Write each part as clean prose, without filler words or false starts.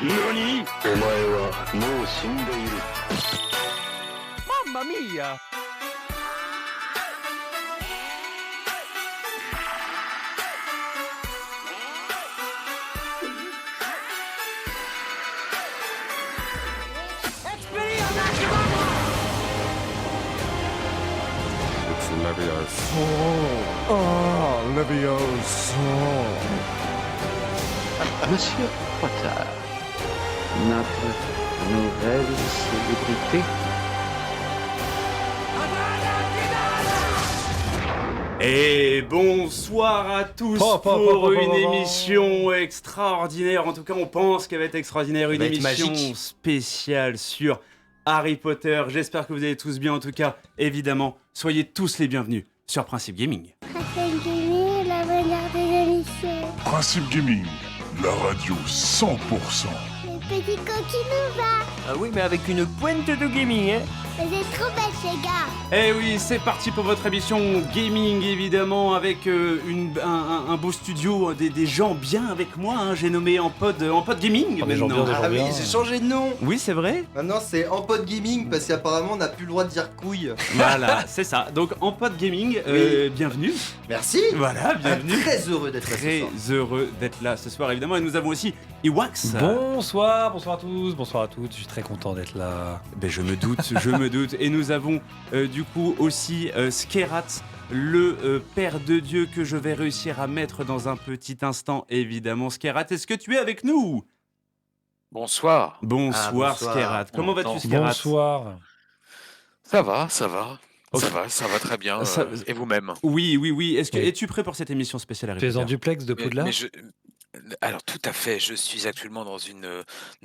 NANI?! Mamma mia! It's Leviosa. Oh, Leviosa. Monsieur Potter, notre nouvelle célébrité. Et bonsoir à tous pour une émission extraordinaire. En tout cas, on pense qu'elle va être extraordinaire. Une émission spéciale sur Harry Potter. J'espère que vous allez tous bien. En tout cas, évidemment, soyez tous les bienvenus sur Principe Gaming. Principe Gaming, la meilleure des émissions. Principe Gaming, la radio 100%. Le petit coquin va. Ah oui, mais avec une pointe de gaming, hein. Vous êtes trop belles, les gars. Eh oui, c'est parti pour votre émission gaming, évidemment, avec un beau studio, des gens bien avec moi. Hein. J'ai nommé en pod gaming maintenant. Ah oui, j'ai changé de nom. Oui, c'est vrai. Maintenant c'est en pod gaming parce qu'apparemment on n'a plus le droit de dire couille. Voilà, c'est ça. Donc en pod gaming, bienvenue. Merci. Voilà, bienvenue. Très heureux d'être là ce Très soir. heureux d'être là ce soir, évidemment. Et nous avons aussi Iwax. Bonsoir à tous, bonsoir à toutes, je suis très content d'être là. Ben, je me doute. Et nous avons du coup aussi Skerat, le père de Dieu que je vais réussir à mettre dans un petit instant, évidemment. Skerat, est-ce que tu es avec nous ? Bonsoir. Bonsoir. Skerat. Comment vas-tu, Skerat ? Bonsoir. Ça va. Ok. Ça va très bien. Ça- Et vous-même? Oui. Oui. Es-tu prêt pour cette émission spéciale Harry Tu es en Potter ? duplex de Poudlard? Alors tout à fait, je suis actuellement dans une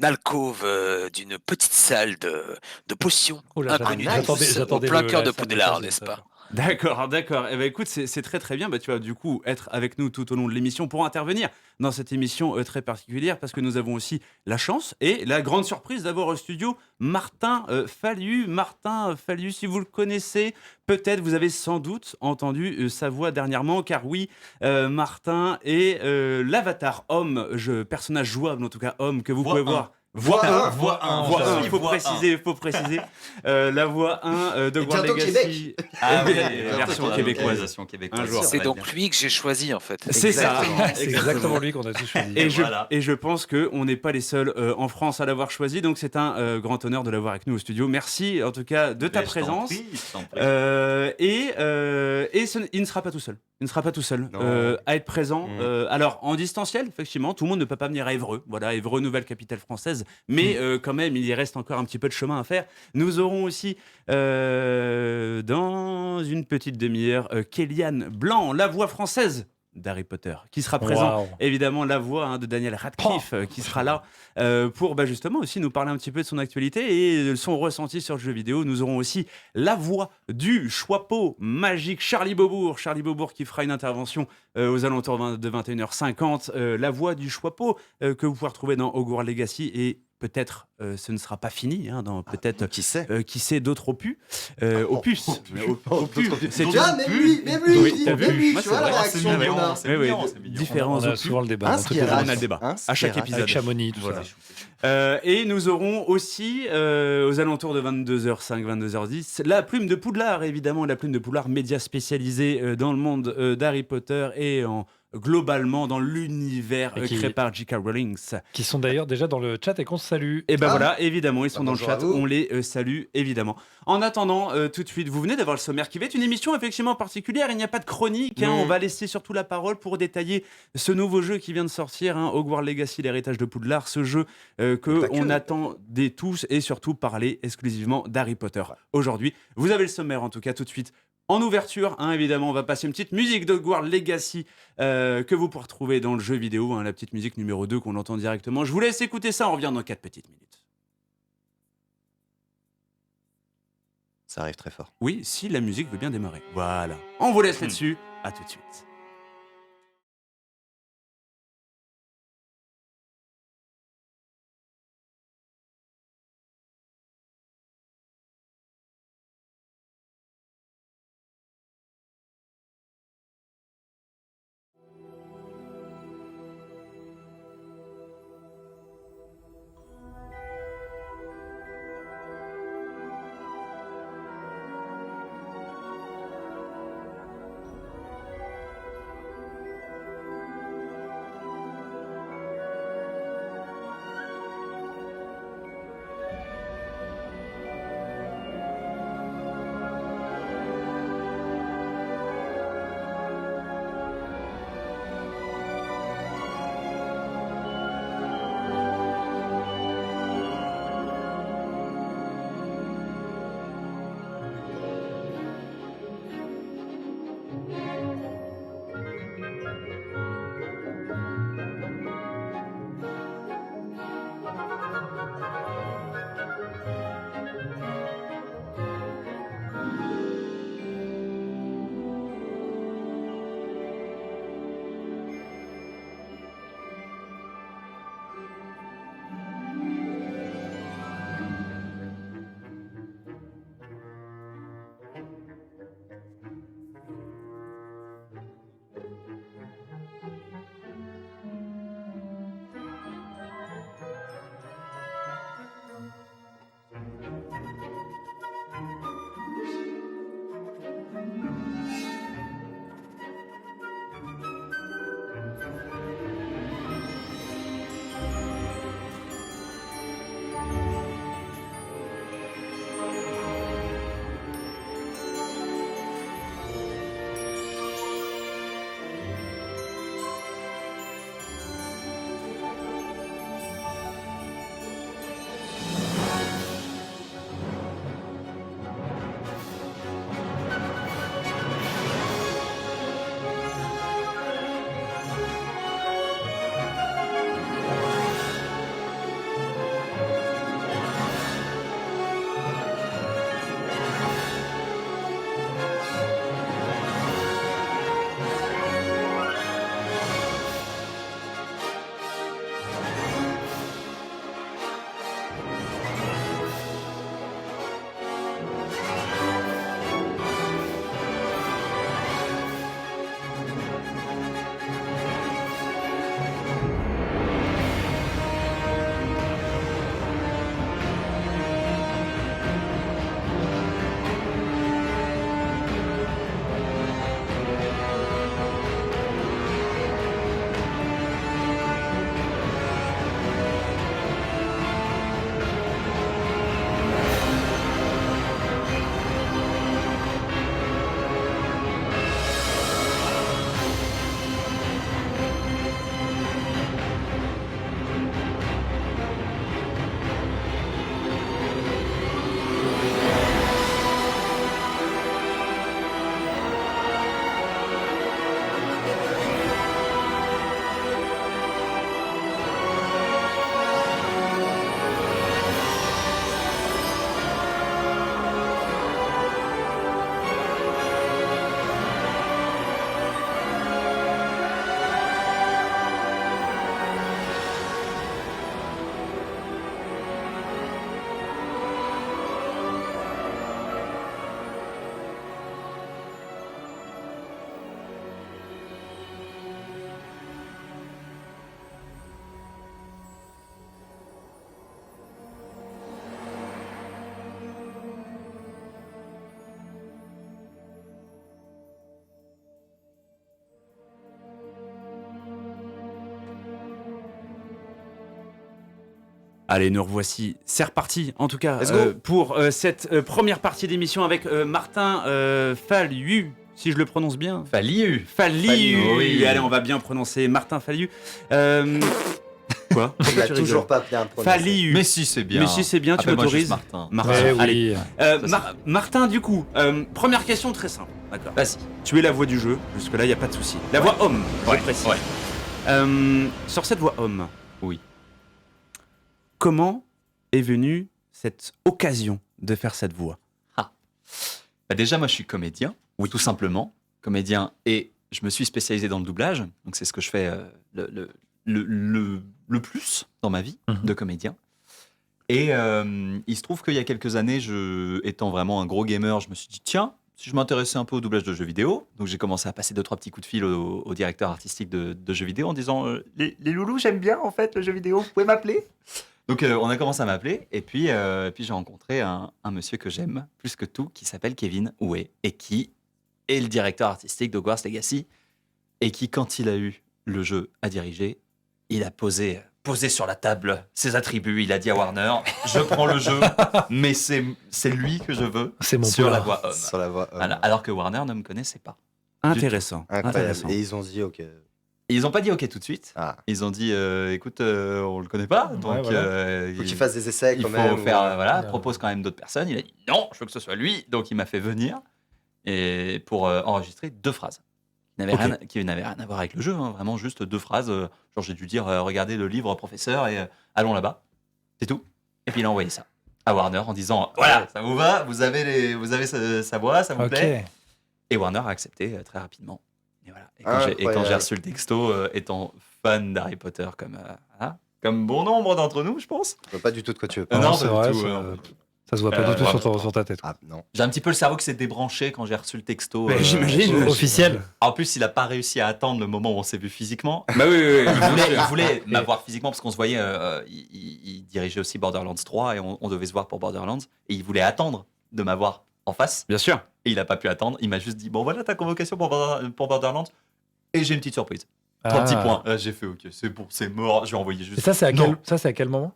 alcôve d'une petite salle de potions Oh là, inconnues j'attendais au plein cœur de la scène Poudlard, de n'est-ce pas? D'accord. Eh ben, écoute, c'est très bien. Bah, tu vas du coup être avec nous tout au long de l'émission pour intervenir dans cette émission très particulière parce que nous avons aussi la chance et la grande surprise d'avoir au studio Martin Fallu. Martin Fallu, si vous le connaissez, peut-être vous avez sans doute entendu sa voix dernièrement car oui, Martin est l'avatar homme, personnage jouable en tout cas homme que vous pouvez voir. Voix 1, il faut préciser. La voix 1 de Hogwarts bientôt Legacy. Québec. Version québécoise. Un jour. C'est donc lui que j'ai choisi en fait. C'est ça. C'est exactement lui qu'on a tous choisi. Et je pense qu'on n'est pas les seuls en France à l'avoir choisi, donc c'est un grand honneur de l'avoir avec nous au studio. Merci en tout cas de ta présence. Il ne sera pas tout seul. À être présent. Alors en distanciel, effectivement, tout le monde ne peut pas venir à Évreux. Voilà, Évreux, nouvelle capitale française. Mais quand même, il y reste encore un petit peu de chemin à faire. Nous aurons aussi, dans une petite demi-heure, Kéliane Blanc, la voix française d'Harry Potter, qui sera présent. Wow. Évidemment, la voix de Daniel Radcliffe, qui sera là pour justement aussi nous parler un petit peu de son actualité et son ressenti sur le jeu vidéo. Nous aurons aussi la voix du Choixpeau magique, Charlie Beaubourg qui fera une intervention aux alentours de 21h50. La voix du Choixpeau que vous pouvez retrouver dans Hogwarts Legacy et peut-être ce ne sera pas fini, hein, dans peut-être Qui sait d'autres opus. Opus. C'est Ah, même lui, Oui, t'as vu. tu vois la réaction qu'on a. Différents On a opus. souvent le débat. Hein, dans toutes ce qui les est On a émissions. le débat Hein, à chaque Skerat. épisode. Avec Chamonix, tout Voilà. ça. Et nous aurons aussi, aux alentours de 22h05, 22h10, la plume de Poudlard, évidemment, la plume de Poudlard, média spécialisé dans le monde d'Harry Potter et globalement dans l'univers Et qui- créé par J.K. Rowling. Qui sont d'ailleurs déjà dans le chat et qu'on se salue. Et ben Ah. voilà, évidemment, ils sont dans le bonjour chat, à vous. on les salue, évidemment. En attendant, tout de suite, vous venez d'avoir le sommaire qui va être une émission effectivement particulière, il n'y a pas de chronique, hein, Non. on va laisser surtout la parole pour détailler ce nouveau jeu qui vient de sortir, hein, Hogwarts Legacy, l'héritage de Poudlard, ce jeu Pas que que. on attendait tous et surtout parler exclusivement d'Harry Potter. Aujourd'hui, vous avez le sommaire en tout cas tout de suite. En ouverture, hein, évidemment, on va passer une petite musique d'Hogwarts Legacy que vous pourrez retrouver dans le jeu vidéo, hein, la petite musique numéro 2 qu'on entend directement. Je vous laisse écouter ça, on revient dans 4 petites minutes. Ça arrive très fort. Oui, si la musique veut bien démarrer. Voilà. On vous laisse là-dessus. À tout de suite. Allez, nous revoici. C'est reparti, en tout cas, Let's go. pour cette première partie d'émission avec Martin Fallu, si je le prononce bien. Falliu. Fallu. Oui. Allez, on va bien prononcer Martin Fallu. Quoi Il a toujours pas bien prononcé. Fallu. Mais si, c'est bien. Mais si c'est bien, tu Appelle-moi m'autorises. juste Martin. Martin. Mais Allez. oui. Martin, du coup, première question très simple. D'accord. Vas-y. Tu es la voix du jeu, jusque-là, il n'y a pas de souci. La voix homme, je précise. Sur cette voix homme, Oui. comment est venue cette occasion de faire cette voix? Bah déjà, moi, je suis comédien, tout simplement. Comédien, et je me suis spécialisé dans le doublage. Donc, c'est ce que je fais le plus dans ma vie de comédien. Et il se trouve qu'il y a quelques années, étant vraiment un gros gamer, je me suis dit, tiens, si je m'intéressais un peu au doublage de jeux vidéo, donc j'ai commencé à passer 2-3 petits coups de fil au directeur artistique de jeux vidéo en disant les loulous, j'aime bien en fait le jeu vidéo, vous pouvez m'appeler? Donc on a commencé à m'appeler, et puis j'ai rencontré un monsieur que j'aime plus que tout, qui s'appelle Kevin Houet, et qui est le directeur artistique d'Hogwarts Legacy, et qui, quand il a eu le jeu à diriger, il a posé sur la table ses attributs. Il a dit à Warner, je prends le jeu, mais c'est lui que je veux C'est mon sur la poulain. voix homme. Sur la voix. Voilà, alors que Warner ne me connaissait pas. Intéressant. Incroyable. Intéressant. Et ils ont dit ok. Et ils n'ont pas dit OK tout de suite. Ah. Ils ont dit, écoute, on le connaît pas, donc voilà. Faut qu'il fasse des essais il quand faut même. faire, voilà, Ouais. propose quand même d'autres personnes. Il a dit non, je veux que ce soit lui, donc il m'a fait venir et pour enregistrer 2 phrases. Qui n'avaient rien à voir avec le jeu, hein, vraiment juste 2 phrases. Genre j'ai dû dire regardez le livre professeur et allons là-bas. C'est tout. Et puis il a envoyé ça à Warner en disant voilà, ça vous va, vous avez sa voix, ça vous plaît. Ok. Et Warner a accepté très rapidement. Et voilà. Et quand j'ai Incroyable. reçu le texto, étant fan d'Harry Potter comme bon nombre d'entre nous, je pense. Je vois pas du tout de quoi tu veux Ah, parler. non, c'est pas vrai, du tout, ça, non. ça se voit pas du tout vraiment. sur ta tête. Ah non. J'ai un petit peu le cerveau qui s'est débranché quand j'ai reçu le texto. Mais j'imagine. Officiel. En plus, il a pas réussi à attendre le moment où on s'est vu physiquement. Bah oui. Il voulait m'avoir physiquement parce qu'on se voyait. Il dirigeait aussi Borderlands 3 et on devait se voir pour Borderlands. Et il voulait attendre de m'avoir en face. Bien sûr. Et il a pas pu attendre. Il m'a juste dit bon voilà ta convocation pour Borderlands. Et j'ai une petite surprise. 3 petits points. J'ai fait ok, c'est bon, c'est mort. Je vais envoyer juste. Et ça, c'est Non. à quel moment?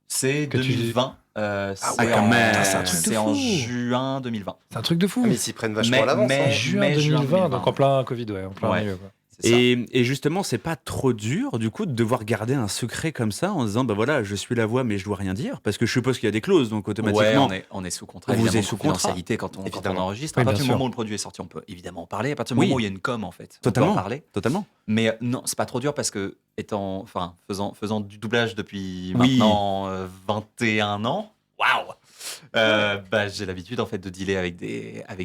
C'est que tu- 2020. ouais, quand même. C'est un truc de C'est en fou. juin 2020. C'est un truc de fou. Ah, mais ils s'y prennent vachement à l'avance. hein. Juin mai, 2020, donc en plein Covid, ouais, en plein Ouais. milieu. Quoi. C'est ça. Et justement, c'est pas trop dur, du coup, de devoir garder un secret comme ça en disant, bah voilà, je suis la voix, mais je dois rien dire, parce que je suppose qu'il y a des clauses, donc Ouais, automatiquement. on est sous contrat. Vous évidemment, êtes sous de contrat. confidentialité quand on Évidemment. enregistre. Oui, À partir bien du sûr. moment où le produit est sorti, on peut évidemment en parler. À partir du Oui. moment où il y a une com, en fait, Totalement. on peut en parler. Totalement. Mais non, c'est pas trop dur parce que faisant du doublage depuis Oui. maintenant 21 ans, waouh, j'ai l'habitude en fait de dealer avec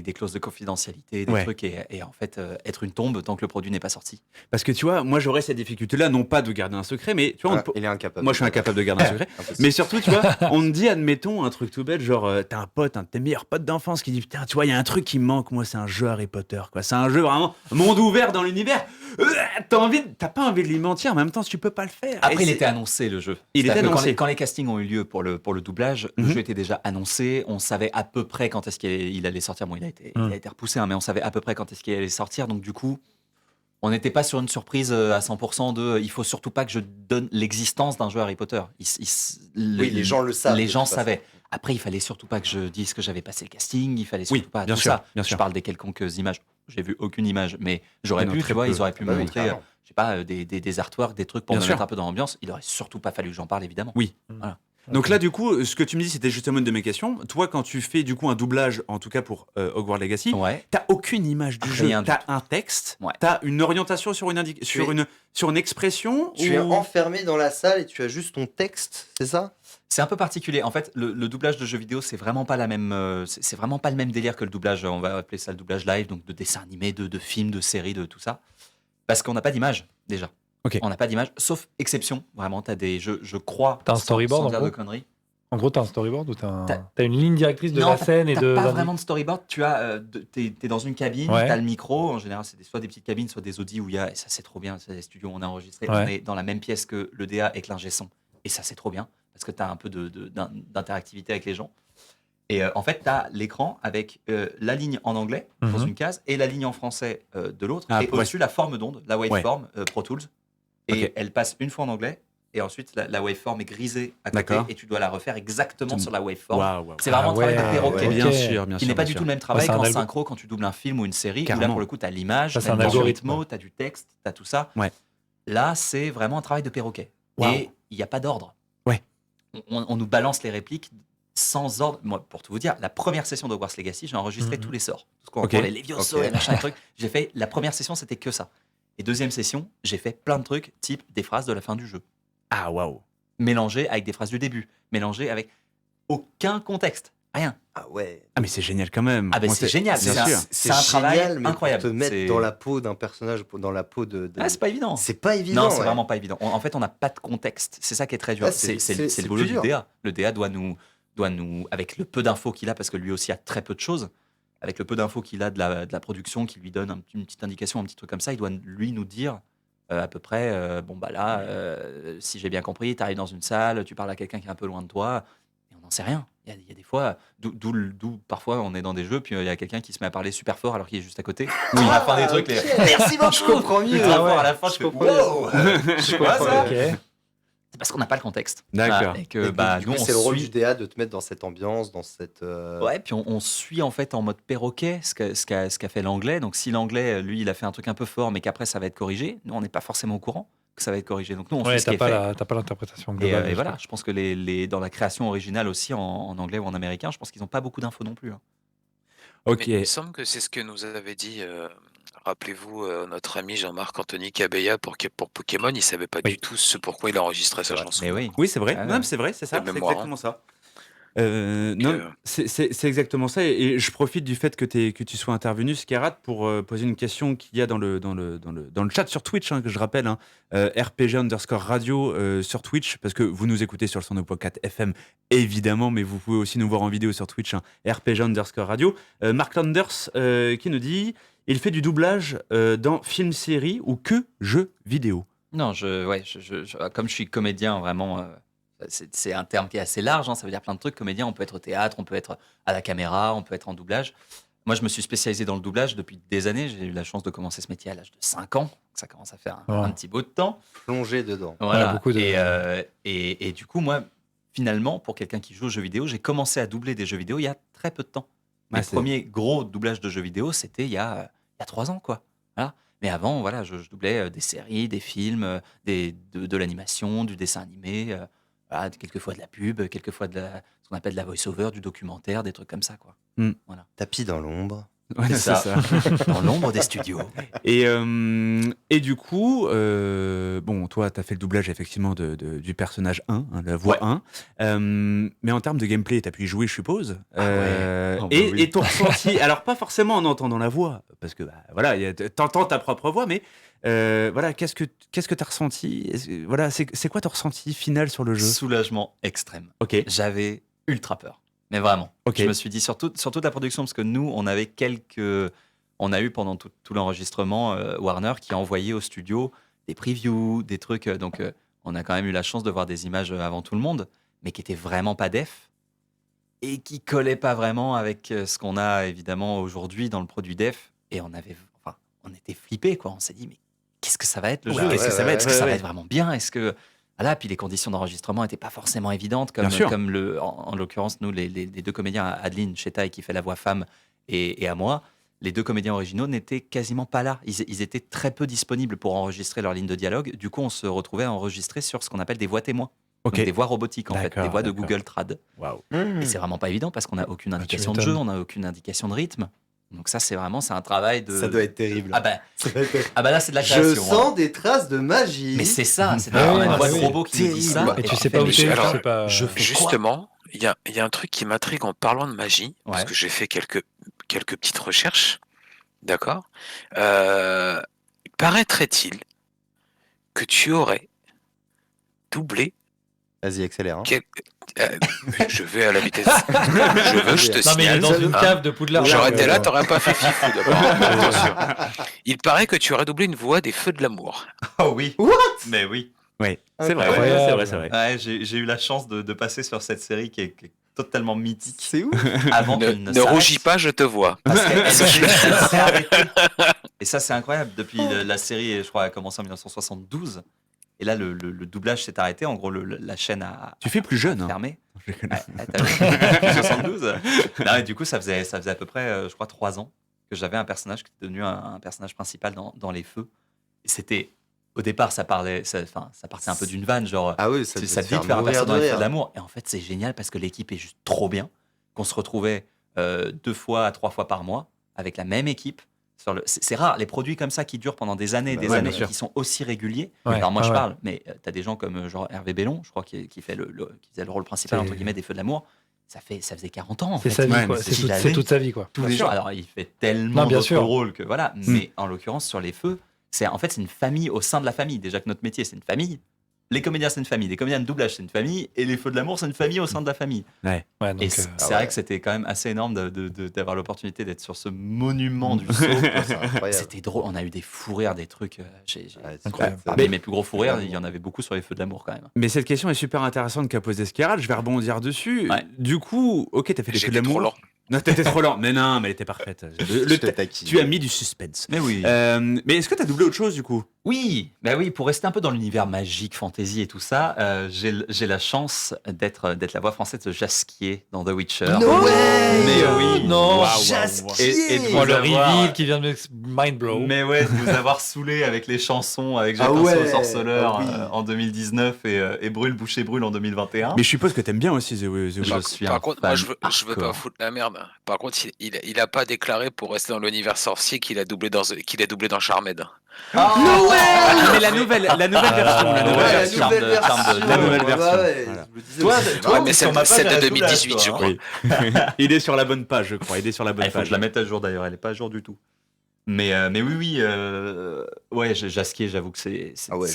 des clauses de confidentialité, des Ouais. trucs et en fait être une tombe tant que le produit n'est pas sorti. Parce que tu vois, moi j'aurais cette difficulté-là, non pas de garder un secret, mais tu vois, Ah, il est incapable. moi je suis incapable de garder un secret. Impossible. Mais surtout, tu vois, on me dit, admettons, un truc tout bête, genre, t'as un pote, un de tes meilleurs potes d'enfance qui dit, putain, tu vois, il y a un truc qui me manque, moi, c'est un jeu Harry Potter, quoi. C'est un jeu vraiment monde ouvert dans l'univers. T'as pas envie de lui mentir, en même temps, tu peux pas le faire. Après, Et il c'est- était annoncé le jeu. Il était C'est-à-dire que annoncé. quand les castings ont eu lieu pour le doublage, le Mhm. jeu était déjà annoncé. On savait à peu près quand est-ce qu'il allait sortir. Bon, il a été repoussé, hein, mais on savait à peu près quand est-ce qu'il allait sortir. Donc, du coup, on n'était pas sur une surprise à 100% de il faut surtout pas que je donne l'existence d'un jeu Harry Potter. Oui, les gens le savent. Les de gens toute façon. savaient. Après, il fallait surtout pas que je dise que j'avais passé le casting. Il fallait surtout pas bien tout sûr, ça. bien Je sûr. parle des quelconques images. J'ai vu aucune image, mais j'aurais Non, pu, très tu vois, peu. ils auraient pu Bah me oui, montrer, carrément. je sais pas, des artworks, des trucs pour Bien me sûr. mettre un peu dans l'ambiance. Il aurait surtout pas fallu que j'en parle, évidemment. Oui. Donc là, du coup, ce que tu me dis, c'était justement une de mes questions. Toi, quand tu fais du coup un doublage, en tout cas pour Hogwarts Legacy, Ouais. t'as aucune image du jeu. Rien du T'as tout. un texte, Ouais. t'as une orientation sur sur une expression. Tu es ou- enfermé dans la salle et tu as juste ton texte, c'est ça? C'est un peu particulier. En fait, le doublage de jeux vidéo, c'est vraiment pas la même. C'est vraiment pas le même délire que le doublage. On va appeler ça le doublage live, donc de dessins animés, de films, de séries, de tout ça. Parce qu'on n'a pas d'image déjà. Ok. On n'a pas d'image, sauf exception. Vraiment, t'as des. Je crois. T'as un sans- storyboard, sans en dire gros de conneries. En gros, t'as un storyboard ou t'as T'as- une ligne directrice de Non, la scène et t'as de. pas d'un- vraiment de storyboard. Tu as, t'es dans une cabine, Ouais. t'as le micro. En général, c'est soit des petites cabines, soit des audis où il y a. Et ça, c'est trop bien. C'est des studios où on a enregistré. Ouais. On est dans la même pièce que le DA et que l'ingé son. Et ça, c'est trop bien parce que t'as un peu d'interactivité avec les gens. Et en fait, t'as l'écran avec la ligne en anglais dans Mhm. une case et la ligne en français de l'autre. Ah, et ouais. au-dessus, la forme d'onde, la waveform Pro Tools. Et Ok. elle passe une fois en anglais et ensuite la waveform est grisée à côté D'accord. et tu dois la refaire exactement sur la waveform. Waouh. C'est vraiment un travail de perroquet. Bien Ok. sûr, bien Qui sûr. n'est pas bien du sûr. tout le même travail c'est un qu'en algo. synchro quand tu doubles un film ou une série. Où là, Carrément. pour le coup, tu as l'image, Ça, tu c'est as un le algorithme. rythme, tu as du texte, tu as tout ça. Ouais. Là, c'est vraiment un travail de perroquet. Waouh. Et il n'y a pas d'ordre. Ouais. On nous balance les répliques sans ordre. Moi, pour tout vous dire, la première session de Hogwarts Legacy, j'ai enregistré tous les sorts. Tout ce qu'on Ok. entend, les Levioso, Ok. les machins, les trucs. J'ai fait la première session, c'était que ça. Et deuxième session, j'ai fait plein de trucs, type des phrases de la fin du jeu, Ah, waouh. mélangées avec des phrases du début, mélangées avec aucun contexte, rien. Ah ouais. Ah, mais c'est génial quand même. Ah ben Moi, c'est génial, bien c'est un, sûr. c'est un travail génial, mais incroyable. Pour te mettre C'est- dans la peau d'un personnage, dans la peau de. Ah, c'est pas évident. C'est pas évident. Non, c'est ouais. vraiment pas évident. En fait, on n'a pas de contexte. C'est ça qui est très dur. Ah, c'est c'est le le boulot plus du dur. DA. Le DA doit nous, avec le peu d'infos qu'il a, parce que lui aussi a très peu de choses, avec le peu d'infos qu'il a de la production, qui lui donne une petite indication, un petit truc comme ça, il doit lui nous dire à peu près, bon bah là, si j'ai bien compris, tu arrives dans une salle, tu parles à quelqu'un qui est un peu loin de toi, et on n'en sait rien. Il y a des fois, d'où parfois on est dans des jeux, puis il y a quelqu'un qui se met à parler super fort alors qu'il est juste à côté. Oui, à la fin des trucs, Merci beaucoup. Je comprends mieux. ultra fort à la fin, je fais comprends wow. Je Quoi, comprends ça mieux. Ok. C'est parce qu'on n'a pas le contexte. D'accord. Voilà, et que Et bah, du nous, coup, on c'est le rôle suit- du DA de te mettre dans cette ambiance, dans cette. Ouais, puis on suit en fait en mode perroquet ce qu'a fait l'anglais. Donc si l'anglais, lui, il a fait un truc un peu fort, mais qu'après ça va être corrigé, nous, on n'est pas forcément au courant que ça va être corrigé. Donc nous, on Ouais, suit ce qui t'as est fait. pas l'interprétation Et, globale. et voilà, je pense que dans la création originale aussi, en anglais ou en américain, je pense qu'ils n'ont pas beaucoup d'infos non plus. Hein. Ok. Mais il me semble que c'est ce que nous avait dit, rappelez-vous, notre ami Jean-Marc Anthony Cabella pour Pokémon, il savait pas Oui. du tout ce pourquoi il enregistrait sa chanson. Mais oui. Oui, c'est vrai. Ah ouais. Non, mais c'est vrai, c'est ça. De C'est mémoire, exactement ça. Non, c'est exactement ça. Et je profite du fait que tu sois intervenu, Skerat, pour poser une question qu'il y a dans le chat sur Twitch, hein, que je rappelle, hein, RPG_radio sur Twitch, parce que vous nous écoutez sur le 102.4 FM, évidemment, mais vous pouvez aussi nous voir en vidéo sur Twitch, hein, RPG_radio. Mark Landers qui nous dit il fait du doublage dans film, série ou que jeux vidéo. Non, comme je suis comédien, vraiment, c'est un terme qui est assez large. Hein, ça veut dire plein de trucs. Comédien, on peut être au théâtre, on peut être à la caméra, on peut être en doublage. Moi, je me suis spécialisé dans le doublage depuis des années. J'ai eu la chance de commencer ce métier à l'âge de 5 ans. Ça commence à faire un petit bout de temps. Plongé dedans. Voilà. beaucoup de- Et du coup, moi, finalement, pour quelqu'un qui joue aux jeux vidéo, j'ai commencé à doubler des jeux vidéo il y a très peu de temps. Mes Ah, c'est- premiers gros doublages de jeux vidéo, c'était il y a 3 ans, quoi. Voilà. Mais avant, voilà, je doublais des séries, des films, de l'animation, du dessin animé, voilà, quelquefois de la pub, quelquefois ce qu'on appelle de la voice-over, du documentaire, des trucs comme ça, quoi. Tapis dans l'ombre. Ouais, C'est ça. Dans l'ombre des studios. Et du coup, bon, toi, tu as fait le doublage effectivement du personnage 1, hein, la voix 1. Mais en termes de gameplay, tu as pu y jouer, je suppose. Ah ouais. Oh, bah et, oui. et ton ressenti, alors pas forcément en entendant la voix, parce que bah, voilà, t'entends ta propre voix, mais voilà, qu'est-ce que tu as ressenti? Voilà, c'est quoi ton ressenti final sur le jeu? Soulagement extrême. Ok, J'avais ultra peur. Mais vraiment. ok. Je me suis dit, sur toute la production, parce que nous, on a eu pendant tout l'enregistrement Warner qui a envoyé au studio des previews, des trucs. Donc, on a quand même eu la chance de voir des images avant tout le monde, mais qui étaient vraiment pas def et qui collaient pas vraiment avec ce qu'on a évidemment aujourd'hui dans le produit def. Et on était flippés, quoi. On s'est dit, mais qu'est-ce que ça va être le Ouais, jeu? qu'est-ce que ça va être? Est-ce que ça Ouais, va être vraiment bien? Est-ce que voilà, puis les conditions d'enregistrement n'étaient pas forcément évidentes, Bien sûr. comme en l'occurrence, nous, les deux comédiens, Adeline Chetaille qui fait la voix femme et à moi, les deux comédiens originaux n'étaient quasiment pas là. Ils étaient très peu disponibles pour enregistrer leur ligne de dialogue. Du coup, on se retrouvait à enregistrer sur ce qu'on appelle des voix témoins. Ok. Donc des voix robotiques, en fait, D'accord, des voix de d'accord. Google Trad. Waouh. Et c'est vraiment pas évident parce qu'on n'a aucune Ah, tu indication de m'étonnes. jeu, on n'a aucune indication de rythme. Donc ça, c'est un travail de... Ça doit être terrible. Ah bah, Ça doit être terrible. là, c'est de la création. Je hein. sens des traces de magie. Mais c'est ça, c'est Ah on a ouais, une voix de oui. robot qui nous dit ça. Terrible. Et tu tu sais fais, pas où mais t'es, alors, tu sais pas. je fais quoi? Justement, il y a un truc qui m'intrigue en parlant de magie, parce Ouais. que j'ai fait quelques petites recherches, d'accord? Paraîtrait-il que tu aurais doublé Vas-y, accélère. Hein. je vais à la vitesse. Je te Non, mais il est signale. dans une hein. cave de Poudlard. J'aurais été là, donc, t'aurais pas fait fifou d'abord. Attention. Il paraît que tu aurais doublé une voix des Feux de l'amour. Oh oui. What? Mais oui. Oui, c'est vrai, Incroyable. c'est vrai. Ouais, j'ai eu la chance de passer sur cette série qui est totalement mythique C'est où? avant Ne, qu'elle ne ne s'arrête. rougis pas, je te vois. Parce qu'elle s'est arrêtée. Et ça, c'est incroyable. Depuis la série, je crois, a commencé en 1972. Et là, le doublage s'est arrêté. En gros, la chaîne a Tu fais plus jeune. Hein. fermé. Je les connais. Ouais, t'as vu 72. Non, et du coup, ça faisait à peu près, je crois, 3 ans que j'avais un personnage qui était devenu un personnage principal dans Les Feux. Et c'était, au départ, ça partait un peu d'une vanne, genre, Ah oui, ça ça devait te dit de faire un mourir personnage dans de Les Feux rire. de l'amour. Et en fait, c'est génial parce que l'équipe est juste trop bien, qu'on se retrouvait 2 fois à 3 fois par mois avec la même équipe. C'est rare, les produits comme ça qui durent pendant des années et des ouais, années, bien sûr. qui sont aussi réguliers. Ouais, Alors moi, je ouais. parle, mais t'as des gens comme genre Hervé Bellon, je crois, qui faisait le rôle principal, C'est- entre guillemets, des Feux de l'amour. Ça faisait 40 ans, en C'est fait. sa vie, Ouais, quoi. mais C'est c'est tout- qu'il c'est avait toute sa vie, quoi. Tous Bien les sûr. jours. Alors, il fait tellement Non, bien d'autres sûr. rôles que voilà. Mais en l'occurrence, sur Les Feux, en fait, c'est une famille au sein de la famille. Déjà que notre métier, c'est une famille. Les comédiens, c'est une famille. Les comédiens de doublage, c'est une famille. Et Les Feux de l'amour, c'est une famille au sein de la famille. Ouais, donc, Et c'est ouais. vrai que c'était quand même assez énorme d'avoir l'opportunité d'être sur ce monument du saut. C'est incroyable. C'était drôle. On a eu des fous rires, des trucs. Ouais, c'est Incroyable. ça. Parmi mes plus gros fous rires, il y en avait beaucoup sur Les Feux de l'amour quand même. Mais cette question est super intéressante qu'a posée Skeral. Je vais rebondir dessus. Ouais. Du coup, ok, t'as fait les Feux de J'étais trop l'amour. lent. Non, t'étais trop lent. Mais non, mais elle était parfaite. Je te taquine. Tu as mis du suspense. Mais oui. Mais est-ce que t'as doublé autre chose du coup? Oui, bah oui, pour rester un peu dans l'univers magique, fantasy et tout ça, j'ai la chance d'être la voix française de Jasquier dans The Witcher. No way. Mais oui, Non, Waouh, Jasquier. Et de Oh, vous le avoir- reveal qui vient de me mind blow. Mais ouais, de vous avoir saoulé avec les chansons, avec Jacques Ah Pinceau, ouais, Sorceleur ah oui. en 2019 et Brûle, Boucher, Brûle en 2021. Mais je suppose que t'aimes bien aussi The Witcher. Je suis un Par contre, moi, fan je veux pas hardcore. foutre la merde. Par contre, il a pas déclaré pour rester dans l'univers sorcier qu'il a doublé dans Charmed. Mais la nouvelle version. La nouvelle Ouais, version. Charme de- Charme de- La nouvelle version. Ouais, Voilà. je me disais, Toi, mais c'est toi, marrant. mais sur ma page, celle de elle a tout 2018, là, je toi. crois. Il est sur la bonne page, je crois. Il est sur la bonne Il faut que page. je la mette à jour d'ailleurs, elle est pas à jour du tout. Mais oui, ouais, Jasquier, j'avoue que Ah ouais,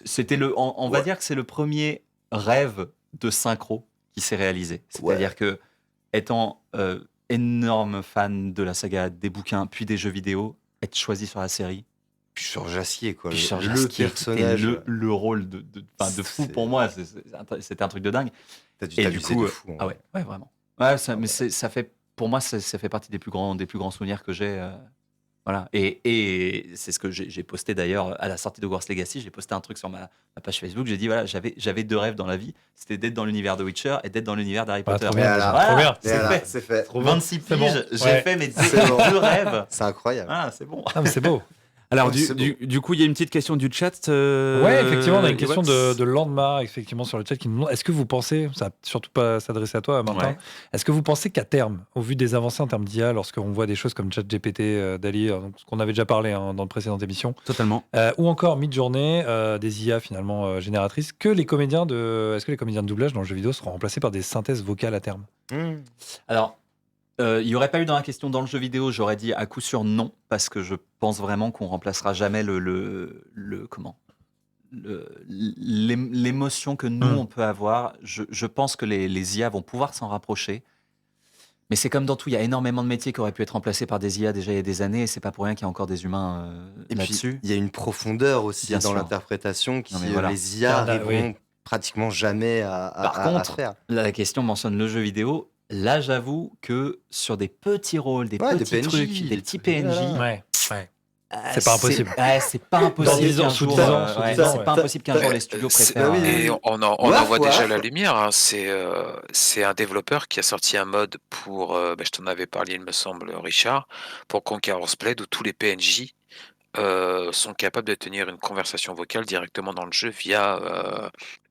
c'était on va dire que c'est le premier rêve de synchro qui s'est réalisé. C'est-à-dire que, étant énorme fan de la saga, des bouquins, puis des jeux vidéo, être choisi sur la série, Puis sur Jasquier, quoi. puis sur Le Jasquier, personnage. le rôle de fou C'est- pour moi, c'était un truc de dingue. T'as dû Et t'amuser du coup, de fou. hein. ah ouais, vraiment. Ouais, mais ça fait, pour moi, ça fait partie des plus grands souvenirs que j'ai. Voilà. Et c'est ce que j'ai posté d'ailleurs à la sortie de Hogwarts Legacy. J'ai posté un truc sur ma page Facebook. J'ai dit voilà, j'avais 2 rêves dans la vie. C'était d'être dans l'univers de Witcher et d'être dans l'univers d'Harry Ah, Potter. trop bien, Voilà. trop bien. Et C'est voilà, fait. c'est fait. 26 C'est bon. piges, j'ai Ouais. fait mes C'est bon. 2 rêves. C'est incroyable. Ah, c'est bon. Ah, mais c'est beau. Alors, Ouais, c'est du coup, il y a une petite question du chat. Ouais, effectivement, on a une question ouais. de Landmar, effectivement, sur le chat qui nous demande est-ce que vous pensez, ça va surtout pas s'adresser à toi, Martin, Ouais. est-ce que vous pensez qu'à terme, au vu des avancées en termes d'IA, lorsqu'on voit des choses comme ChatGPT, Dali, donc ce qu'on avait déjà parlé dans de précédentes émissions, Totalement. ou encore Midjourney, des IA finalement génératrices, est-ce que les comédiens de doublage dans le jeu vidéo seront remplacés par des synthèses vocales à terme? Alors, il n'y aurait pas eu dans la question dans le jeu vidéo, j'aurais dit à coup sûr non, parce que je pense vraiment qu'on remplacera jamais l'émotion que nous, on peut avoir. Je pense que les IA vont pouvoir s'en rapprocher. Mais c'est comme dans tout, il y a énormément de métiers qui auraient pu être remplacés par des IA déjà il y a des années, et c'est pas pour rien qu'il y a encore des humains Et puis, là-dessus. il y a une profondeur aussi Bien dans sûr. l'interprétation qui Non, mais voilà. les IA Ah, arriveront oui. pratiquement jamais à Par contre, faire. Là, la question mentionne le jeu vidéo. Là, j'avoue que sur des petits rôles, des Ouais, des petits PNJ, trucs, des des petits trucs, PNJ, voilà. Ouais. C'est pas impossible. C'est pas impossible. Dans 10 ans, qu'un sous jour, 10 ans, sous 10 ans, c'est ouais. pas impossible qu'un jour les studios préfèrent. oui, oui. Et on en Ouaf, voit déjà ouaf. la lumière. Hein. C'est un développeur qui a sorti un mode pour, je t'en avais parlé, il me semble, Richard, pour Conqueror's Blade, où tous les PNJ sont capables de tenir une conversation vocale directement dans le jeu via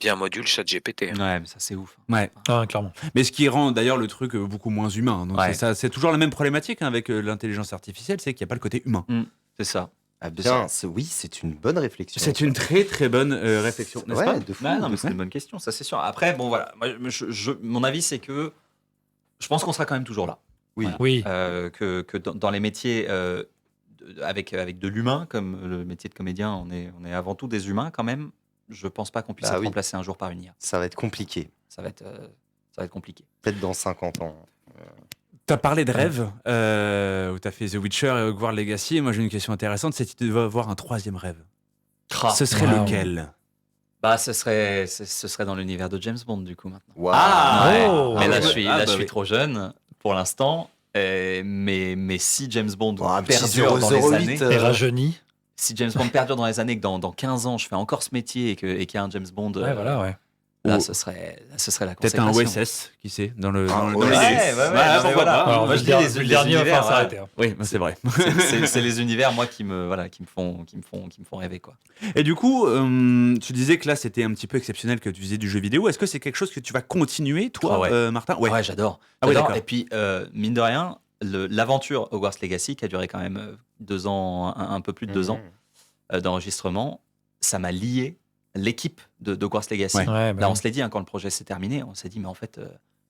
un module ChatGPT. Ouais, mais ça c'est ouf. Ouais. Ah, clairement. Mais ce qui rend d'ailleurs le truc beaucoup moins humain. Donc Ouais. c'est toujours la même problématique hein, avec l'intelligence artificielle, c'est qu'il n'y a pas le côté humain. C'est ça. Ah bien, oui, c'est une bonne réflexion. C'est une très très bonne réflexion, n'est-ce Ouais, pas de fou. Ouais, non, de mais c'est fou. une bonne question, ça c'est sûr. Après, bon voilà, moi, mon avis c'est que je pense qu'on sera quand même toujours là. Oui. Voilà. Oui. Que dans les métiers avec de l'humain, comme le métier de comédien, on est avant tout des humains quand même. Je pense pas qu'on puisse Bah être oui. remplacé un jour par une IA. Ça va être compliqué. Ça va être compliqué. Peut-être dans 50 ans. T'as parlé de rêve, où t'as fait The Witcher et Hogwarts Legacy. Et moi j'ai une question intéressante, c'est si tu devais avoir un 3e rêve. Ce serait Wow. lequel? Bah, ce serait dans l'univers de James Bond du coup maintenant. Waouh. Ouais. Oh. Mais là, Ah, je suis, bah là, je suis oui. trop jeune pour l'instant. Mais si James Bond Bon, un petit perdure dans les 008, années, Et rajeuni. si James Bond perdure dans les années, que dans 15 ans, je fais encore ce métier et qu'il y a un James Bond, Ouais, voilà, ouais. là, Ou- ce serait la Peut-être un consécration. OSS, qui sait, dans le. Ah, dans ouais, l'idée. ouais, Ouais, non, mais pourquoi voilà. pas. Alors, moi, le je dis les dernier va univers, falloir s'arrêter. hein. Oui, bah, c'est vrai. C'est les univers, moi, qui me font rêver, quoi. Et du coup, tu disais que là, c'était un petit peu exceptionnel que tu faisais du jeu vidéo. Est-ce que c'est quelque chose que tu vas continuer, toi, Ah ouais. Martin? Ouais, j'adore. Ah ouais, J'adore. d'accord. Et puis, mine de rien, l'aventure Hogwarts Legacy, qui a duré quand même 2 ans, un peu plus de 2 ans d'enregistrement, ça m'a lié l'équipe de Hogwarts Legacy. Ouais. Ouais, bah Là, on oui. se l'est dit, hein, quand le projet s'est terminé, on s'est dit, mais en fait,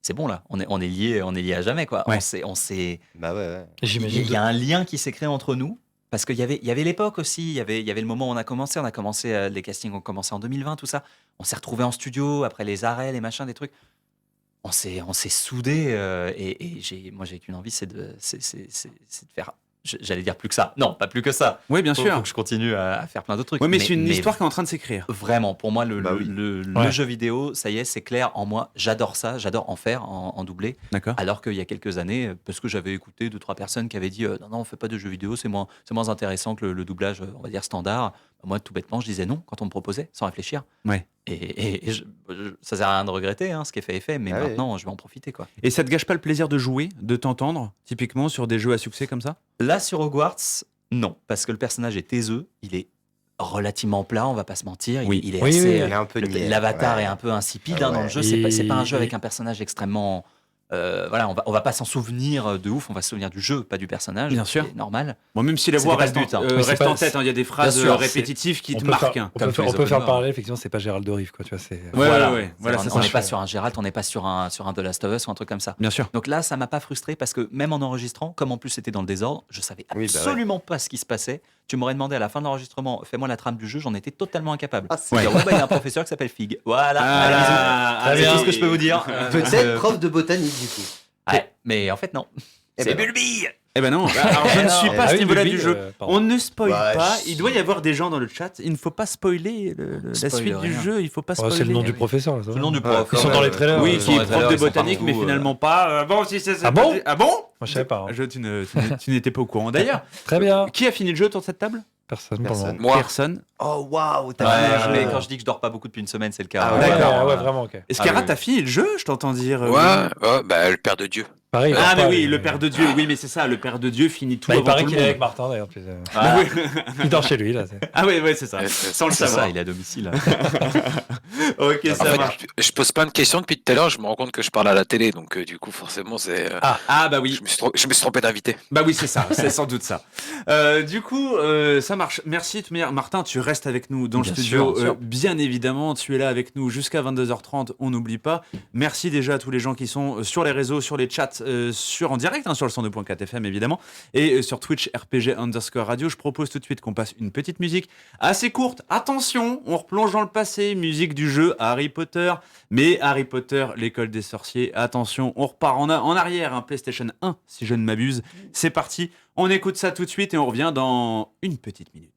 c'est bon, là, on est liés à jamais, quoi. Ouais. On s'est, Bah ouais. J'imagine. il y a un lien qui s'est créé entre nous. Parce qu'il y avait l'époque aussi, il y avait le moment où on a commencé, les castings ont commencé en 2020, tout ça. On s'est retrouvés en studio, après les arrêts, les machins, des trucs. On s'est soudés, et moi j'ai qu'une envie, c'est de faire, j'allais dire plus que ça. Non, pas plus que ça. Oui, bien Faut sûr. que je continue à faire plein d'autres trucs. Oui, mais c'est une histoire qui est en train de s'écrire. Vraiment, pour moi, Bah oui. le Ouais. jeu vidéo, ça y est, c'est clair en moi. J'adore ça, j'adore en faire, en doublé. D'accord. Alors qu'il y a quelques années, parce que j'avais écouté 2-3 personnes qui avaient dit non, on fait pas de jeux vidéo, c'est moins intéressant que le doublage, on va dire, standard. Moi, tout bêtement, je disais non quand on me proposait, sans réfléchir. Ouais. Et ça sert à rien de regretter, hein, ce qui est fait est fait, mais Ah oui. maintenant, je vais en profiter, quoi. Et ça te gâche pas le plaisir de jouer, de t'entendre, typiquement, sur des jeux à succès comme ça? Là, sur Hogwarts, non, parce que le personnage est taiseux, il est relativement plat, on va pas se mentir. Oui. Il est Oui, assez. oui, Il est un peu niais. L'avatar Ouais. est un peu insipide Ah dans ouais. le jeu. C'est pas un jeu Et- avec un personnage extrêmement. Voilà, on va pas s'en souvenir de ouf, on va se souvenir du jeu, pas du personnage. Bien sûr. C'est normal. Bon, même si la C'était voix pas reste, le but, hein. Oui, c'est reste pas- en tête, hein, il y a des phrases sûr, répétitives qui On te peut marquent. faire, hein. on Comme peut faire, tous on les peut faire le open parallèle, effectivement, c'est pas Gérald de Rive, quoi. Tu vois, c'est. Ouais, Voilà. ouais, voilà, ça, on n'est ça pas change. sur un Gérald, on n'est pas sur un The Last of Us ou un truc comme ça. Bien sûr. Donc là, ça m'a pas frustré parce que même en enregistrant, comme en plus c'était dans le désordre, je savais Oui, bah ouais. absolument pas ce qui se passait. Tu m'aurais demandé à la fin de l'enregistrement, fais-moi la trame du jeu, j'en étais totalement incapable. Ah, c'est Dire, ouais, bah, il y a un professeur qui s'appelle Fig. Voilà, allez, Ah, bisous. C'est allez. tout ce que je peux vous dire. Peut-être prof de botanique du coup. Ouais, mais en fait, non. Eh C'est ben, Bulbi. Eh ben non, alors je ne suis pas à Ah ce oui, niveau-là Bulbi, du jeu. pardon. On ne spoil Ouais, pas. si. Il doit y avoir des gens dans le chat. Il ne faut pas spoiler la Spoil suite du rien. jeu. Il ne faut pas Oh, spoiler. c'est le nom oui. du professeur, là. ça C'est va. le nom du Ouais, prof. Ils sont dans les trailers. Oui, Ils qui sont est dans les prof trailers, de ils sont botanique, mais partout, finalement pas. Bon, si c'est ça. Ah bon Ah bon? Moi, je savais pas. hein. Tu n'étais pas au courant. D'ailleurs, Très bien. qui a fini le jeu autour de cette table? Personne pour le moment. Personne. Moi, Personne. Oh waouh, Ouais, t'as fini le mais jeu. quand je dis que je dors pas beaucoup depuis une semaine, c'est le cas. Ah Ouais, D'accord. ouais, vraiment, ok. Escara, oui. t'as fini le jeu? Je t'entends dire. ouais, bah, le Père de Dieu. Pareil. il Ah, dort mais pas, oui, lui. le Père de Dieu. Oui, mais c'est ça. Le Père de Dieu finit tout Bah, il avant paraît tout le qu'il est monde. avec Martin, d'ailleurs. Ah, Il dort chez lui, là. Ah oui, ouais, c'est ça. Ouais, Sans le c'est savoir. ça, il est à domicile. Ok, En ça fait, marche. je pose plein de questions depuis tout à l'heure. Je me rends compte que je parle à la télé, donc du coup, forcément, c'est. Ah, bah oui. Je me suis trompé d'invité. Bah oui, c'est ça, c'est sans doute ça. Du coup, ça marche. Merci. De toute manière, Martin, tu restes avec nous dans le Bien studio. sûr, bien sûr. Bien évidemment, tu es là avec nous jusqu'à 22h30, on n'oublie pas. Merci déjà à tous les gens qui sont sur les réseaux, sur les chats, en direct, hein, sur le 102.4 FM évidemment, et sur Twitch RPG_radio. Je propose tout de suite qu'on passe une petite musique assez courte. Attention, on replonge dans le passé, musique du jeu Harry Potter. Mais Harry Potter, l'école des sorciers, attention, on repart en arrière, PlayStation 1 si je ne m'abuse. C'est parti, on écoute ça tout de suite et on revient dans une petite minute.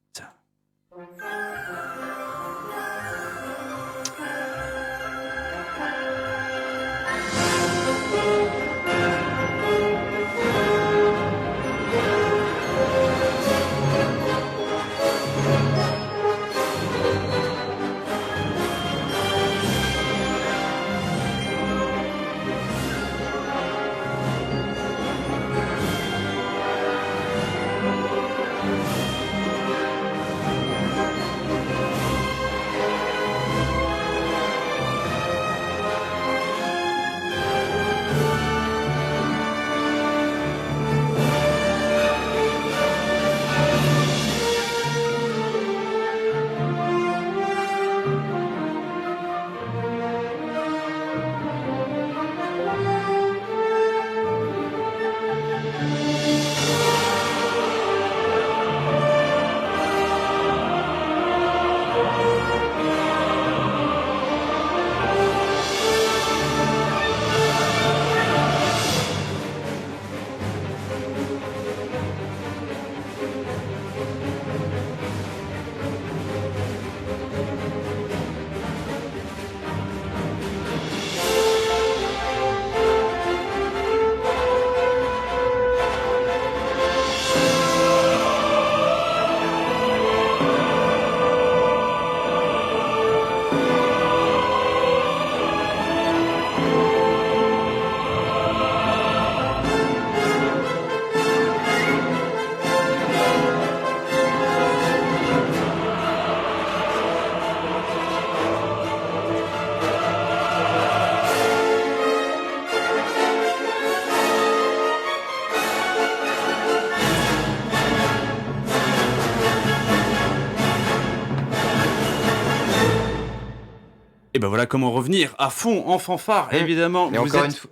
Et ben voilà comment revenir à fond en fanfare, évidemment. Et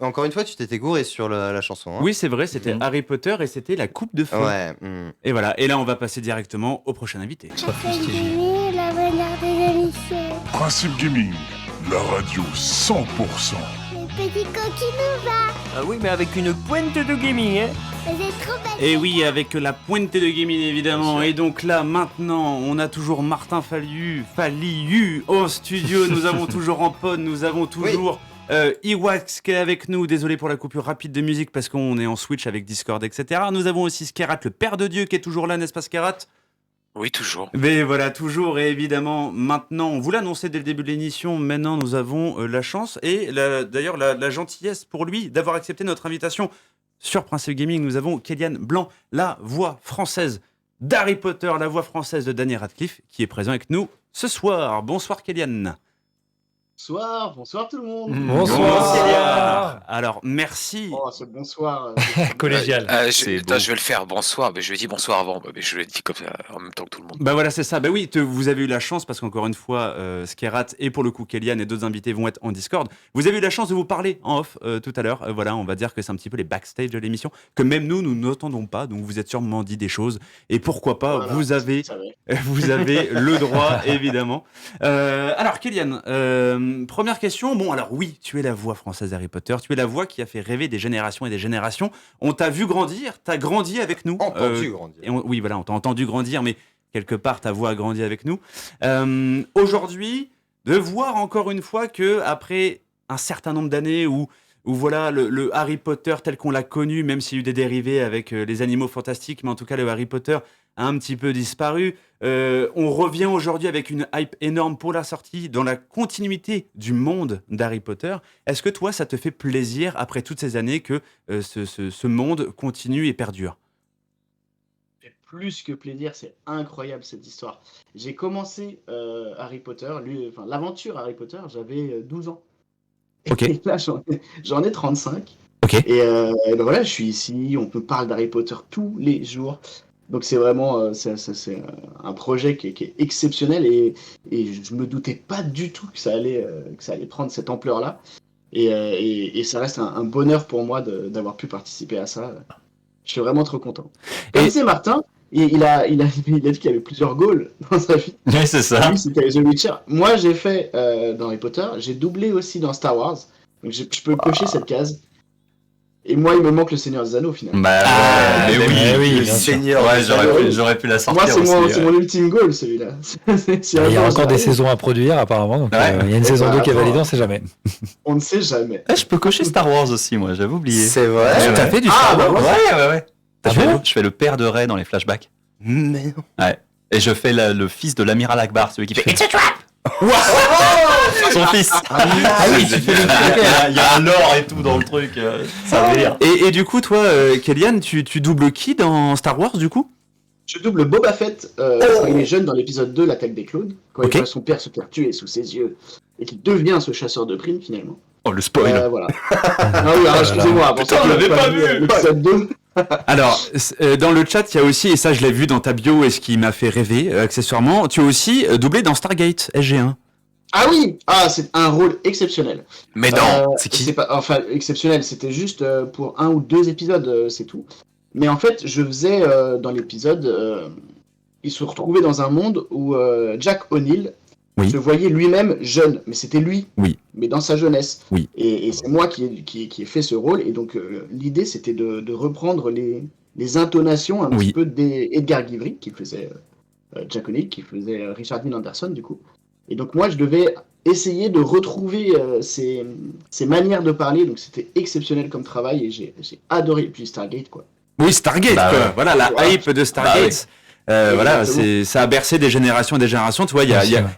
encore une fois, tu t'étais gouré sur la chanson. Hein. Oui, c'est vrai, c'était Harry Potter et c'était la coupe de feu. Ouais. Et voilà, et là on va passer directement au prochain invité. Principe Gaming, la manière des émissions. Principe Gaming, la radio 100%. Les petits coquinous Ah oui, mais avec une pointe de gaming, hein. vous êtes trop belles. Et oui, avec la pointe de gaming évidemment. Et donc là, maintenant, on a toujours Martin Faliu au studio. Nous avons toujours Ampon, nous avons toujours Iwax qui est avec nous. Désolé pour la coupure rapide de musique parce qu'on est en Switch avec Discord, etc. Nous avons aussi Skerat, le père de Dieu, qui est toujours là, n'est-ce pas Skerat ? Oui, toujours. Mais voilà, toujours, et évidemment, maintenant, on vous l'a annoncé dès le début de l'émission, maintenant nous avons la chance et d'ailleurs la gentillesse pour lui d'avoir accepté notre invitation sur Principe Gaming. Nous avons Kélian Blanc, la voix française d'Harry Potter, la voix française de Daniel Radcliffe, qui est présent avec nous ce soir. Bonsoir Kélian. Bonsoir tout le monde. Bonsoir. Kélian. Alors, merci. Oh, ce bonsoir. Collégial. Je vais le faire, bonsoir, mais je lui ai dit bonsoir avant, mais je le dis comme ça en même temps que tout le monde. Bah voilà, c'est ça. Bah oui, vous avez eu la chance, parce qu'encore une fois, Skerat et pour le coup Kélian et d'autres invités vont être en Discord. Vous avez eu la chance de vous parler en off tout à l'heure. Voilà, on va dire que c'est un petit peu les backstage de l'émission, que même nous n'entendons pas, donc vous êtes sûrement dit des choses. Et pourquoi pas, voilà, vous avez le droit, évidemment. Alors Kélian, première question. Bon, alors oui, tu es la voix française d'Harry Potter, tu es la voix qui a fait rêver des générations et des générations. On t'a vu grandir, t'as grandi avec nous. Entendu grandir. Oui, voilà, on t'a entendu grandir, mais quelque part, ta voix a grandi avec nous. Aujourd'hui, de voir encore une fois que après un certain nombre d'années où voilà, le Harry Potter tel qu'on l'a connu, même s'il y a eu des dérivés avec les animaux fantastiques, mais en tout cas, le Harry Potter a un petit peu disparu. On revient aujourd'hui avec une hype énorme pour la sortie, dans la continuité du monde d'Harry Potter. Est-ce que toi, ça te fait plaisir, après toutes ces années, que ce monde continue et perdure ? Plus que plaisir, c'est incroyable cette histoire. J'ai commencé Harry Potter, l'aventure Harry Potter, j'avais 12 ans. Ok. Et là, j'en ai 35. Ok. Et ben voilà, je suis ici, on me parle d'Harry Potter tous les jours. Donc c'est vraiment c'est un projet qui est exceptionnel et je me doutais pas du tout que ça allait prendre cette ampleur-là. Et ça reste un bonheur pour moi d'avoir pu participer à ça. Je suis vraiment trop content. Comme disait Martin, il a dit qu'il y avait plusieurs goals dans sa vie. Oui, c'est ça. Lui, c'était The Witcher. Moi, j'ai fait dans Harry Potter, j'ai doublé aussi dans Star Wars. Donc je peux cocher cette case. Et moi, il me manque le Seigneur des Anneaux, finalement. Bah, oui, le Seigneur. Ouais, j'aurais pu la sortir. Moi, c'est mon ultime goal, celui-là. Il y a encore des saisons à produire, apparemment. Donc, il y a une saison 2 qui est validée, on ne sait jamais. On ne sait jamais. Je peux cocher Star Wars aussi, moi, j'avais oublié. C'est vrai. Tu as fait du Star Wars ? Ouais. Je fais le père de Rey dans les flashbacks. Mais non. Ouais. Et je fais le fils de l'amiral Akbar, celui qui fait It's a trap. Son fils. Il y a un lore et tout dans le truc. Ça veut dire. Et du coup, toi, Kélian, tu doubles qui dans Star Wars, du coup ? Je double Boba Fett quand il est jeune dans l'épisode 2, l'attaque des clones, quand il voit son père se faire tuer sous ses yeux et qu'il devient ce chasseur de primes finalement. Oh, le spoil. Voilà. Ah oui, excusez-moi. Putain, on l'avait pas vu. L'épisode 2. Alors, dans le chat, il y a aussi, et ça je l'ai vu dans ta bio et ce qui m'a fait rêver accessoirement, tu as aussi doublé dans Stargate SG1. Ah oui, c'est un rôle exceptionnel. Mais non, c'est qui ? Exceptionnel, c'était juste pour 1 ou 2 épisodes, c'est tout. Mais en fait, je faisais dans l'épisode, il se retrouvait dans un monde où Jack O'Neill se voyait lui-même jeune, mais c'était lui, mais dans sa jeunesse. Oui. Et c'est moi qui ai fait ce rôle, et donc l'idée c'était de reprendre les intonations un petit peu d'Edgar Givry, qui faisait Jack O'Neill, qui faisait Richard Dean Anderson du coup. Et donc moi je devais essayer de retrouver ces manières de parler, donc c'était exceptionnel comme travail, et j'ai adoré. Et puis Stargate quoi. Oui, Stargate, quoi. Ouais. Voilà, la hype de Stargate. Voilà, ça a bercé des générations et des générations. Tu vois, il y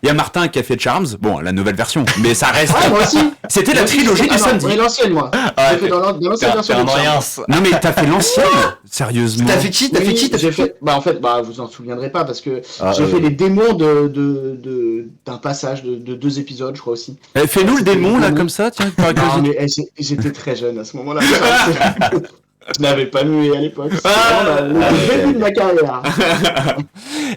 a Martin qui a fait Charms, bon, la nouvelle version, mais ça reste. Moi aussi. C'était la trilogie du samedi. J'ai l'ancienne, moi. J'ai fait dans l'ancienne version de Charms. Non, mais t'as fait l'ancienne, sérieusement. T'as fait qui ? J'ai fait. En fait, vous en souviendrez pas parce que j'ai fait les démons d'un passage de 2 épisodes, je crois aussi. Fais-nous le démon là, comme ça, tiens. J'étais très jeune à ce moment-là. Je n'avais pas mué à l'époque. C'est le début de ma carrière.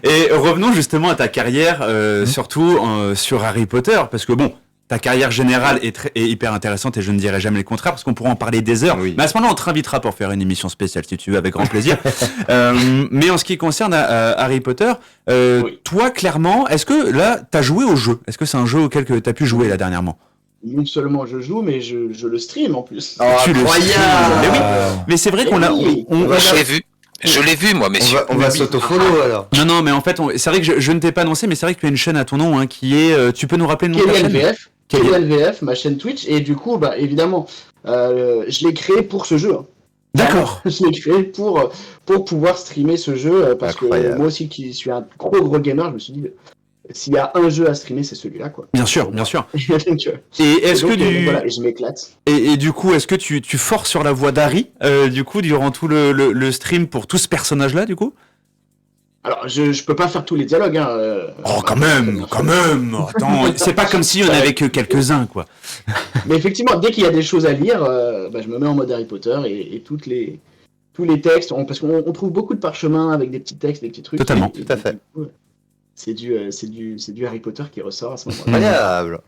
Et revenons justement à ta carrière, surtout sur Harry Potter, parce que bon, ta carrière générale est hyper intéressante et je ne dirai jamais le contraire parce qu'on pourra en parler des heures. Oui. Mais à ce moment-là, on te réinvitera pour faire une émission spéciale si tu veux, avec grand plaisir. Mais en ce qui concerne Harry Potter, toi, clairement, est-ce que là, t'as joué au jeu? Est-ce que c'est un jeu auquel tu as pu jouer là dernièrement? Non seulement je joue, mais je le stream en plus. Oh, Tu le incroyable. streams. Mais oui, mais c'est vrai qu'on l'a. Je l'ai vu. Je l'ai vu, moi, messieurs. On va s'auto-follow alors. Non, mais en fait, c'est vrai que je ne t'ai pas annoncé, mais c'est vrai que tu as une chaîne à ton nom qui est. Tu peux nous rappeler le nom de ta chaîne? KLVF, ma chaîne Twitch, et du coup, bah évidemment, je l'ai créé pour ce jeu. Hein. D'accord. Je l'ai créé pour pouvoir streamer ce jeu, parce Incroyable. que moi aussi, qui suis un gros gamer, je me suis dit, s'il y a un jeu à streamer, c'est celui-là, quoi. Bien sûr. Donc, Et est-ce que voilà, et je m'éclate. et du coup, est-ce que tu forces sur la voix d'Harry, du coup, durant tout le stream pour tout ce personnage-là, du coup? Alors, je peux pas faire tous les dialogues, hein. Quand même. Attends, c'est pas comme s'il y en avait que quelques-uns, quoi. Mais effectivement, dès qu'il y a des choses à lire, je me mets en mode Harry Potter et tous les textes, parce qu'on trouve beaucoup de parchemins avec des petits textes, des petits trucs. Totalement. Et Tout à fait. C'est du Harry Potter qui ressort à ce moment-là. Incroyable.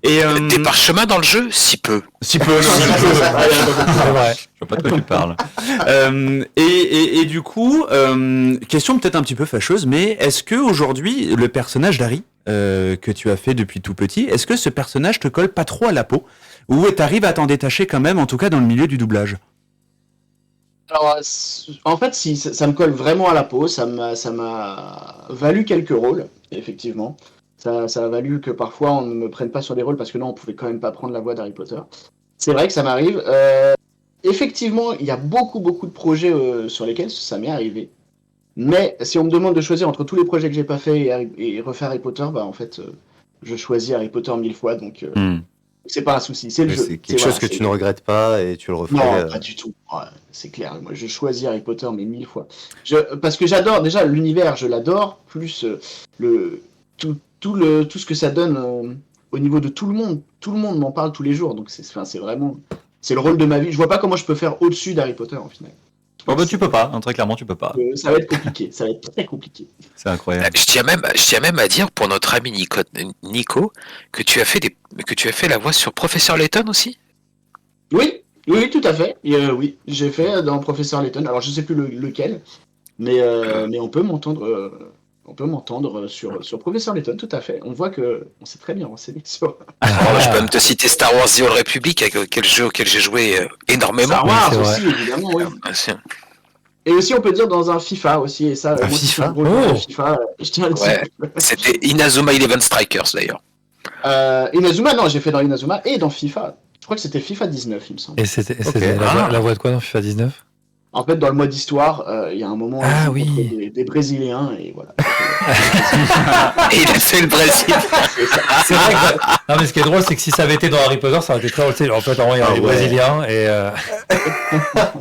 Et Des parchemins dans le jeu? Si peu. si peu, non, C'est vrai. Je vois pas de quoi tu parles. et du coup, question peut-être un petit peu fâcheuse, mais est-ce que aujourd'hui le personnage d'Harry que tu as fait depuis tout petit, est-ce que ce personnage te colle pas trop à la peau, ou t'arrives à t'en détacher quand même, en tout cas dans le milieu du doublage? Alors, en fait, si ça me colle vraiment à la peau, ça m'a valu quelques rôles, effectivement. Ça a valu que parfois on ne me prenne pas sur des rôles parce que non, on pouvait quand même pas prendre la voix d'Harry Potter. C'est vrai que ça m'arrive. Effectivement, il y a beaucoup de projets sur lesquels ça m'est arrivé. Mais si on me demande de choisir entre tous les projets que j'ai pas fait et refaire Harry Potter, bah en fait, je choisis Harry Potter 1000 fois, donc c'est pas un souci, c'est le jeu. C'est quelque chose que tu ne regrettes pas et tu le referais. Non, pas du tout. Ouais, c'est clair. Moi, je choisis Harry Potter, mais 1000 fois. Parce que j'adore déjà l'univers, je l'adore, plus tout ce que ça donne au niveau de tout le monde. Tout le monde m'en parle tous les jours, donc c'est vraiment, c'est le rôle de ma vie. Je vois pas comment je peux faire au-dessus d'Harry Potter en final. Tu peux pas, hein, très clairement, tu peux pas. Ça va être compliqué, ça va être très compliqué. C'est incroyable. Je tiens même à dire pour notre ami Nico que tu as fait la voix sur Professeur Layton aussi. Oui, tout à fait. Et, oui, j'ai fait dans Professeur Layton. Alors je sais plus lequel, mais on peut m'entendre. On peut m'entendre sur Professeur Layton, tout à fait. On voit que on s'est très bien renseigné sur. Je peux même te citer Star Wars The Old Republic, quel jeu auquel j'ai joué énormément. Star Wars c'est aussi, évidemment, oui. Ah, c'est- Et aussi, on peut dire dans un FIFA aussi, et ça, moi, FIFA c'est un gros joueur de FIFA, je tiens à le dire. Ouais, c'était Inazuma Eleven Strikers d'ailleurs. Inazuma, non, j'ai fait dans Inazuma et dans FIFA. Je crois que c'était FIFA 19, il me semble. Et c'était la voix de quoi dans FIFA 19? En fait, dans le mode histoire, il y a un moment où Ah il joue oui. contre des Brésiliens, et voilà. Et il a fait le Brésil. C'est vrai que... Non, mais ce qui est drôle, c'est que si ça avait été dans Harry Potter, ça aurait été très drôle. En fait, il y a des Brésiliens et...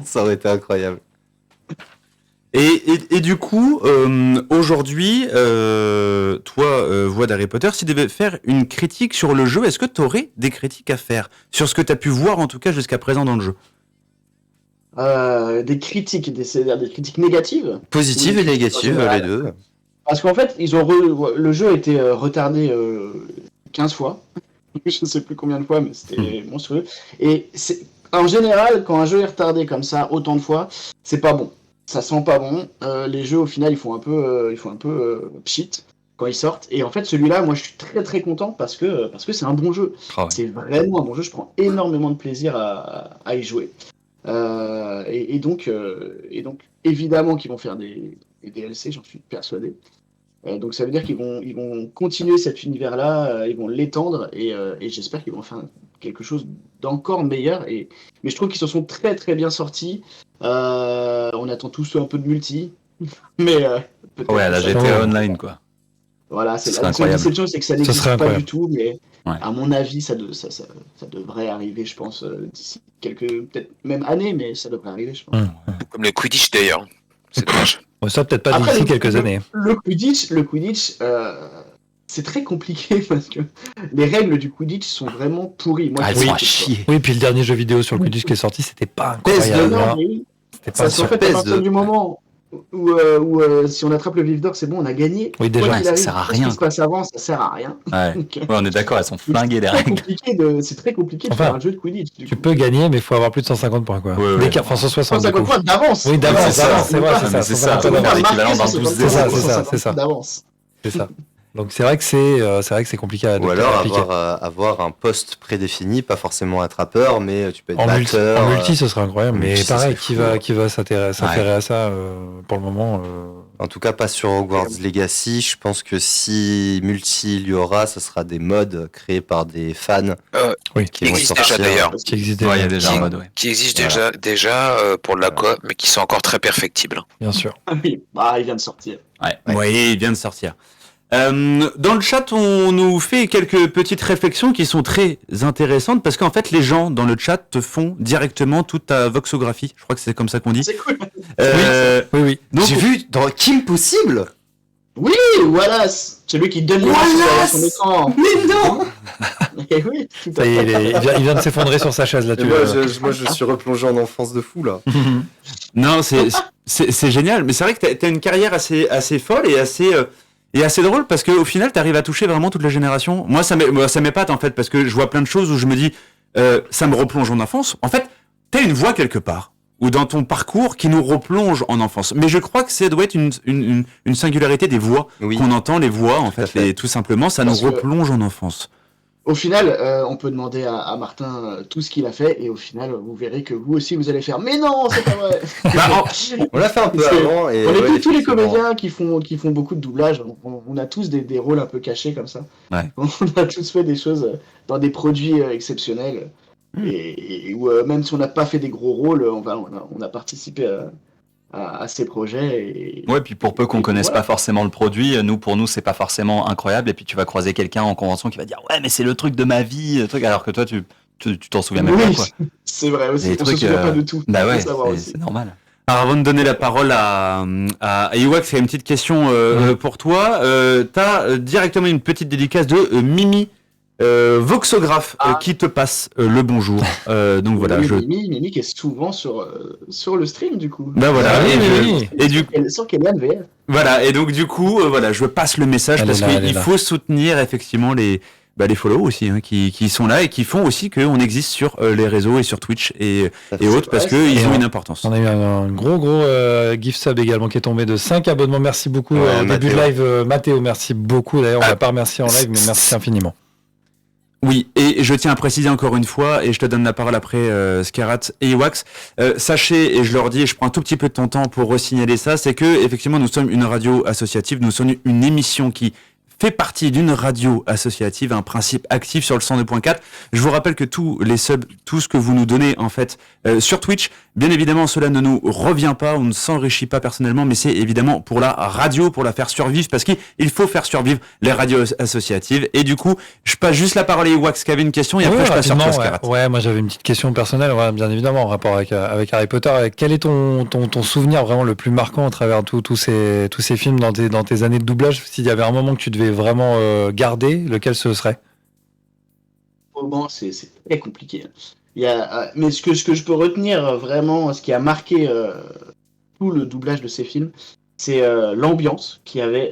Ça aurait été incroyable. Et du coup, aujourd'hui, toi, voix d'Harry Potter, si tu devais faire une critique sur le jeu, est-ce que tu aurais des critiques à faire sur ce que tu as pu voir, en tout cas, jusqu'à présent dans le jeu? Des critiques, c'est-à-dire des critiques négatives. Positive et négative, les deux. Parce qu'en fait, le jeu a été retardé 15 fois. Je ne sais plus combien de fois, mais c'était monstrueux. Et en général, quand un jeu est retardé comme ça autant de fois, c'est pas bon. Ça sent pas bon. Les jeux, au final, ils font un peu pchit quand ils sortent. Et en fait, celui-là, moi, je suis très très content parce que c'est un bon jeu. Oh, ouais. C'est vraiment un bon jeu. Je prends énormément de plaisir à y jouer. Et donc, évidemment qu'ils vont faire des DLC, j'en suis persuadé. Donc ça veut dire qu'ils vont continuer cet univers-là, ils vont l'étendre, et j'espère qu'ils vont faire quelque chose d'encore meilleur. Mais je trouve qu'ils se sont très très bien sortis. On attend tous un peu de multi, mais peut-être Ouais, la que ça- GTA Online, quoi. Voilà, Ce c'est serait la seule incroyable. déception, c'est que ça n'existe serait pas incroyable. du tout, mais Ouais. à mon avis, ça devrait arriver, je pense, d'ici quelques, peut-être même années, mais ça devrait arriver, je pense. Comme le Quidditch d'ailleurs. C'est dommage. Bon, ça, peut-être pas Après, d'ici le- quelques années. Le Quidditch, c'est très compliqué parce que les règles du Quidditch sont vraiment pourries. Moi, Ah, je ils trouve sont à que- chier. Oui, puis le dernier jeu vidéo sur le Quidditch qui est sorti, c'était pas PS2, incroyable. Non, hein. mais oui. C'était pas Parce qu'en sûr. fait, à partir PS2. du moment où si on attrape le vif d'or, c'est bon, on a gagné. Oui, déjà, Quoi qu'il ça arrive, sert à tout ce rien, qui se passe avant, ça sert à rien. Ouais. Donc, Ouais, on est d'accord, elles sont flinguées les c'est très règles. compliqué c'est très compliqué de Enfin, faire un jeu de Quidditch. Du Tu coup. peux gagner, mais il faut avoir plus de 150 points, quoi. Ouais, ouais. D'écart, enfin 160 du 150 coup. points d'avance. Oui, d'avance, c'est ça. d'avance, c'est vrai, Ouais, c'est mais ça. c'est 150 ça. points On va d'avance. faire l'équivalent d'un 12 C'est ça, c'est ça, 150 c'est ça. d'avance. C'est ça. Donc c'est vrai que c'est compliqué à Ou alors appliquer. avoir un poste prédéfini, pas forcément un trappeur, mais tu peux être En batteur. multi, ce serait incroyable. en Mais multi, ça pareil, serait qui va s'affairer à ça pour le moment En tout cas, pas sur Hogwarts Legacy. Je pense que si multi il y aura, ce sera des mods créés par des fans Oui, qui Qui vont existe déjà sortir. d'ailleurs. qui existe Ouais, il y a déjà, déjà un mode, ouais. Qui existe déjà pour de la coop, mais qui sont encore très perfectibles. bien sûr. Ah oui, bah, il vient de sortir. Oui, il vient de sortir. Dans le chat, on nous fait quelques petites réflexions qui sont très intéressantes parce qu'en fait, les gens dans le chat te font directement toute ta voxographie. Je crois que c'est comme ça qu'on dit. C'est cool. Oui. Donc, J'ai vu dans Kim Possible. Oui, Wallace, celui qui donne les Wallace sur son écran. Mais non. Eh oui, tout à Ça y est, fait. il vient de s'effondrer sur sa chaise là. Tu Moi, vois. je suis replongé en enfance de fou là. Non, c'est génial. Mais c'est vrai que t'as une carrière assez folle et assez drôle parce qu'au final, t'arrives à toucher vraiment toute la génération. Moi, ça m'épate en fait parce que je vois plein de choses où je me dis, ça me replonge en enfance. En fait, t'as une voix quelque part ou dans ton parcours qui nous replonge en enfance. Mais je crois que ça doit être une singularité des voix Oui. qu'on entend, les voix en fait, et tout simplement, ça Parce nous que- replonge en enfance. Au final, on peut demander à Martin tout ce qu'il a fait, et au final, vous verrez que vous aussi, vous allez faire. Mais non, c'est pas vrai. On l'a fait un peu Parce que avant. Et on est ouais, tous les effectivement. comédiens qui font beaucoup de doublage. On a tous des rôles un peu cachés comme ça. Ouais. On a tous fait des choses dans des produits exceptionnels. Et où, même si on n'a pas fait des gros rôles, on a participé à ces projets. Et, Ouais, puis pour peu qu'on et connaisse voilà. pas forcément le produit, pour nous, c'est pas forcément incroyable. Et puis tu vas croiser quelqu'un en convention qui va dire ouais, mais c'est le truc de ma vie, le truc, alors que toi, tu t'en souviens même Oui, pas, quoi. c'est vrai aussi. Les On se trucs, souvient pas de tout. Bah ouais, Faut savoir c'est aussi. c'est normal. Alors, avant de donner la parole à Iwax, il y a une petite question pour toi. T'as directement une petite dédicace de Mimi Voxographe qui te passe le bonjour. Donc voilà, Oui, Mimi qui est souvent sur le stream du coup. Bah voilà, Ah oui, et, oui. et du Sur Kélian VR. voilà, et donc du coup, voilà, je passe le message Elle parce est là, elle est qu'il là. faut soutenir effectivement les follow aussi, hein, qui sont là et qui font aussi qu'on existe sur les réseaux et sur Twitch et autres parce vrai, qu'ils c'est ont vrai. une importance. On a eu un gros gift sub également qui est tombé de 5 abonnements. Merci beaucoup. Ouais, Au début de Mathéo. live, Mathéo, merci beaucoup. D'ailleurs, on l'a pas remercié en live, mais merci infiniment. Oui, et je tiens à préciser encore une fois, et je te donne la parole après, Scarat et Iwax, sachez, et je leur dis, et je prends un tout petit peu de ton temps pour re-signaler ça, c'est que effectivement nous sommes une radio associative, nous sommes une émission qui fait partie d'une radio associative, un principe actif sur le 102.4. Je vous rappelle que tous les subs, tout ce que vous nous donnez en fait sur Twitch, bien évidemment cela ne nous revient pas, on ne s'enrichit pas personnellement, mais c'est évidemment pour la radio, pour la faire survivre, parce qu'il faut faire survivre les radios associatives. Et du coup, je passe juste la parole à Iwax qui avait une question, et après Ouais, je passe sur toi, rapidement, Scarat. ouais, moi j'avais une petite question personnelle, ouais, bien évidemment, en rapport avec Harry Potter. Quel est ton souvenir vraiment le plus marquant à travers tous ces films dans tes années de doublage? S'il y avait un moment que tu devais vraiment garder, lequel ce serait? Moment, c'est très compliqué. Mais ce que je peux retenir vraiment, ce qui a marqué tout le doublage de ces films, c'est l'ambiance qu'il y avait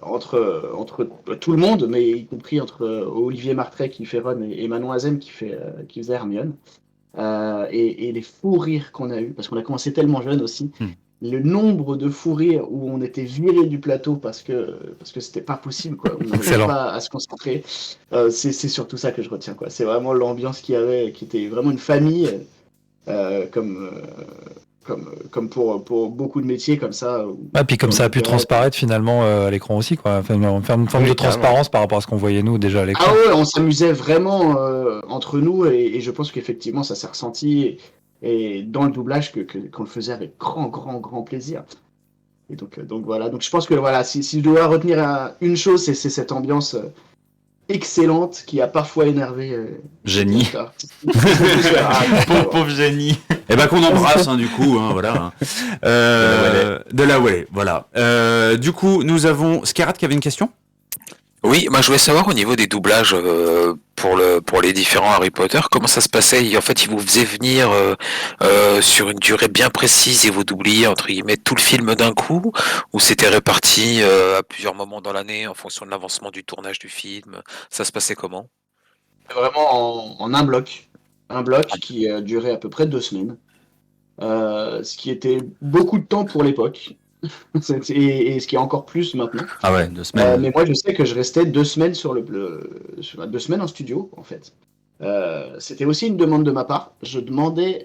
entre tout le monde, mais y compris entre Olivier Martret qui fait Ron et Manon Hazem qui faisait Hermione. Et les fous rires qu'on a eu, parce qu'on a commencé tellement jeune aussi. Le nombre de fous rires où on était viré du plateau parce que c'était pas possible, quoi. On n'arrivait Excellent. pas à se concentrer. C'est surtout ça que je retiens, quoi. C'est vraiment l'ambiance qu'il y avait, qui était vraiment une famille, comme pour beaucoup de métiers comme ça. Ah, puis comme ça a pu transparaître finalement à l'écran aussi, quoi. Enfin, faire une forme Oui, de carrément. transparence par rapport à ce qu'on voyait nous déjà à l'écran. Ah ouais, on s'amusait vraiment entre nous et je pense qu'effectivement ça s'est ressenti et dans le doublage qu'on le faisait avec grand plaisir. Et donc voilà, donc je pense que voilà, si je dois retenir une chose, c'est cette ambiance excellente qui a parfois énervé Génie. Pauvre génie. Et ben qu'on embrasse du coup, hein, voilà. De la Wallet, voilà. Du coup, nous avons Scarat qui avait une question. Oui, moi je voulais savoir au niveau des doublages pour les différents Harry Potter, comment ça se passait? En fait, ils vous faisaient venir sur une durée bien précise et vous doubliez entre guillemets tout le film d'un coup, ou c'était réparti à plusieurs moments dans l'année en fonction de l'avancement du tournage du film? Ça se passait comment? Vraiment en un bloc. Un bloc qui durait à peu près 2 semaines. Ce qui était beaucoup de temps pour l'époque. Et ce qui est encore plus maintenant. Ah ouais, 2 semaines. Mais moi, je sais que je restais 2 semaines sur 2 semaines en studio, en fait. C'était aussi une demande de ma part. Je demandais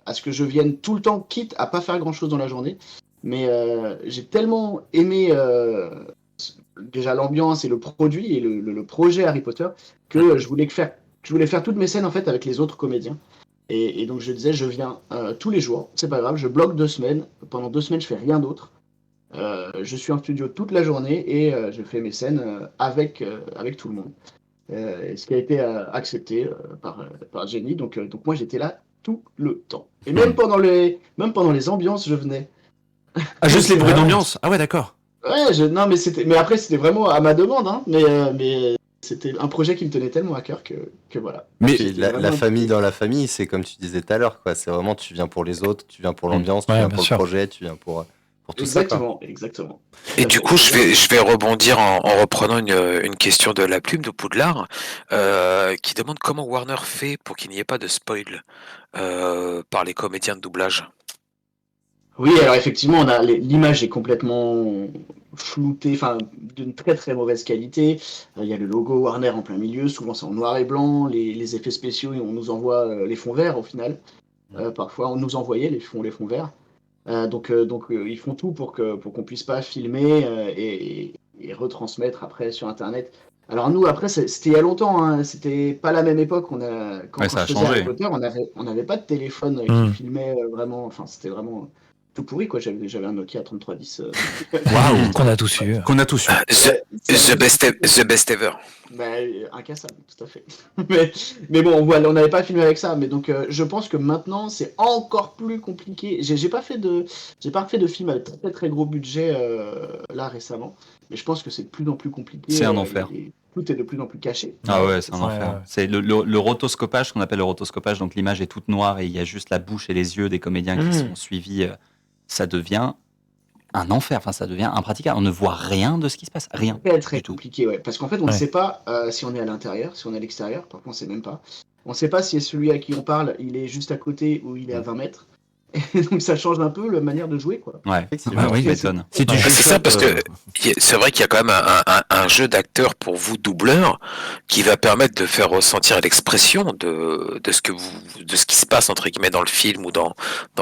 à ce que je vienne tout le temps, quitte à pas faire grand-chose dans la journée. Mais j'ai tellement aimé déjà l'ambiance et le produit et le projet Harry Potter que je voulais faire toutes mes scènes en fait avec les autres comédiens. Et donc je disais, je viens tous les jours, c'est pas grave, je bloque 2 semaines. Pendant 2 semaines, je fais rien d'autre. Je suis en studio toute la journée et je fais mes scènes avec tout le monde. Et ce qui a été accepté par Jenny. Donc moi, j'étais là tout le temps. Et même pendant les ambiances, je venais. Ah, juste les bruits d'ambiance. Ah ouais, d'accord. Ouais, non, mais après, c'était vraiment à ma demande, hein. Mais c'était un projet qui me tenait tellement à cœur que voilà. Mais la famille dans la famille, c'est comme tu disais tout à l'heure, quoi. C'est vraiment, tu viens pour les autres, tu viens pour l'ambiance, tu viens pour le projet, tu viens pour tout ça. Exactement. Et du coup, je vais rebondir en reprenant une question de la plume de Poudlard, qui demande comment Warner fait pour qu'il n'y ait pas de spoil par les comédiens de doublage. Oui, alors effectivement, l'image est complètement floutée, enfin d'une très très mauvaise qualité. Il y a le logo Warner en plein milieu, souvent c'est en noir et blanc. Les effets spéciaux, on nous envoie les fonds verts au final. Parfois, on nous envoyait les fonds verts. Donc ils font tout pour qu'on puisse pas filmer et retransmettre après sur Internet. Alors nous, après, c'était il y a longtemps, hein, c'était pas la même époque. Quand ça je a faisais changé. Harry Potter, on n'avait pas de téléphone qui filmait vraiment. Enfin, c'était vraiment tout pourri, quoi. J'avais un Nokia 3310. Waouh, qu'on a tous eu. The best ever. Bah, incassable, tout à fait. mais bon, voilà, on n'avait pas filmé avec ça. Mais donc, je pense que maintenant, c'est encore plus compliqué. J'ai pas fait de film avec très très gros budget là récemment. Mais je pense que c'est de plus en plus compliqué. C'est un enfer. Tout est de plus en plus caché. Ah ouais, c'est un enfer. C'est le rotoscopage, qu'on appelle le rotoscopage. Donc l'image est toute noire et il y a juste la bouche et les yeux des comédiens qui sont suivis. Ça devient un enfer. Enfin, ça devient impraticable. On ne voit rien de ce qui se passe. Rien. C'est très compliqué, ouais. Parce qu'en fait, on ne sait pas si on est à l'intérieur, si on est à l'extérieur. Parfois, on ne sait même pas. On ne sait pas si celui à qui on parle, il est juste à côté ou il est à 20 mètres. Et donc ça change un peu la manière de jouer, quoi. Ouais, oui, m'étonne. C'est ça, parce que c'est vrai qu'il y a quand même un jeu d'acteurs pour vous doubleurs qui va permettre de faire ressentir l'expression de ce qui se passe entre guillemets dans le film ou dans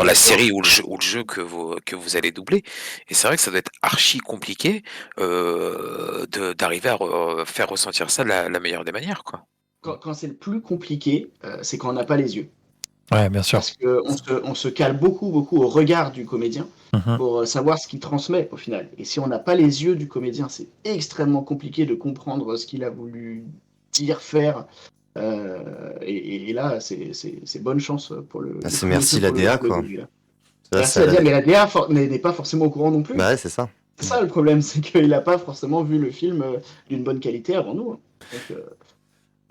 la série ou le jeu que vous allez doubler. Et c'est vrai que ça doit être archi compliqué d'arriver à faire ressentir ça de la meilleure des manières, quoi. Quand c'est le plus compliqué, c'est quand on n'a pas les yeux. Ouais, bien sûr. Parce qu'on se cale beaucoup au regard du comédien pour savoir ce qu'il transmet au final. Et si on n'a pas les yeux du comédien, c'est extrêmement compliqué de comprendre ce qu'il a voulu dire, faire. Et là, c'est bonne chance pour le. C'est merci la DA, quoi. Merci la DA, mais la DA n'est pas forcément au courant non plus. Bah ouais, c'est ça. C'est ça le problème, c'est qu'il n'a pas forcément vu le film d'une bonne qualité avant nous.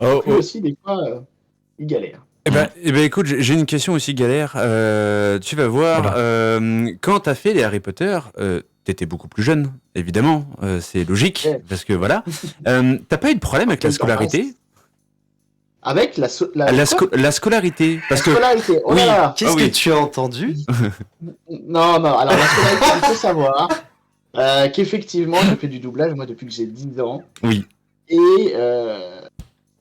Donc, lui aussi, des fois, il galère. Eh ben, écoute, j'ai une question aussi galère. Tu vas voir, quand t'as fait les Harry Potter, t'étais beaucoup plus jeune, évidemment, c'est logique, parce que voilà. T'as pas eu de problème avec la scolarité? Avec la scolarité, parce que scolarité. Oh là là. Qu'est-ce que tu as entendu? Non, alors la scolarité, il faut savoir qu'effectivement, j'ai fait du doublage, moi, depuis que j'ai 10 ans. Oui.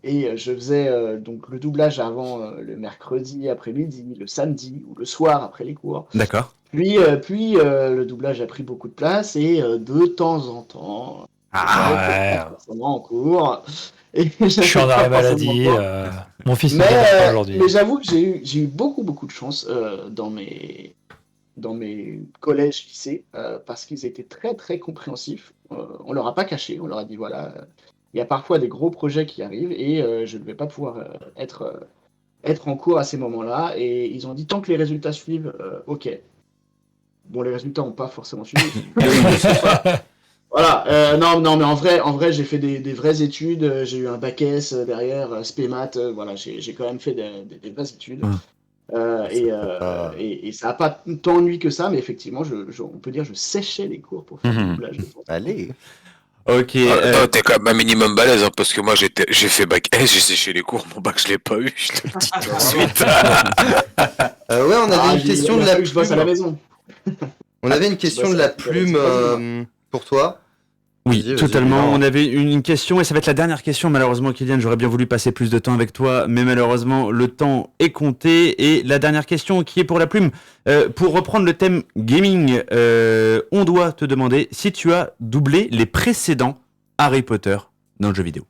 Et je faisais donc le doublage avant le mercredi après-midi, le samedi ou le soir après les cours. D'accord. Puis le doublage a pris beaucoup de place et de temps en temps, forcément en cours. Et je suis en arrêt maladie. Mon fils ne pas aujourd'hui. Mais j'avoue que j'ai eu beaucoup de chance dans mes collèges, lycées, parce qu'ils étaient très très compréhensifs. On leur a pas caché, on leur a dit voilà. Il y a parfois des gros projets qui arrivent et je ne vais pas pouvoir être en cours à ces moments-là. Et ils ont dit tant que les résultats suivent, ok. Bon, les résultats n'ont pas forcément suivi. Voilà, non, mais en vrai, j'ai fait des vraies études. J'ai eu un bac S derrière, spé maths. Voilà, j'ai quand même fait des vraies études. Et ça n'a pas tant ennuyé que ça, mais effectivement, on peut dire, je séchais les cours pour faire du doublage. Allez. Ok. T'es quand même un minimum balèze, hein, parce que moi j'ai fait bac S, j'ai séché les cours, mon bac je l'ai pas eu, je te le dis tout de suite. Ouais, on avait une question de la plume. Je bosse à la maison. On avait une question de la plume pour toi. Oui, Vas-y, totalement. vas-y. On avait une question, et ça va être la dernière question, malheureusement, Kylian. J'aurais bien voulu passer plus de temps avec toi, mais malheureusement, le temps est compté. Et la dernière question, qui est pour la plume, pour reprendre le thème gaming, on doit te demander si tu as doublé les précédents Harry Potter dans le jeu vidéo.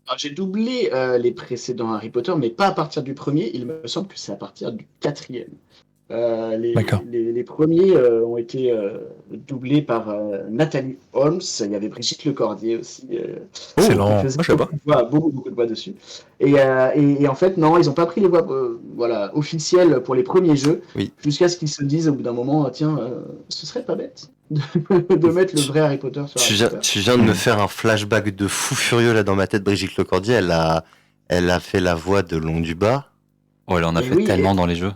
Alors, j'ai doublé les précédents Harry Potter, mais pas à partir du premier. Il me semble que c'est à partir du quatrième. Les premiers ont été doublés par Nathalie Holmes. Il y avait Brigitte Lecordier aussi. Excellent. Qui faisait Moi, je sais pas. beaucoup de voix dessus. Et en fait, non, ils n'ont pas pris les voix officielles pour les premiers jeux, jusqu'à ce qu'ils se disent au bout d'un moment, tiens, ce serait pas bête de mettre le vrai Harry Potter sur Harry Potter. Tu viens de me faire un flashback de fou furieux là dans ma tête. Brigitte Lecordier, elle a fait la voix de Long du Bas. Oh, elle en a fait tellement dans les jeux.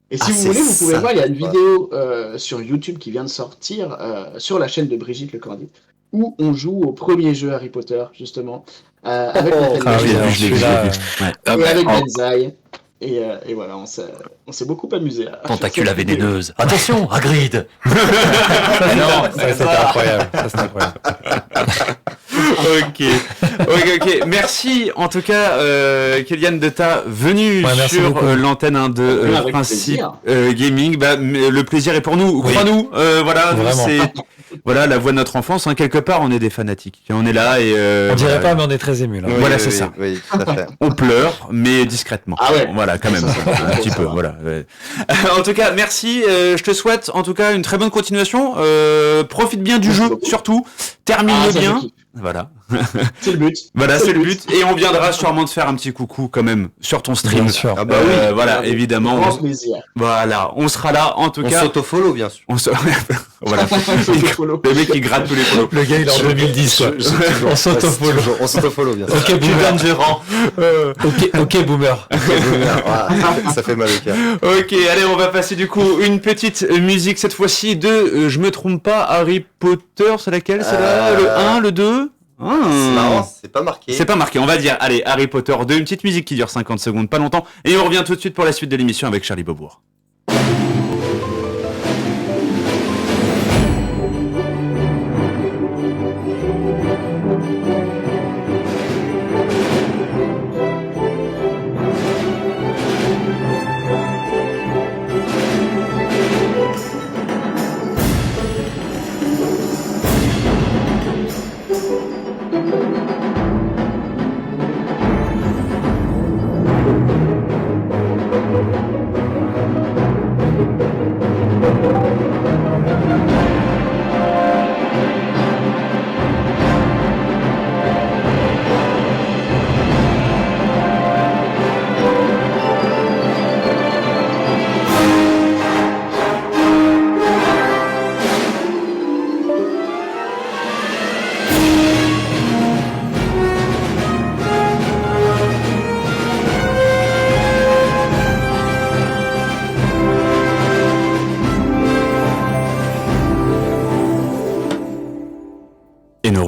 Et si vous voulez, vous pouvez voir, il y a une vidéo sur YouTube qui vient de sortir sur la chaîne de Brigitte Lecordier où on joue au premier jeu Harry Potter, justement, avec Nathalie Holmes et avec Benzaï. Et voilà, on s'est beaucoup amusé. Tentacule vénéneuse. Attention, Hagrid. Non, ça c'était incroyable. Ok. Merci en tout cas, Kylian, de ta venue sur l'antenne de Principe Gaming. Le plaisir est pour nous. Crois-nous. Voilà, la voix de notre enfance. Quelque part, on est des fanatiques. Et on est là et. On dirait pas, mais on est très émus là. Voilà, c'est ça. Oui, tout à fait. On pleure, mais discrètement. Ah ouais. Voilà, quand même. Un petit peu. Voilà. En tout cas, merci. Je te souhaite en tout cas une très bonne continuation. Profite bien du jeu, surtout. Termine-le bien. Voilà. C'est le but. Voilà, c'est le but. Et on viendra sûrement te faire un petit coucou quand même sur ton stream. Bien sûr. Ah bah oui. Voilà, évidemment. Grand plaisir. Voilà, on sera là en tout cas. On s'auto-follow, bien sûr. Voilà. Le mec qui gratte tous les follow. Le gars il est en 2010 quoi. On s'auto-follow. On s'auto-follow, bien sûr. Ok boomer. Gérant. Ok boomer. Ça fait mal au cœur. Ok, allez, on va passer du coup une petite musique cette fois-ci de, je me trompe pas, Harry Potter, c'est laquelle? C'est là, le 1, le 2? C'est marrant, c'est pas marqué. C'est pas marqué, on va dire, allez, Harry Potter 2, une petite musique qui dure 50 secondes, pas longtemps, et on revient tout de suite pour la suite de l'émission avec Charlie Beaubourg.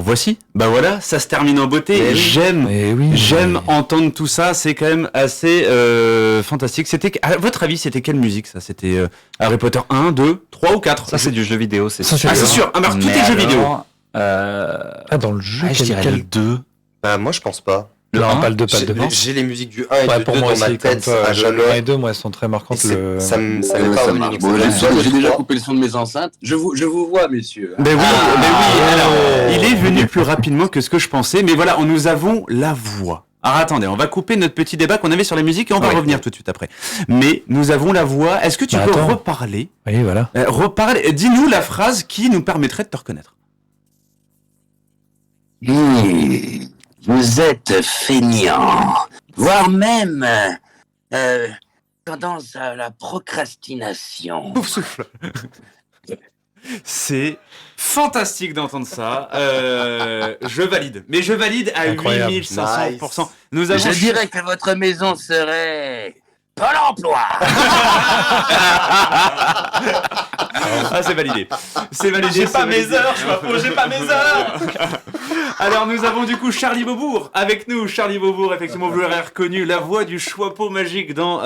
Voici, bah voilà, ça se termine en beauté. J'aime entendre tout ça. C'est quand même assez fantastique. C'était, à votre avis, c'était quelle musique ça? C'était Harry Potter 1, 2, 3 ou 4? Ça c'est du jeu vidéo, c'est sûr. Ah c'est sûr. Ah, mais tout est jeu vidéo. Dans le jeu, je dirais le 2. Bah moi je pense pas. Non, pas le 2, pas le 2. J'ai les musiques du 1 et du 2 dans ma tête. Le 1 et 2, moi, elles sont très marquantes. Ça m'est pas revenu. J'ai déjà coupé le son de mes enceintes. Je vous vois, messieurs. Ben oui, alors, il est venu plus rapidement que ce que je pensais, mais voilà, nous avons la voix. Alors attendez, on va couper notre petit débat qu'on avait sur la musique et on va revenir tout de suite après. Mais nous avons la voix. Est-ce que tu peux reparler? Oui, voilà. Dis-nous la phrase qui nous permettrait de te reconnaître. Vous êtes feignant, voire même tendance à la procrastination. Ouf, souffle. C'est fantastique d'entendre ça. Je valide. Mais je valide à Incroyable. 8500%. Nous avons... Je dirais que votre maison serait Pôle emploi. Ah, c'est validé. C'est validé. J'ai pas c'est validé. mes heures, j'ai pas mes heures. Alors nous avons du coup Charlie Beaubourg avec nous. Charlie Beaubourg, effectivement, vous l'aurez reconnu, la voix du Choixpeau magique dans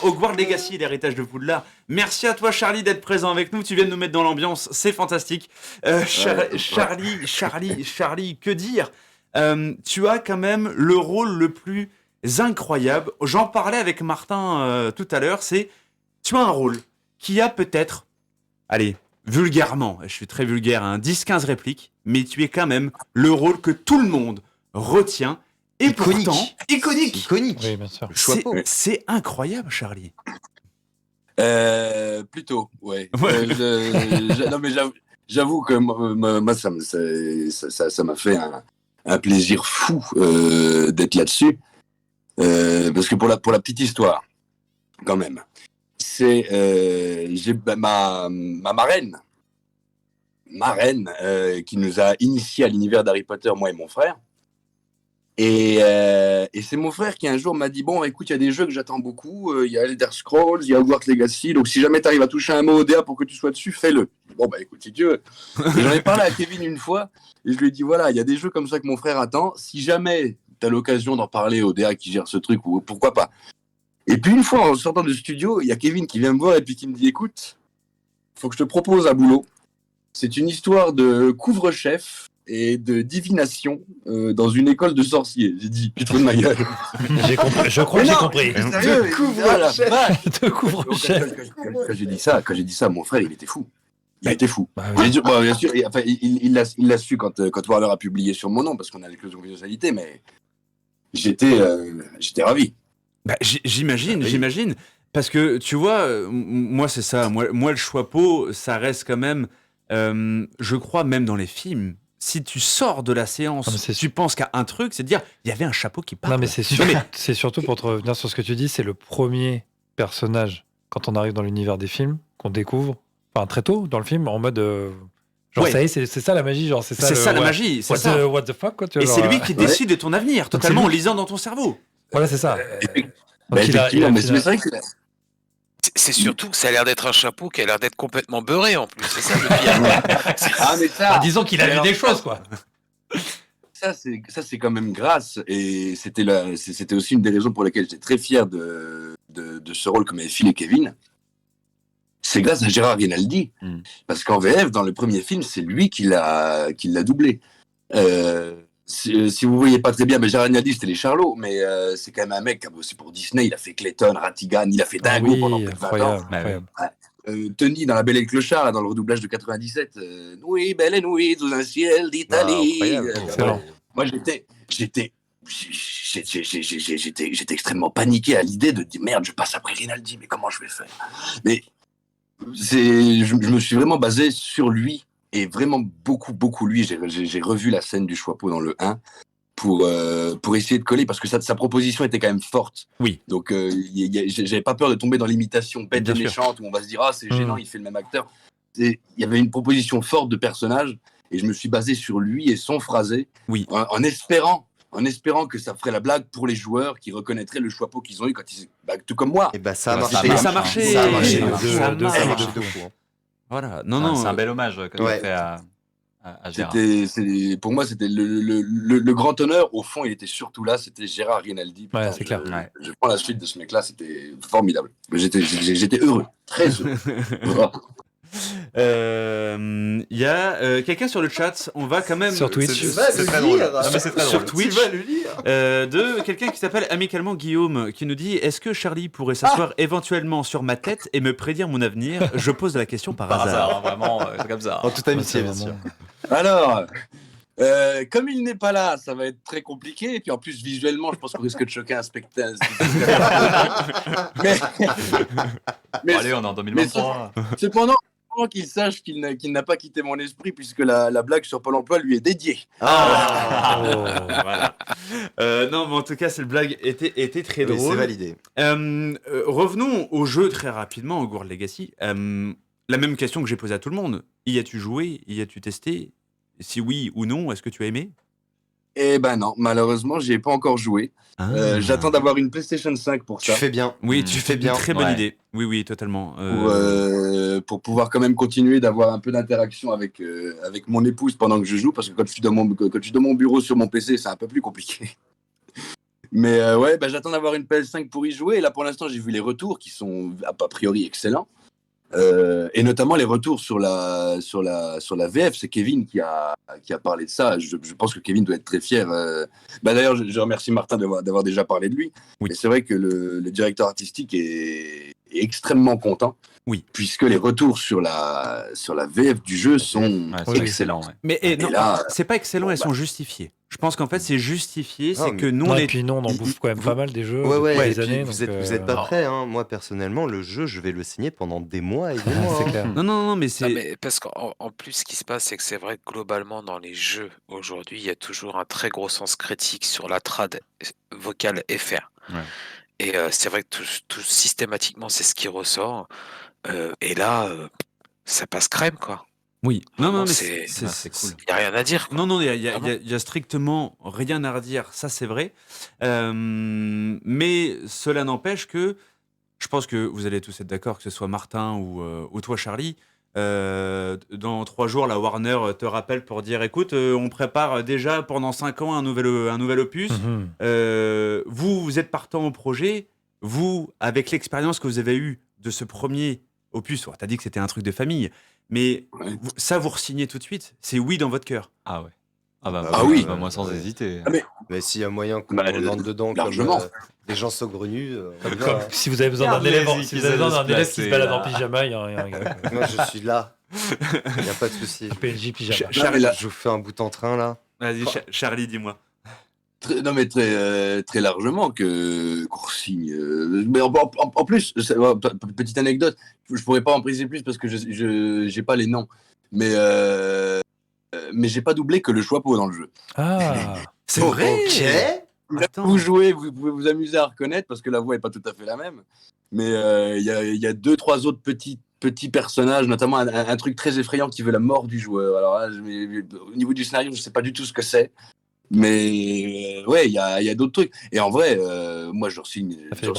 Hogwarts Legacy, l'héritage de Poudlard. Merci à toi Charlie d'être présent avec nous. Tu viens de nous mettre dans l'ambiance, c'est fantastique. Charlie, que dire tu as quand même le rôle le plus incroyable. J'en parlais avec Martin tout à l'heure. Tu as un rôle qui a peut-être, allez, vulgairement, je suis très vulgaire, 10-15 répliques, mais tu es quand même le rôle que tout le monde retient. Et Iconique. pourtant, iconique. Oui, bien sûr. C'est incroyable, Charlie. Plutôt, ouais. Non, mais j'avoue que moi, ça m'a fait un plaisir fou d'être là-dessus. Parce que pour la petite histoire, quand même, c'est j'ai ma marraine qui nous a initiés à l'univers d'Harry Potter, moi et mon frère. Et c'est mon frère qui un jour m'a dit bon, écoute, il y a des jeux que j'attends beaucoup, il y a Elder Scrolls, il y a Hogwarts Legacy, donc si jamais tu arrives à toucher un mot au DA pour que tu sois dessus, fais-le. Bon bah écoute, si tu veux. Et j'en ai parlé à Kevin une fois et je lui ai dit voilà, il y a des jeux comme ça que mon frère attend, si jamais tu as l'occasion d'en parler au DA qui gère ce truc, ou pourquoi pas. Et puis une fois en sortant du studio, il y a Kevin qui vient me voir et puis qui me dit écoute, faut que je te propose un boulot. C'est une histoire de couvre-chef et de divination dans une école de sorciers. J'ai dit, tu te fous de ma gueule. J'ai compris, je crois que j'ai compris. Sérieux, De couvre-chef. Quand j'ai dit ça, mon frère, il était fou. Il était fou. Bah oui. Bien sûr, enfin, il l'a su quand Warner a publié sur mon nom, parce qu'on a l'éclosion de confidentialité, mais j'étais ravi. Bah, j'imagine. Parce que, tu vois, moi, c'est ça. Moi, le Choixpeau, ça reste quand même, je crois, même dans les films, si tu sors de la séance, tu penses qu'à un truc, c'est de dire, il y avait un chapeau qui parle. Non, mais c'est surtout pour te revenir sur ce que tu dis, c'est le premier personnage, quand on arrive dans l'univers des films, qu'on découvre, enfin, très tôt dans le film, en mode... Genre, Ouais. ça y est, c'est ça la magie, genre, c'est ça la magie, c'est what ça. what the fuck, quoi, tu vois, Et genre, c'est lui qui décide de ton avenir, Donc, totalement c'est en lui. lisant dans ton cerveau. Voilà, c'est ça. Bah, effectivement, mais c'est vrai que C'est surtout que ça a l'air d'être un chapeau qui a l'air d'être complètement beurré en plus. C'est ça le pire. ah, mais ça, disons qu'il a vu des choses, quoi. ça c'est quand même grâce, et c'était aussi une des raisons pour lesquelles j'étais très fier de ce rôle que m'avait filé Kevin. C'est grâce à Gérard Rinaldi, parce qu'en VF, dans le premier film, c'est lui qui l'a doublé. Si vous voyez pas très bien, mais Gérard Rinaldi, c'était les Charlots, mais c'est quand même un mec qui a bossé pour Disney. Il a fait Clayton, Ratigan, il a fait Dingo pendant plus de 20 ans. Incroyable. Tony dans La Belle et le Clochard, là, dans le redoublage de 97. Oui, belle et nuit sous un ciel d'Italie. Excellent. Moi, j'étais extrêmement paniqué à l'idée de dire merde, je passe après Rinaldi, mais comment je vais faire? Mais je me suis vraiment basé sur lui, et vraiment beaucoup lui. J'ai revu la scène du Choixpeau dans le 1 pour essayer de coller, parce que sa proposition était quand même forte. Oui. Donc j'avais pas peur de tomber dans l'imitation bête et Bien sûr. méchante où on va se dire ah c'est gênant, il fait le même acteur. Il y avait une proposition forte de personnage, et je me suis basé sur lui et son phrasé, Oui. en espérant que ça ferait la blague pour les joueurs qui reconnaîtraient le Choixpeau qu'ils ont eu quand ils tout comme moi. Et bah ça a Bah, marché. Mais ça a marché. Ça a marché. Ça a marché. de fou, hein. Voilà. C'est Non. un bel hommage que tu as Ouais. fait à Gérard. Pour moi, c'était le grand honneur. Au fond, il était surtout là. C'était Gérard Rinaldi. Ouais, Putain, c'est clair. Je prends la suite de ce mec-là. C'était formidable. J'étais heureux. Très heureux. Voilà. Il y a quelqu'un sur le chat, on va quand même... Sur Twitch. C'est très drôle. Non, mais c'est très Sur drôle. Twitch, de quelqu'un qui s'appelle amicalement Guillaume, qui nous dit: est-ce que Charlie pourrait s'asseoir éventuellement sur ma tête et me prédire mon avenir? Je pose la question par Par hasard. hasard, hein, vraiment, c'est comme ça. En toute amitié, bien sûr. Alors, comme il n'est pas là, ça va être très compliqué. Et puis en plus, visuellement, je pense qu'on risque de choquer un spectateur. mais Bon, allez, on est en 2023. cependant, qu'il sache qu'il n'a pas quitté mon esprit, puisque la blague sur Pôle emploi lui est dédiée. Voilà. Non, mais en tout cas, cette blague était très Oui, drôle. c'est validé. Revenons au jeu très rapidement, Hogwarts Legacy. la même question que j'ai posée à tout le monde. Y as-tu joué? Y as-tu testé? Si oui ou non, est-ce que tu as aimé? Eh ben non, malheureusement, j'y ai pas encore joué. J'attends d'avoir une PlayStation 5 pour ça. Tu fais bien. Oui, tu fais bien. Très bonne idée. Oui, oui, totalement. Pour pouvoir quand même continuer d'avoir un peu d'interaction avec mon épouse pendant que je joue, parce que quand je suis dans mon bureau sur mon PC, c'est un peu plus compliqué. Mais ouais, j'attends d'avoir une PS5 pour y jouer. Et là, pour l'instant, j'ai vu les retours qui sont a priori excellents. Et notamment les retours sur la VF, c'est Kevin qui a parlé de ça. Je pense que Kevin doit être très fier. D'ailleurs, je remercie Martin d'avoir déjà parlé de lui. Oui. Et c'est vrai que le directeur artistique est extrêmement content. Oui. Puisque les retours sur la VF du jeu sont excellents. Ouais. Mais non, là, c'est pas excellent, elles sont justifiées. Je pense qu'en fait, c'est justifié, c'est mais- que nous, Non, on et est... puis nous, on en bouffe quand même pas mal des jeux Ouais, depuis et des puis années. vous donc, êtes pas prêts, hein. Moi, personnellement, le jeu, je vais le signer pendant des mois et des mois. C'est hein. clair. Non, mais c'est... Non, mais parce qu'en plus, ce qui se passe, c'est que c'est vrai que globalement, dans les jeux, aujourd'hui, il y a toujours un très gros sens critique sur la trad vocale FR. Ouais. Et c'est vrai que tout systématiquement, c'est ce qui ressort. Et là, ça passe crème, quoi. Oui. Non, Vraiment, mais c'est cool. Il n'y a rien à dire, quoi. Non, il y Vraiment. a strictement rien à redire, ça c'est vrai. Mais cela n'empêche que, je pense que vous allez tous être d'accord, que ce soit Martin ou toi Charlie, dans 3 jours, la Warner te rappelle pour dire, écoute, on prépare déjà pendant 5 ans un nouvel opus. Vous êtes partant au projet, vous, avec l'expérience que vous avez eue de ce premier opus, t'as dit que c'était un truc de famille, mais Ouais. ça, vous re-signez tout de suite. C'est oui dans votre cœur. Ah ouais. Ah oui. Moi sans hésiter. Mais s'il y a moyen qu'on Bah, rentre dedans largement. comme des gens saugrenus, on y va, Comme hein. si vous avez besoin d'un Regardez, élève, vas-y, si vous avez qu'ils besoin allaient d'un se élève qui se placer, balade là. en pyjama, il y a un Moi, je suis là. Il n'y a pas de souci. PNJ pyjama. Je vous fais un bout en train, là. Vas-y, Charlie, dis-moi. Non, mais très largement qu'on signe. Mais en plus, petite anecdote, je pourrais pas en préciser plus parce que je j'ai pas les noms. Mais j'ai pas doublé que le Choixpeau dans le jeu. Ah, C'est vrai. Ok. Attends. Vous jouez, vous pouvez vous amuser à reconnaître parce que la voix est pas tout à fait la même. Mais il y a 2-3 autres petits personnages, notamment un truc très effrayant qui veut la mort du joueur. Alors là, au niveau du scénario, je sais pas du tout ce que c'est. Mais ouais, il y a d'autres trucs. Et en vrai, moi, je re-signe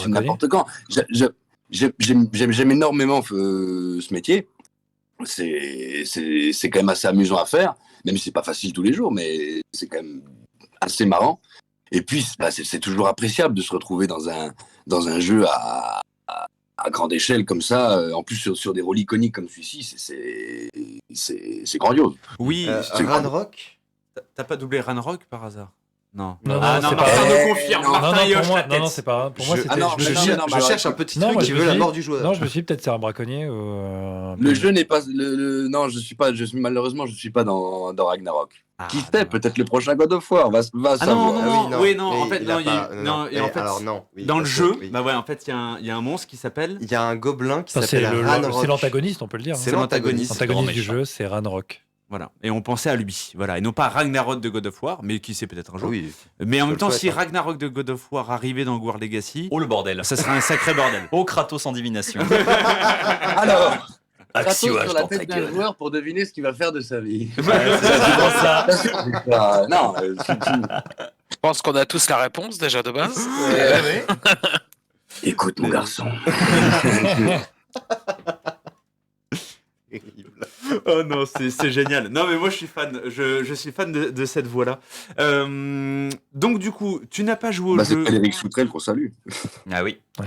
n'importe quand. J'aime énormément ce métier. C'est quand même assez amusant à faire, même si c'est pas facile tous les jours, mais c'est quand même assez marrant. Et puis, c'est toujours appréciable de se retrouver dans un jeu à grande échelle comme ça, en plus sur des rôles iconiques comme celui-ci, c'est grandiose. Oui, Ranrock. t'as pas doublé Ranrock par hasard? Non. Non, Ah non, non, c'est Martin pas- me confirme. non, Martin non, il hoche pour moi, la tête. non, c'est pas. Pour moi, c'était. Ah non, je me non, suis- non, Je cherche un petit Non, truc moi, qui je me veut la suis- mort du joueur. Non, je me suis dit peut-être c'est un braconnier ou. Le jeu n'est pas non, je suis pas, malheureusement, je suis pas dans Ragnarok. Ah, Qui sait, peut-être le prochain God of War va Ah savoir. non, oui, non, en Mais fait, il a non, il y a- pas- non, et en fait, alors non. Oui, dans le parce jeu, que- oui. bah ouais, en fait, il y a un monstre qui s'appelle. Il y a un gobelin qui Enfin, c'est s'appelle Ranrock. c'est l'antagoniste, on peut le dire. C'est hein. l'antagoniste. L'antagoniste du méchant. jeu, c'est Ranrock. Voilà. Et on pensait à lui. Voilà. Et non pas Ragnarok de God of War, mais qui sait peut-être un jour. Oui. Mais en Je même le temps, souhaite, si hein. Ragnarok de God of War arrivait dans War Legacy, Oh le bordel. ça serait un sacré bordel. Oh Kratos en divination. Alors, Axio, Kratos sur la dans ta tête d'un gueule. joueur pour deviner ce qu'il va faire de sa vie. ça. Non, Je pense qu'on a tous la réponse déjà de base. écoute mon garçon. Oh non, c'est génial. Non, mais moi, je suis fan. Je suis fan de cette voix-là. Donc, du coup, tu n'as pas joué au C'est jeu. Frédéric Soutrel qu'on salue. Ah oui. Oui.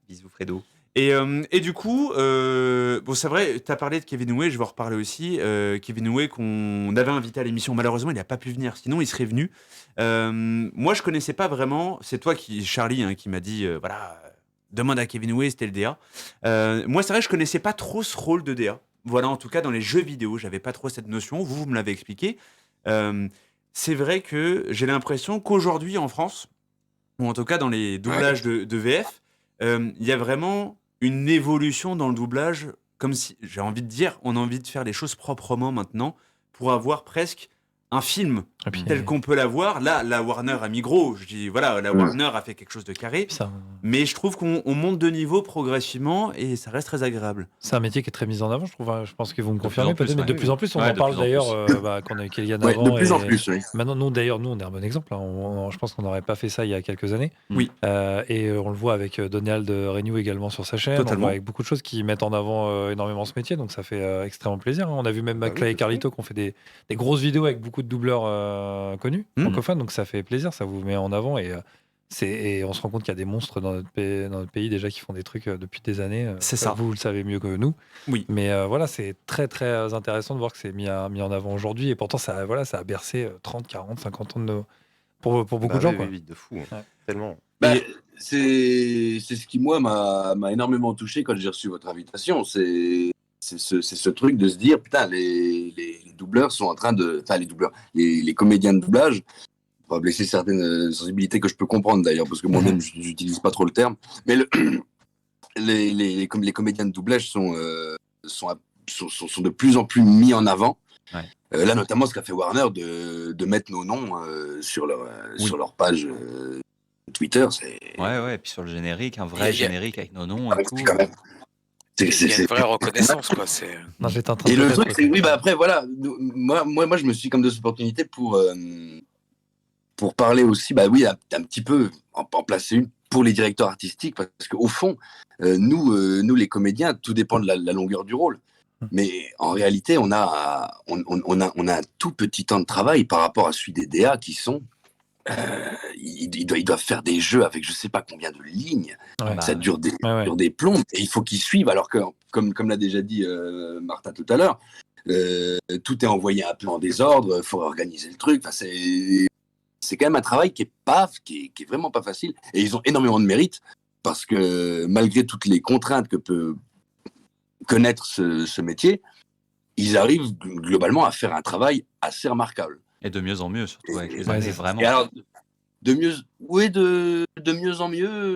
Bisous Fredo. Et du coup, bon, c'est vrai, tu as parlé de Kevin Way, je vais en reparler aussi. Kevin Way, qu'on avait invité à l'émission, malheureusement, il n'a pas pu venir, sinon il serait venu. Moi, je connaissais pas vraiment, c'est toi, Charlie, hein, qui m'a dit, voilà, demande à Kevin Way, c'était le DA. Moi, c'est vrai, je connaissais pas trop ce rôle de DA. Voilà, en tout cas, dans les jeux vidéo, j'avais pas trop cette notion, vous me l'avez expliqué. C'est vrai que j'ai l'impression qu'aujourd'hui, en France, ou en tout cas dans les doublages de VF, il y a vraiment une évolution dans le doublage, comme si, j'ai envie de dire, on a envie de faire les choses proprement maintenant, pour avoir presque un film Et puis, tel qu'on peut l'avoir. Là, la Warner a mis gros. Je dis, voilà, la Warner a fait quelque chose de carré. ça, Mais je trouve qu'on monte de niveau progressivement et ça reste très agréable. c'est un métier qui est très mis en avant, je trouve. Je pense qu'ils vont me plus confirmer en plus, peut-être, mais ouais. de plus en plus, on Ouais, en de parle plus en d'ailleurs plus. quand on a eu Kélian Ouais, avant. de plus en et plus, oui. Maintenant, nous, d'ailleurs, on est un bon exemple. Hein. Je pense qu'on n'aurait pas fait ça il y a quelques années. Oui. Et on le voit avec Donald Renew également sur sa chaîne. On le Totalement. voit avec beaucoup de choses qui mettent en avant énormément ce métier, donc ça fait extrêmement plaisir. Hein. On a vu même McFly et Carlito qui ont fait des grosses vidéos avec beaucoup de doubleurs connus, francophones, donc ça fait plaisir, ça vous met en avant et on se rend compte qu'il y a des monstres dans notre pays déjà qui font des trucs depuis des années. C'est ça. Vous le savez mieux que nous. Oui. Mais voilà, c'est très très intéressant de voir que c'est mis en avant aujourd'hui et pourtant ça a bercé 30, 40, 50 ans pour beaucoup de gens. Oui, Quoi. oui, de fou, Ouais. tellement. C'est ce qui, moi, m'a énormément touché quand j'ai reçu votre invitation. C'est ce truc de se dire, putain, les doubleurs sont en train de... Enfin, les comédiens de doublage, pour blesser certaines sensibilités que je peux comprendre d'ailleurs, parce que moi-même, j'utilise pas trop le terme, mais les comédiens de doublage sont de plus en plus mis en avant. Ouais. Là, notamment, ce qu'a fait Warner de mettre nos noms sur leur page Twitter, c'est... Ouais, et puis sur le générique, un vrai générique avec nos noms et tout. Quand même. Il y a une vraie reconnaissance, quoi. Non, j'étais en train Et de le peut-être- truc, c'est que oui, bah après, voilà, moi, je me suis comme de cette opportunité pour parler aussi, bah oui, un petit peu, en placer une pour les directeurs artistiques, parce qu'au fond, nous, les comédiens, tout dépend de la longueur du rôle. Mais en réalité, on a un tout petit temps de travail par rapport à celui des DA qui sont... ils doivent faire des jeux avec je sais pas combien de lignes. Ouais. Ça dure des, Ouais. dure des plombes et il faut qu'ils suivent. Alors que, comme l'a déjà dit Martha tout à l'heure, tout est envoyé un peu en désordre, il faut organiser le truc. Enfin, c'est quand même un travail qui est vraiment pas facile. Et ils ont énormément de mérite parce que malgré toutes les contraintes que peut connaître ce métier, ils arrivent globalement à faire un travail assez remarquable. Et de mieux en mieux, surtout avec les Ouais, années, c'est- vraiment. Et alors, de mieux en mieux,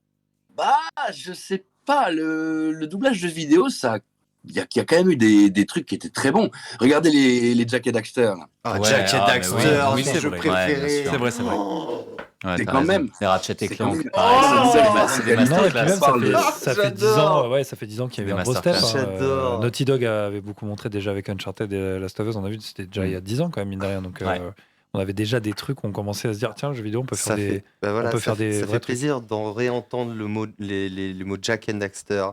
bah, je sais pas, le doublage de vidéo, ça, il y a quand même eu des trucs qui étaient très bons. Regardez les Jack et Daxter, là. Ah, Ouais, Jack et mais Daxter, oui, mon c'est jeu vrai. préféré. Ouais, bien sûr. C'est vrai, c'est vrai. Ouais, c'est t'as quand raison. même- Les Ratchet et c'est Clank, quand même- pareil, c'est Oh, des non, Non, et puis masterclass. même, ça fait 10 J'adore. ans, ça fait 10 ans qu'il y avait Des un gros step. masterclass. J'adore. Naughty Dog avait beaucoup montré déjà avec Uncharted et Last of Us. On a vu, c'était déjà il y a 10 ans quand même, mine de rien. Donc, Ouais. on avait déjà des trucs où on commençait à se dire, tiens, le jeu vidéo, on peut faire des. Bah voilà, on peut ça faire des ça vrais fait trucs. plaisir d'en réentendre le mot Jack and Daxter.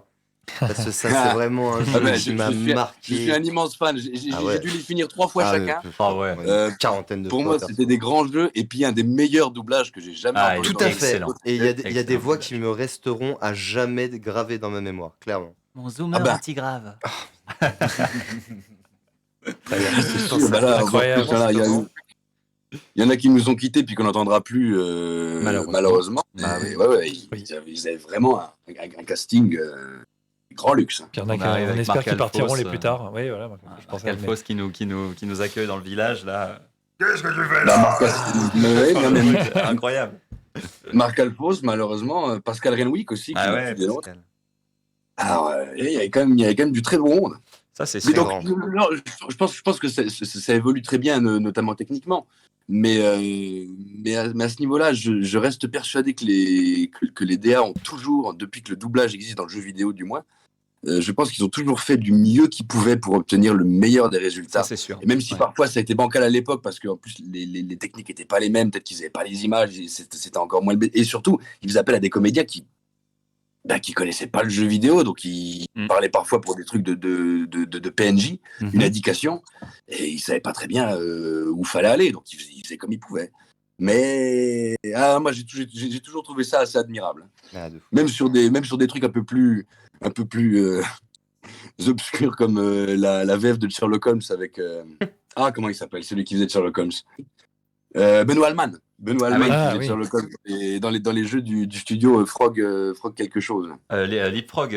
Parce que ça, c'est vraiment un jeu Ah ben, qui m'a je suis marqué. un immense fan. J'ai Ah ouais. dû les finir 3 fois Ah, chacun. Ah ouais. Une quarantaine de Pour fois. moi, perso. c'était des grands jeux et puis un des meilleurs doublages que j'ai jamais Ah, entendu. Tout à fait. Excellent. Et il y a des Excellent voix doublage. qui me resteront à jamais gravées dans ma mémoire, clairement. Mon zoomer Ah bah. anti-grave. Très bien. Bah là, Incroyable. voilà, il y en a qui nous ont quittés puis qu'on n'entendra plus malheureusement. Bah Et oui. ouais, Oui. ils avaient vraiment un casting grand luxe. Puis il y en a On qui, arrive on avec espère Marc qu'ils partiront Alphonse, les plus tard. Oui, voilà. Je pense à Alphonse qui nous accueille dans le village, là. Qu'est-ce que tu fais Bah, là Incroyable. Marc Alphonse, malheureusement, Pascal Renwick aussi. Ah qui ouais, des nôtres. Pascal. Alors, il y avait quand même du très bon monde. Ça, c'est Mais sûr. donc, non, je pense que ça évolue très bien, notamment techniquement. Mais à ce niveau-là, je reste persuadé que les DA ont toujours, depuis que le doublage existe dans le jeu vidéo du moins, je pense qu'ils ont toujours fait du mieux qu'ils pouvaient pour obtenir le meilleur des résultats. Ça, c'est sûr. Et même si Ouais. parfois ça a été bancal à l'époque, parce qu'en plus les techniques n'étaient pas les mêmes, peut-être qu'ils n'avaient pas les images, et c'était encore moins... Et surtout, ils faisaient appel à des comédiens qui connaissaient pas le jeu vidéo, donc ils parlaient parfois pour des trucs de PNJ, une indication, et ils savaient pas très bien où fallait aller, donc ils faisaient comme ils pouvaient. Mais moi j'ai toujours trouvé ça assez admirable. Ah, de fou. Même sur des trucs un peu plus obscurs comme la VF de Sherlock Holmes avec comment il s'appelle, celui qui faisait Sherlock Holmes, Benoît Alman. Benoît Alman qui faisait Sherlock Holmes et dans les jeux du studio Frog quelque chose. Leapfrog.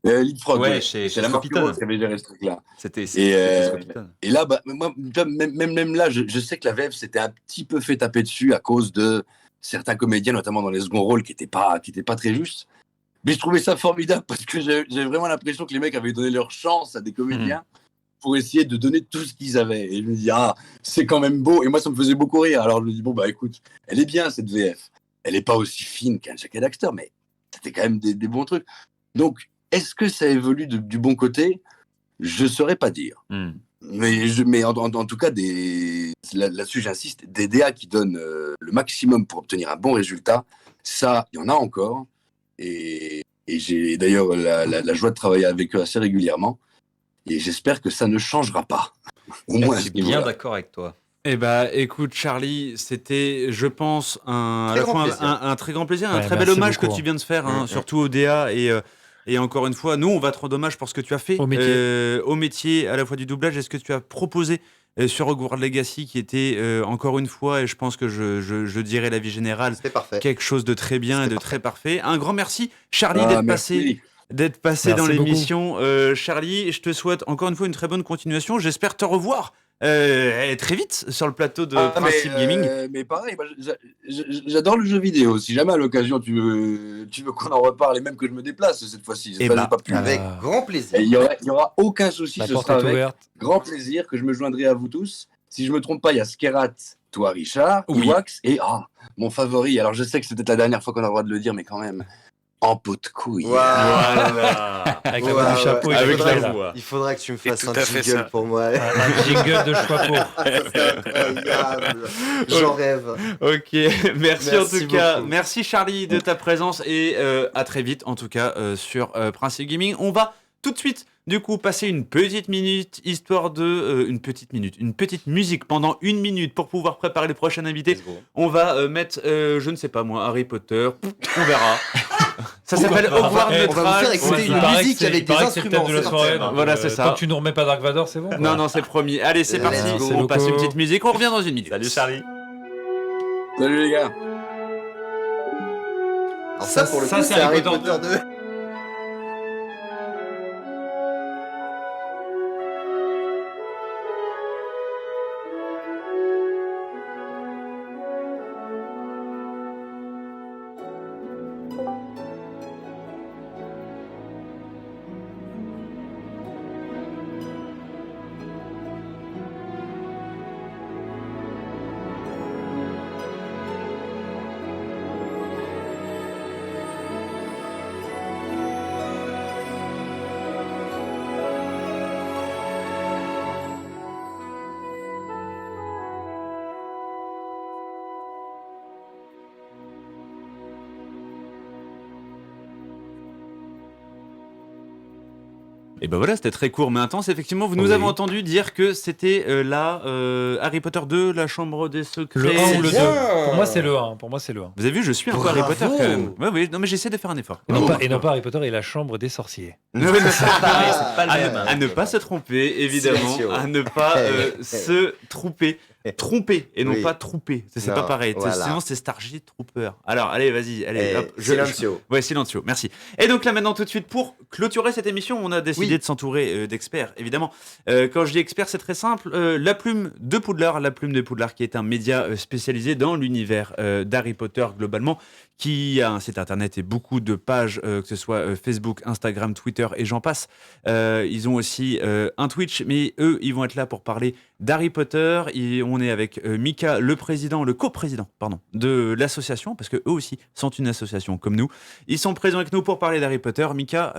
Leapfrog, ouais, ouais. chez C'est la marque Scopitone. qui avait géré ce truc-là. C'était Et Scopitone. là, moi, même là, je sais que la VF s'était un petit peu fait taper dessus à cause de certains comédiens, notamment dans les seconds rôles, qui étaient pas très justes. Mais je trouvais ça formidable parce que j'avais vraiment l'impression que les mecs avaient donné leur chance à des comédiens pour essayer de donner tout ce qu'ils avaient. Et je me dis, c'est quand même beau. Et moi, ça me faisait beaucoup rire. Alors je me dis, bon, bah écoute, elle est bien cette VF. Elle n'est pas aussi fine qu'un Jack Daxter, mais c'était quand même des bons trucs. Donc, est-ce que ça évolue du bon côté? Je ne saurais pas dire. Mais en tout cas, là-dessus, j'insiste, des DA qui donnent le maximum pour obtenir un bon résultat, ça, il y en a encore. Et j'ai d'ailleurs la joie de travailler avec eux assez régulièrement. Et j'espère que ça ne changera pas. Au moins, je suis bien d'accord avec toi. Eh bah, écoute, Charlie, c'était, je pense, à la fois un très grand plaisir, un très bel hommage que tu viens de faire, surtout au DA. Et encore une fois, nous, on va te rendre hommage pour ce que tu as fait au métier à la fois du doublage et ce que tu as proposé sur Hogwarts Legacy, qui était, encore une fois, et je pense que je dirais l'avis général, quelque chose de très bien et de très parfait. Un grand merci, Charlie, d'être passé dans l'émission. Charlie, je te souhaite encore une fois une très bonne continuation. J'espère te revoir très vite sur le plateau de Principe Gaming. Mais pareil, j'adore le jeu vidéo. Si jamais à l'occasion tu veux qu'on en reparle et même que je me déplace cette fois-ci, avec grand plaisir. Il y aura aucun souci. Ce sera avec grand plaisir que je me joindrai à vous tous. Si je me trompe pas, il y a Skerat, toi Richard, Iwax et mon favori. Alors je sais que c'est peut-être la dernière fois qu'on a le droit de le dire, mais quand même. En pot de couille. Voilà. Avec la voix du chapeau. Il faudra que tu me fasses un jingle pour moi. Un jingle de chapeau. J'en rêve. Ok, merci en tout cas. Merci Charlie de ta présence et à très vite en tout cas sur Principe Gaming. On va tout de suite du coup passer une petite minute histoire de une petite musique pendant 1 minute pour pouvoir préparer les prochains invités. On va mettre je ne sais pas moi Harry Potter, on verra. Ça s'appelle Hogwarts Legacy. On va vous faire écouter une musique avec des instruments. Voilà, c'est ça. Tant que tu nous remets pas Dark Vador, c'est bon. Non, c'est promis. Allez, c'est parti. On passe une petite musique. On revient dans 1 minute. Salut Charlie. Salut les gars. Alors ça, pour le coup, c'est Harry Potter 2. Et ben voilà, c'était très court mais intense. Effectivement, vous nous avez entendu dire que c'était Harry Potter 2, la chambre des secrets. Le 1 ou le 2 ? Pour moi, c'est le 1. Vous avez vu, je suis un peu Harry Potter quand même. Oui, non mais j'essaie de faire un effort. Et non pas Harry Potter et la chambre des sorciers. Non, mais c'est pareil, c'est pas le même. À ne pas se tromper, évidemment. À ne pas se tromper et non pas trouper. C'est pas pareil. Voilà. Sinon, c'est Starship Trooper. Alors, allez, vas-y. Hop, Silencio. Ouais, Silencio. Merci. Et donc là, maintenant, tout de suite, pour clôturer cette émission, on a décidé de s'entourer d'experts, évidemment. Quand je dis experts, c'est très simple. La Plume de Poudlard, qui est un média spécialisé dans l'univers d'Harry Potter, globalement, qui a un site internet et beaucoup de pages, que ce soit Facebook, Instagram, Twitter et j'en passe. Ils ont aussi un Twitch, mais eux, ils vont être là pour parler d'Harry Potter. On est avec Mika, le coprésident de l'association, parce que eux aussi sont une association comme nous. Ils sont présents avec nous pour parler d'Harry Potter. Mika,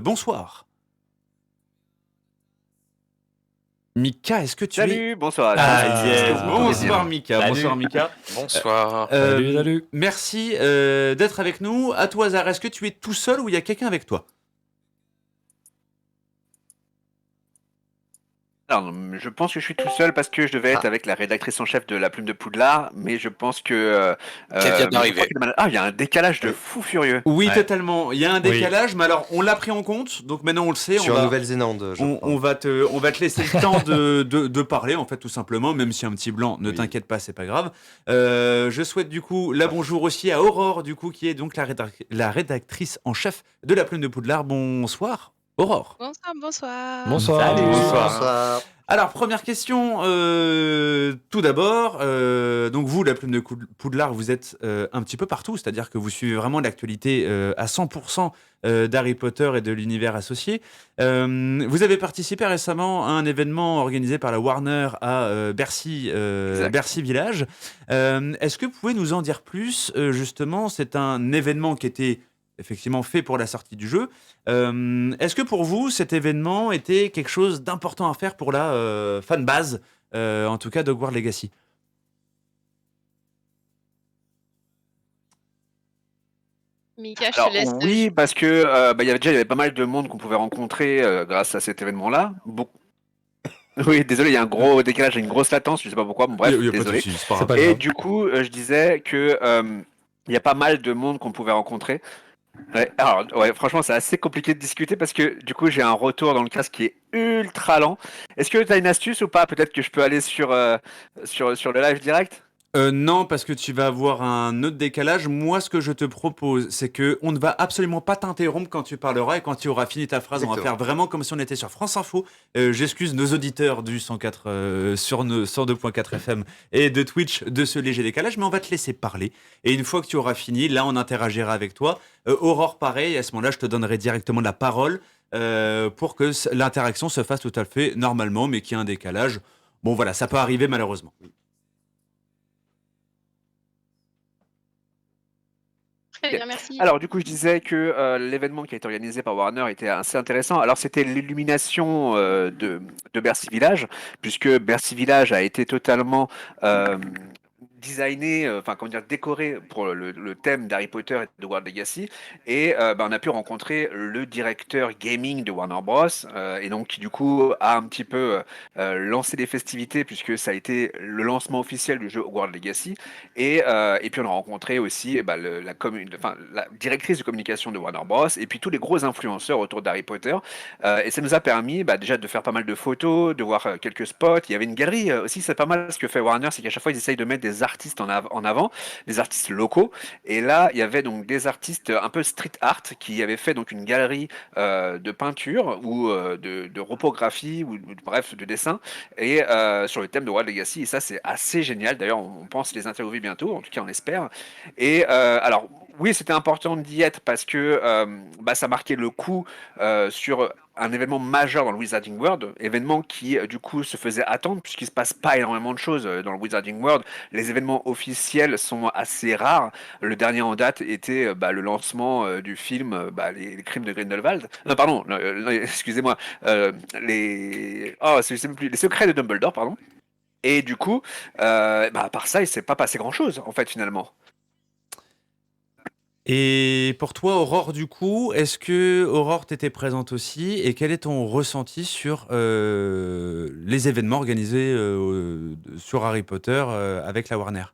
bonsoir. Mika, est-ce que tu Salut, bonsoir. Bonsoir Mika. Salut. Bonsoir Mika. Bonsoir. Salut. Merci d'être avec nous. À tout hasard, est-ce que tu es tout seul ou il y a quelqu'un avec toi ? Alors, je pense que je suis tout seul parce que je devais être avec la rédactrice en chef de La Plume de Poudlard, mais je pense que... Qu'elle vient d'arriver. Il y a un décalage de fou furieux. Oui, totalement. Il y a un décalage, mais alors on l'a pris en compte, donc maintenant on le sait. Sur Nouvelle-Zélande, on va te laisser le temps de parler, en fait, tout simplement, même si un petit blanc, ne t'inquiète pas, c'est pas grave. Je souhaite du coup la bonjour aussi à Aurore, du coup, qui est donc la rédactrice en chef de La Plume de Poudlard. Bonsoir. Aurore. Bonsoir. Bonsoir. Salut. Bonsoir. Alors, première question, tout d'abord, donc vous, la plume de Poudlard, vous êtes un petit peu partout, c'est-à-dire que vous suivez vraiment l'actualité à 100% d'Harry Potter et de l'univers associé. Vous avez participé récemment à un événement organisé par la Warner à Bercy, Bercy Village. Est-ce que vous pouvez nous en dire plus? Justement, c'est un événement qui était effectivement fait pour la sortie du jeu. Est-ce que pour vous, cet événement était quelque chose d'important à faire pour la fanbase, en tout cas d'Hogwarts Legacy? Mika, je Alors te laisse. oui, parce que il y avait pas mal de monde qu'on pouvait rencontrer grâce à cet événement-là. Oui, désolé, il y a un gros décalage, une grosse latence, je sais pas pourquoi, bon, bref, Il y a pas de désolé. souci, c'est pas grave. Et du coup, je disais que il y a pas mal de monde qu'on pouvait rencontrer. Ouais, alors, ouais, franchement, c'est assez compliqué de discuter parce que du coup, j'ai un retour dans le casque qui est ultra lent. Est-ce que tu as une astuce ou pas? Peut-être que je peux aller sur le live direct? Non, parce que tu vas avoir un autre décalage. Moi, ce que je te propose, c'est que on ne va absolument pas t'interrompre quand tu parleras et quand tu auras fini ta phrase. On va faire vraiment comme si on était sur France Info. J'excuse nos auditeurs du 104 sur 102.4 FM et de Twitch de ce léger décalage, mais on va te laisser parler. Et une fois que tu auras fini, là, on interagira avec toi. Aurore, pareil. À ce moment-là, je te donnerai directement la parole pour que l'interaction se fasse tout à fait normalement, mais qu'il y ait un décalage. Bon, voilà, ça peut arriver malheureusement. Très bien, merci. Alors du coup, je disais que l'événement qui a été organisé par Warner était assez intéressant. Alors c'était l'illumination de Bercy Village, puisque Bercy Village a été totalement designé, enfin comment dire, décoré pour le thème d'Harry Potter et de Hogwarts Legacy. Et on a pu rencontrer le directeur gaming de Warner Bros. Et donc qui du coup a un petit peu lancé les festivités puisque ça a été le lancement officiel du jeu Hogwarts Legacy. Et puis on a rencontré aussi la directrice de communication de Warner Bros. Et puis tous les gros influenceurs autour d'Harry Potter. Et ça nous a permis déjà de faire pas mal de photos, de voir quelques spots. Il y avait une galerie aussi, c'est pas mal ce que fait Warner, c'est qu'à chaque fois ils essayent de mettre des artistes en avant, des artistes locaux. Et là, il y avait donc des artistes un peu street art qui avaient fait donc une galerie de peinture ou de reprographie ou bref de dessin et sur le thème de Hogwarts Legacy. Et ça, c'est assez génial. D'ailleurs, on pense les interviewer bientôt, en tout cas on espère. Et alors oui, c'était important d'y être parce que ça marquait le coup sur un événement majeur dans le Wizarding World, événement qui du coup se faisait attendre puisqu'il se passe pas énormément de choses dans le Wizarding World. Les événements officiels sont assez rares. Le dernier en date était le lancement du film les Crimes de Grindelwald. Non, pardon, excusez-moi, les Secrets de Dumbledore, pardon. Et du coup, à part ça, il s'est pas passé grand-chose en fait finalement. Et pour toi, Aurore, du coup, est-ce que Aurore t'était présente aussi? Et quel est ton ressenti sur les événements organisés sur Harry Potter avec la Warner?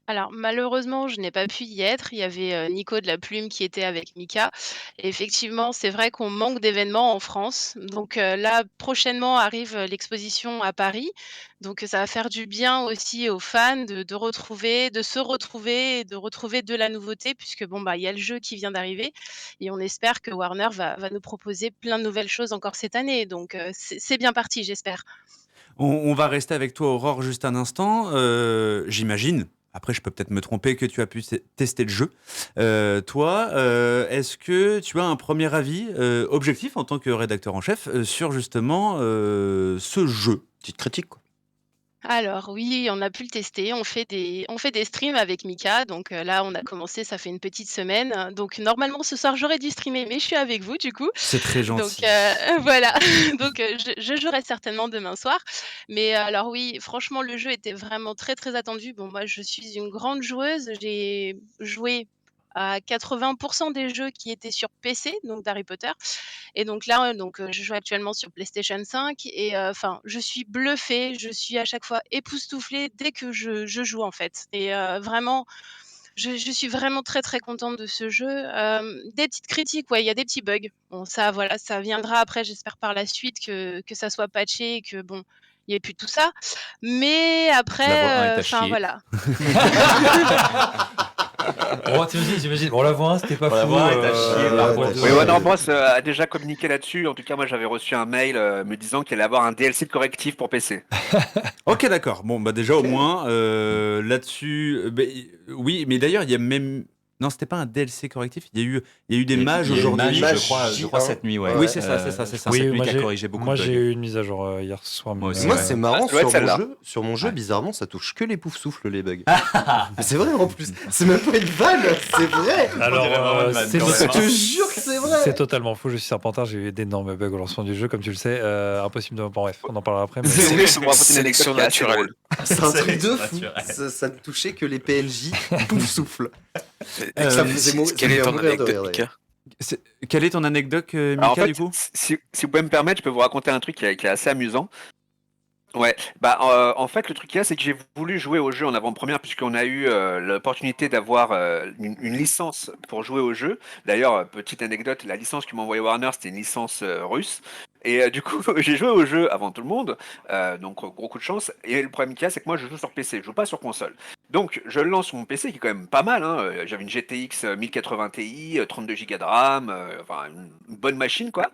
Alors malheureusement, je n'ai pas pu y être. Il y avait, Nico de la Plume qui était avec Mika et effectivement, c'est vrai qu'on manque d'événements en France. Donc, là, prochainement arrive, l'exposition à Paris. Donc, ça va faire du bien aussi aux fans de se retrouver et de retrouver de la nouveauté puisque bon, il y a le jeu qui vient d'arriver et on espère que Warner va nous proposer plein de nouvelles choses encore cette année. Donc, c'est bien parti, j'espère. On va rester avec toi, Aurore, juste un instant. J'imagine, après je peux peut-être me tromper, que tu as pu tester le jeu. Toi, est-ce que tu as un premier avis objectif en tant que rédacteur en chef sur justement ce jeu? Petite critique, quoi. Alors oui, on a pu le tester. On fait des streams avec Mika. Donc là, on a commencé, ça fait une petite semaine. Donc normalement, ce soir, j'aurais dû streamer, mais je suis avec vous du coup. C'est très Donc gentil. voilà. Donc je jouerai certainement demain soir. Mais alors oui, franchement, le jeu était vraiment très très attendu. Bon, moi, je suis une grande joueuse. J'ai joué à 80% des jeux qui étaient sur PC, donc d'Harry Potter. Et donc là, je joue actuellement sur PlayStation 5 et enfin, je suis bluffée, je suis à chaque fois époustouflée dès que je joue, en fait et vraiment, je suis vraiment très, très contente de ce jeu. Des petites critiques, ouais, il y a des petits bugs. Bon ça, voilà, ça viendra après, j'espère par la suite que ça soit patché et que bon, il y ait plus tout ça. Mais La voix 1 après, est à enfin chier. voilà. Bon, t'imagines, bon, la voix 1, c'était pas Bon, la fou. voix 1, t'as chié, par contre. Oui, Warner Bros a déjà communiqué là-dessus. En tout cas, moi, j'avais reçu un mail me disant qu'il allait avoir un DLC de correctif pour PC. Ok, d'accord. Bon, bah déjà au moins là-dessus, oui, mais d'ailleurs il y a même, non, c'était pas un DLC correctif. Il y a eu des mages Il y a eu aujourd'hui. Mage, je crois cette nuit, ouais. Oui, c'est ça, c'est ça. C'est Oui, cette nuit moi, qui a j'ai- corrigé beaucoup moi de bugs. j'ai eu une mise à jour hier soir. Moi mais, aussi, Moi, ouais. c'est marrant, Ça doit être celle-là. sur mon jeu, Ouais. bizarrement, ça touche que les poufs-souffles, les bugs. Mais c'est vrai en plus, c'est même pas une vanne, c'est vrai. Alors, dirait vraiment une vanne, c'est quand même, Je hein. te jure que c'est vrai. c'est totalement fou. Je suis Serpentard, j'ai eu d'énormes bugs au lancement du jeu, comme tu le sais. Impossible de. Bon, bref, on en parlera après. Mais... C'est vrai, je me raconte une anecdote Sélection qui est assez naturelle. drôle. C'est un truc de Sélection fou. naturelle. Ça ne touchait que les PNJ pouf-souffle. Euh, Ça faisait Quelle est ton mourir de anecdote, rire, Mika? Quelle est ton anecdote, Alors, en Mika, fait, du coup? si vous pouvez me permettre, je peux vous raconter un truc qui est assez amusant. Ouais, bah en fait le truc qu'il y a c'est que j'ai voulu jouer au jeu en avant-première puisqu'on a eu l'opportunité d'avoir une licence pour jouer au jeu. D'ailleurs, petite anecdote, la licence que m'a envoyé Warner c'était une licence russe. Et du coup j'ai joué au jeu avant tout le monde, donc gros coup de chance. Et le problème qu'il y a c'est que moi je joue sur PC, je joue pas sur console. Donc je le lance sur mon PC qui est quand même pas mal, hein. J'avais une GTX 1080 Ti, 32 Go de RAM, enfin une bonne machine quoi,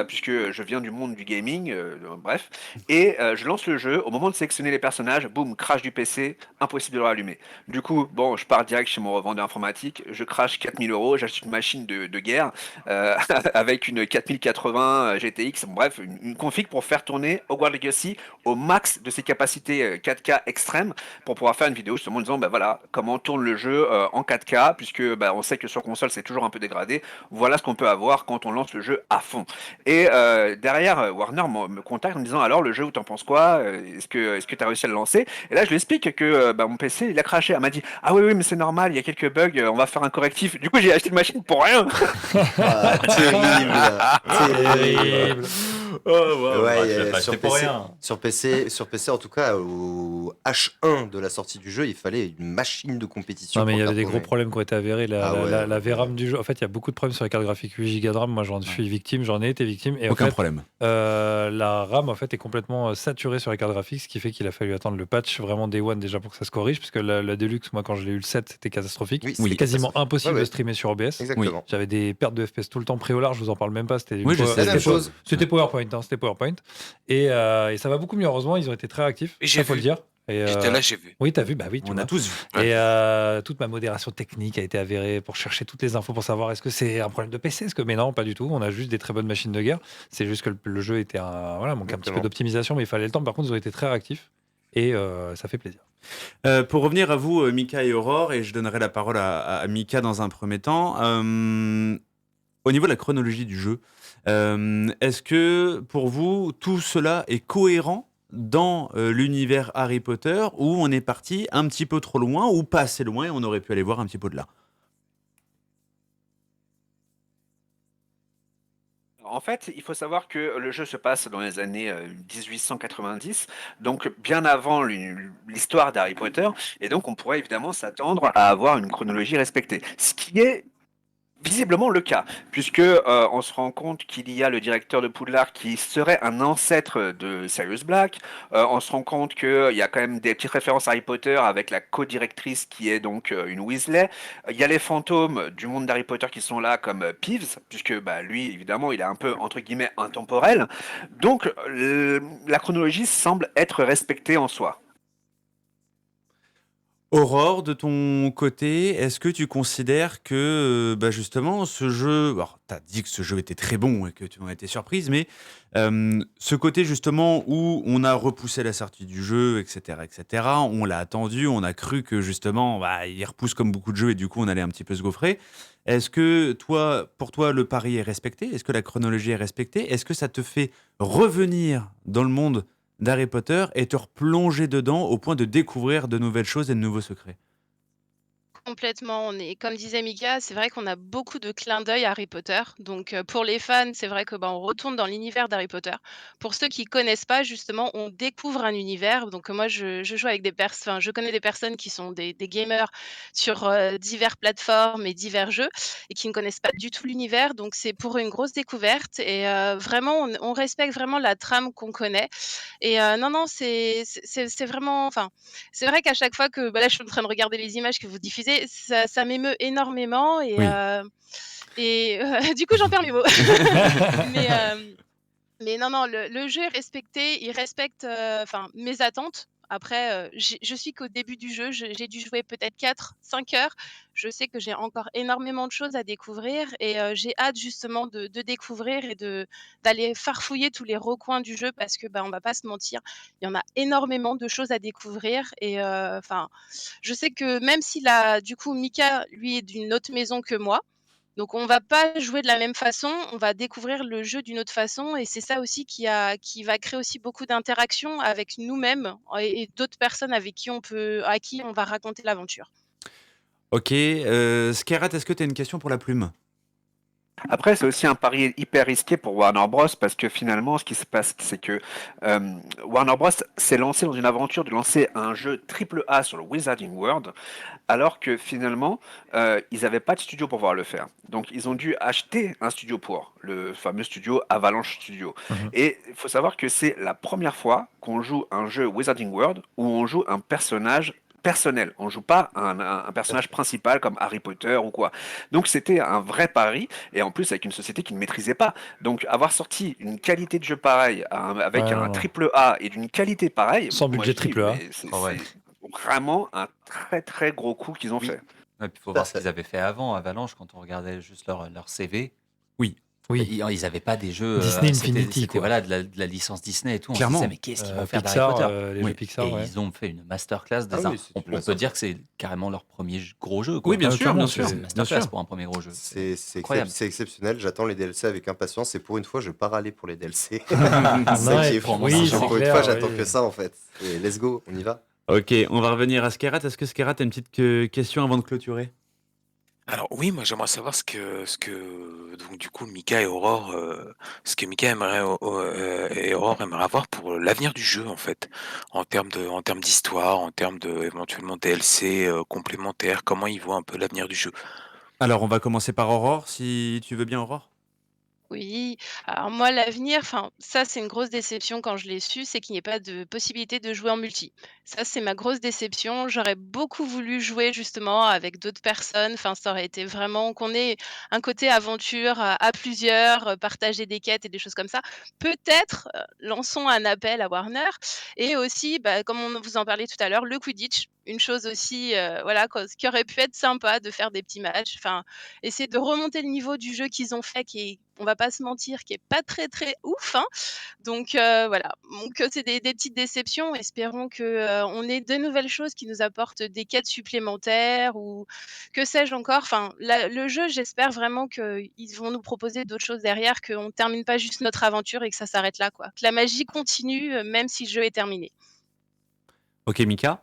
puisque je viens du monde du gaming, bref. Et je lance le jeu, au moment de sélectionner les personnages, boum, crash du PC, impossible de le rallumer. Du coup, bon, je pars direct chez mon revendeur informatique, je crache 4000 euros, j'achète une machine de guerre avec une 4080 GTX, bon, bref, une config pour faire tourner Hogwarts Legacy au max de ses capacités 4K extrêmes pour pouvoir faire une vidéo justement en disant, bah voilà, comment tourne le jeu en 4K, puisque bah, on sait que sur console c'est toujours un peu dégradé, voilà ce qu'on peut avoir quand on lance le jeu à fond. Et derrière, Warner me contacte en me disant alors le jeu, t'en penses quoi? Est-ce que tu as réussi à le lancer? Et là, je lui explique que bah, mon PC il a craché. Elle m'a dit ah oui, oui, mais c'est normal, il y a quelques bugs, on va faire un correctif. Du coup, j'ai acheté une machine pour rien. Ah, terrible. Oh, wow, Ouais, tu l'as pas sur acheté pour PC, rien. sur PC, en tout cas, au H1 de la sortie du jeu, il fallait une machine de compétition. Non, mais il y pour avait des cartonner. gros problèmes qui ont été avérés. Ah ouais. La VRAM du jeu. En fait, il y a beaucoup de problèmes sur les cartes graphiques 8 Go de RAM. Moi, j'en suis victime, j'en ai été victime. Et en Aucun fait, problème. la RAM en fait est complètement saturée sur les cartes graphiques, ce qui fait qu'il a fallu attendre le patch vraiment Day One déjà pour que ça se corrige, puisque la Deluxe, moi quand je l'ai eu le 7, c'était catastrophique. Oui, C'était c'était quasiment catastrophique. impossible Ouais, de ouais. streamer sur OBS. Exactement. J'avais des pertes de FPS tout le temps. Préolard, je vous en parle même pas. C'était Oui, je sais. C'est la même chose. C'était PowerPoint, hein, c'était PowerPoint. Et ça va beaucoup mieux, heureusement. Ils ont été très réactifs. J'ai Ça, faut vu. le dire. Et, J'étais là, j'ai vu. oui, t'as vu, bah oui. tu On vois. a tous vu. Et toute ma modération technique a été avérée pour chercher toutes les infos pour savoir est-ce que c'est un problème de PC, est-ce que mais non, pas du tout. On a juste des très bonnes machines de guerre. C'est juste que le jeu était voilà, manque un petit peu Exactement. d'optimisation, mais il fallait le temps. Par contre, ils ont été très réactifs et ça fait plaisir. Pour revenir à vous, Mika et Aurore, et je donnerai la parole à Mika dans un premier temps. Au niveau de la chronologie du jeu, est-ce que pour vous tout cela est cohérent dans l'univers Harry Potter, ou on est parti un petit peu trop loin ou pas assez loin et on aurait pu aller voir un petit peu de là? En fait, il faut savoir que le jeu se passe dans les années 1890, donc bien avant l'histoire d'Harry Potter, et donc on pourrait évidemment s'attendre à avoir une chronologie respectée. Ce qui est visiblement le cas, puisque on se rend compte qu'il y a le directeur de Poudlard qui serait un ancêtre de Sirius Black. On se rend compte qu'il y a quand même des petites références à Harry Potter avec la co-directrice qui est donc une Weasley. Il y a les fantômes du monde d'Harry Potter qui sont là comme Peeves, puisque bah, lui évidemment il est un peu entre guillemets intemporel. Donc la chronologie semble être respectée en soi. Aurore, de ton côté, est-ce que tu considères que bah justement ce jeu, alors tu as dit que ce jeu était très bon et que tu en as été surprise, mais ce côté justement où on a repoussé la sortie du jeu, etc., on l'a attendu, on a cru que justement bah, il repousse comme beaucoup de jeux et du coup on allait un petit peu se gaufrer. Est-ce que toi, pour toi, le pari est respecté? Est-ce que la chronologie est respectée? Est-ce que ça te fait revenir dans le monde d'Harry Potter et te replonger dedans au point de découvrir de nouvelles choses et de nouveaux secrets? Complètement, comme disait Mika, c'est vrai qu'on a beaucoup de clins d'œil à Harry Potter. Donc, pour les fans, c'est vrai que on retourne dans l'univers d'Harry Potter. Pour ceux qui connaissent pas, justement, on découvre un univers. Donc, moi, je joue avec enfin, je connais des personnes qui sont des gamers sur diverses plateformes et divers jeux et qui ne connaissent pas du tout l'univers. Donc, c'est pour une grosse découverte et vraiment, on respecte vraiment la trame qu'on connaît. Et non, non, c'est vraiment, enfin, c'est vrai qu'à chaque fois que, bah là, je suis en train de regarder les images que vous diffusez ça m'émeut énormément Oui. du coup, j'en perds mes mots. Mais, mais non, non, le jeu est respecté, il respecte, enfin, mes attentes. Après, je suis qu'au début du jeu, j'ai dû jouer peut-être 4-5 heures. Je sais que j'ai encore énormément de choses à découvrir et j'ai hâte justement de découvrir et d'aller farfouiller tous les recoins du jeu parce que, bah, on va pas se mentir, il y en a énormément de choses à découvrir et enfin, je sais que même si là, du coup, Mika, lui, est d'une autre maison que moi, donc on va pas jouer de la même façon, on va découvrir le jeu d'une autre façon et c'est ça aussi qui va créer aussi beaucoup d'interactions avec nous-mêmes et d'autres personnes avec qui à qui on va raconter l'aventure. Ok, Skerat, est-ce que tu as une question pour la plume? Après, c'est aussi un pari hyper risqué pour Warner Bros. Parce que finalement, ce qui se passe, c'est que euh, Warner Bros. S'est lancé dans une aventure de lancer un jeu triple A sur le Wizarding World, alors que finalement, ils n'avaient pas de studio pour pouvoir le faire. Donc, ils ont dû acheter un studio pour, le fameux studio Avalanche Studio. Et il faut savoir que c'est la première fois qu'on joue un jeu Wizarding World où on joue un personnage personnel. On joue pas un personnage principal comme Harry Potter ou quoi. Donc c'était un vrai pari et en plus avec une société qui ne maîtrisait pas. Donc avoir sorti une qualité de jeu pareille avec Ouais, non, un non. triple A et d'une qualité pareille, Sans moi budget je dis, triple A. mais c'est Ah ouais. vraiment un très très gros coup qu'ils ont fait. Ouais, puis il faut Tout à voir ce fait. qu'ils avaient fait avant, Avalanche, quand on regardait juste leur CV. Oui. Oui. Ils n'avaient pas des jeux. Disney c'était Infinity, c'était, quoi. voilà, de la licence Disney et tout. On se Clairement. disait, mais qu'est-ce qu'ils vont faire d'Harry Pixar, Potter les Oui. jeux Pixar, Et ouais. ils ont fait une masterclass. Ah oui, c'est une On peut masterclass. dire que c'est carrément leur premier gros jeu. Quoi. Oui, bien Ah, sûr, clairement, bien C'est sûr. une Bien masterclass sûr. pour un premier gros jeu. C'est Incroyable. exceptionnel, j'attends les DLC avec impatience et pour une fois je pars aller pour les DLC. C'est Ouais, ça qui est fou. oui, c'est Pour une clair, fois j'attends oui. que ça en fait. Et let's go, on y va. Ok, on va revenir à Skerat. Est-ce que Skerat a une petite question avant de clôturer? Alors oui, moi j'aimerais savoir donc du coup Mika et Aurore, ce que Mika aimerait et Aurore aimeraient avoir pour l'avenir du jeu en fait, en termes d'histoire, en termes de éventuellement DLC complémentaires, comment ils voient un peu l'avenir du jeu. Alors, on va commencer par Aurore, si tu veux bien, Aurore. Oui, alors moi l'avenir, enfin ça c'est une grosse déception quand je l'ai su, c'est qu'il n'y ait pas de possibilité de jouer en multi. Ça c'est ma grosse déception. J'aurais beaucoup voulu jouer justement avec d'autres personnes. Enfin ça aurait été vraiment qu'on ait un côté aventure à plusieurs, partager des quêtes et des choses comme ça. Peut-être lançons un appel à Warner et aussi, bah, comme on vous en parlait tout à l'heure, le Quidditch. Une chose aussi, voilà, ce qui aurait pu être sympa de faire des petits matchs. Enfin, essayer de remonter le niveau du jeu qu'ils ont fait qui est, on va pas se mentir, qui est pas très, très ouf, hein. Donc voilà, donc c'est des petites déceptions. Espérons que, on ait de nouvelles choses qui nous apportent des quêtes supplémentaires ou que sais-je encore. Enfin, le jeu, j'espère vraiment qu'ils vont nous proposer d'autres choses derrière, qu'on termine pas juste notre aventure et que ça s'arrête là, quoi. Que la magie continue, même si le jeu est terminé. Ok, Mika.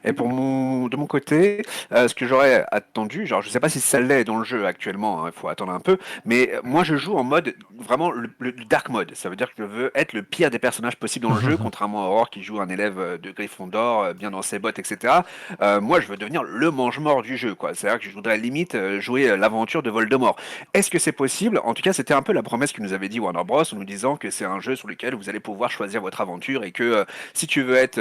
Et de mon côté, ce que j'aurais attendu, genre je sais pas si ça l'est dans le jeu actuellement, il faut attendre un peu, mais moi je joue en mode vraiment le dark mode. Ça veut dire que je veux être le pire des personnages possibles dans le jeu, contrairement à Aurore qui joue un élève de Gryffondor, bien dans ses bottes, etc. Moi je veux devenir le mange-mort du jeu, quoi. C'est-à-dire que je voudrais limite jouer l'aventure de Voldemort. Est-ce que c'est possible? En tout cas, c'était un peu la promesse que nous avait dit Warner Bros. En nous disant que c'est un jeu sur lequel vous allez pouvoir choisir votre aventure et que si tu veux être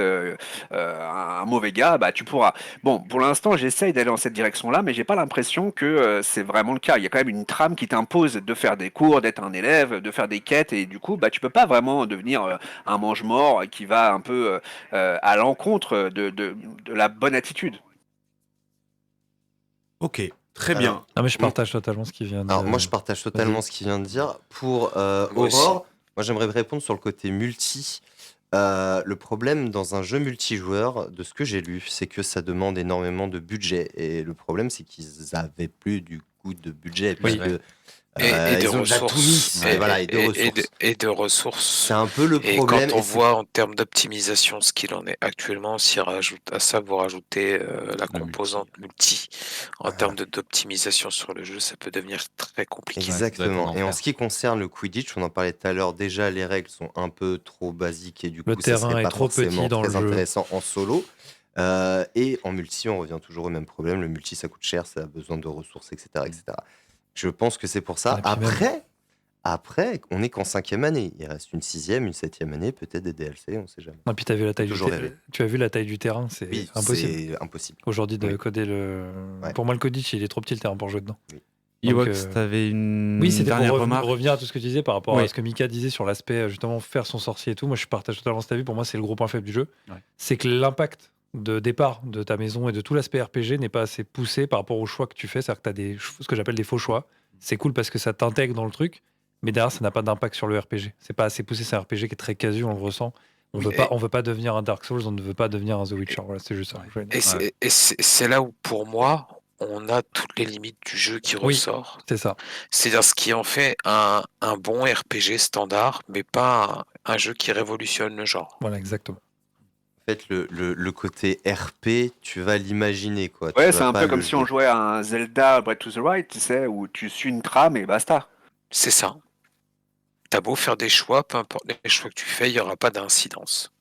un mauvais gars, bah tu pourras. Bon, pour l'instant, j'essaye d'aller dans cette direction-là, mais j'ai pas l'impression que c'est vraiment le cas. Il y a quand même une trame qui t'impose de faire des cours, d'être un élève, de faire des quêtes, et du coup, bah tu peux pas vraiment devenir un mange-mort qui va un peu à l'encontre de la bonne attitude. Ok, très bien. Non, mais je partage totalement ce qu'il vient de Alors moi je partage totalement ce qu'il vient de dire. Pour Aurore, moi j'aimerais répondre sur le côté multi. Le problème dans un jeu multijoueur, de ce que j'ai lu, c'est que ça demande énormément de budget. Et le problème, c'est qu'ils avaient plus du coup de budget. Puisque, Et de ils ont déjà tout mis. ressources. Et de ressources. C'est un peu le Et problème. quand on voit en termes d'optimisation ce qu'il en est actuellement, si à ça vous rajoutez la composante multi, en termes d'optimisation sur le jeu, ça peut devenir très compliqué. Exactement. Et en ce qui concerne le Quidditch, on en parlait tout à l'heure, déjà les règles sont un peu trop basiques et du coup Le ça terrain serait est pas trop petit forcément dans le très jeu. intéressant en solo. Et en multi, on revient toujours au même problème. Le multi, ça coûte cher, ça a besoin de ressources, etc. etc. Je pense que c'est pour ça. Et puis même- Après, on n'est qu'en 5e année. Il reste une 6e, une 7e année, peut-être des DLC, on ne sait jamais. Et puis tu as vu la taille Toujours rêver. tu as vu la taille du terrain, c'est Oui, impossible. c'est impossible. Aujourd'hui de Oui. coder le. Ouais. Pour moi, le Kodich, il est trop petit le terrain pour jouer dedans. Oui. Donc, Ewox, t'avais une Oui, c'était dernière pour remarque. revenir à tout ce que tu disais par rapport Oui. à ce que Mika disait sur l'aspect justement faire son sorcier et tout. Moi, je partage totalement cet avis. Pour moi, c'est le gros point faible du jeu. Ouais. C'est que l'impact de départ de ta maison et de tout l'aspect RPG n'est pas assez poussé par rapport aux choix que tu fais. C'est-à-dire que tu as ce que j'appelle des faux choix. C'est cool parce que ça t'intègre dans le truc, mais derrière, ça n'a pas d'impact sur le RPG. C'est pas assez poussé. C'est un RPG qui est très casu, on le ressent. On veut pas devenir un Dark Souls, on ne veut pas devenir un The Witcher. Voilà, c'est juste ça. Et c'est là où, pour moi, on a toutes les limites du jeu qui Oui. ressort. C'est ça. C'est-à-dire ce qui en fait un bon RPG standard, mais pas un jeu qui révolutionne le genre. Voilà, exactement. En fait, le côté RP, tu vas l'imaginer, quoi. Ouais, Tu c'est vas un pas peu le comme si on jouait à un Zelda Breath to the Wild, tu sais, où tu suis une trame et basta. C'est ça. T'as beau faire des choix, peu importe les choix que tu fais, il n'y aura pas d'incidence.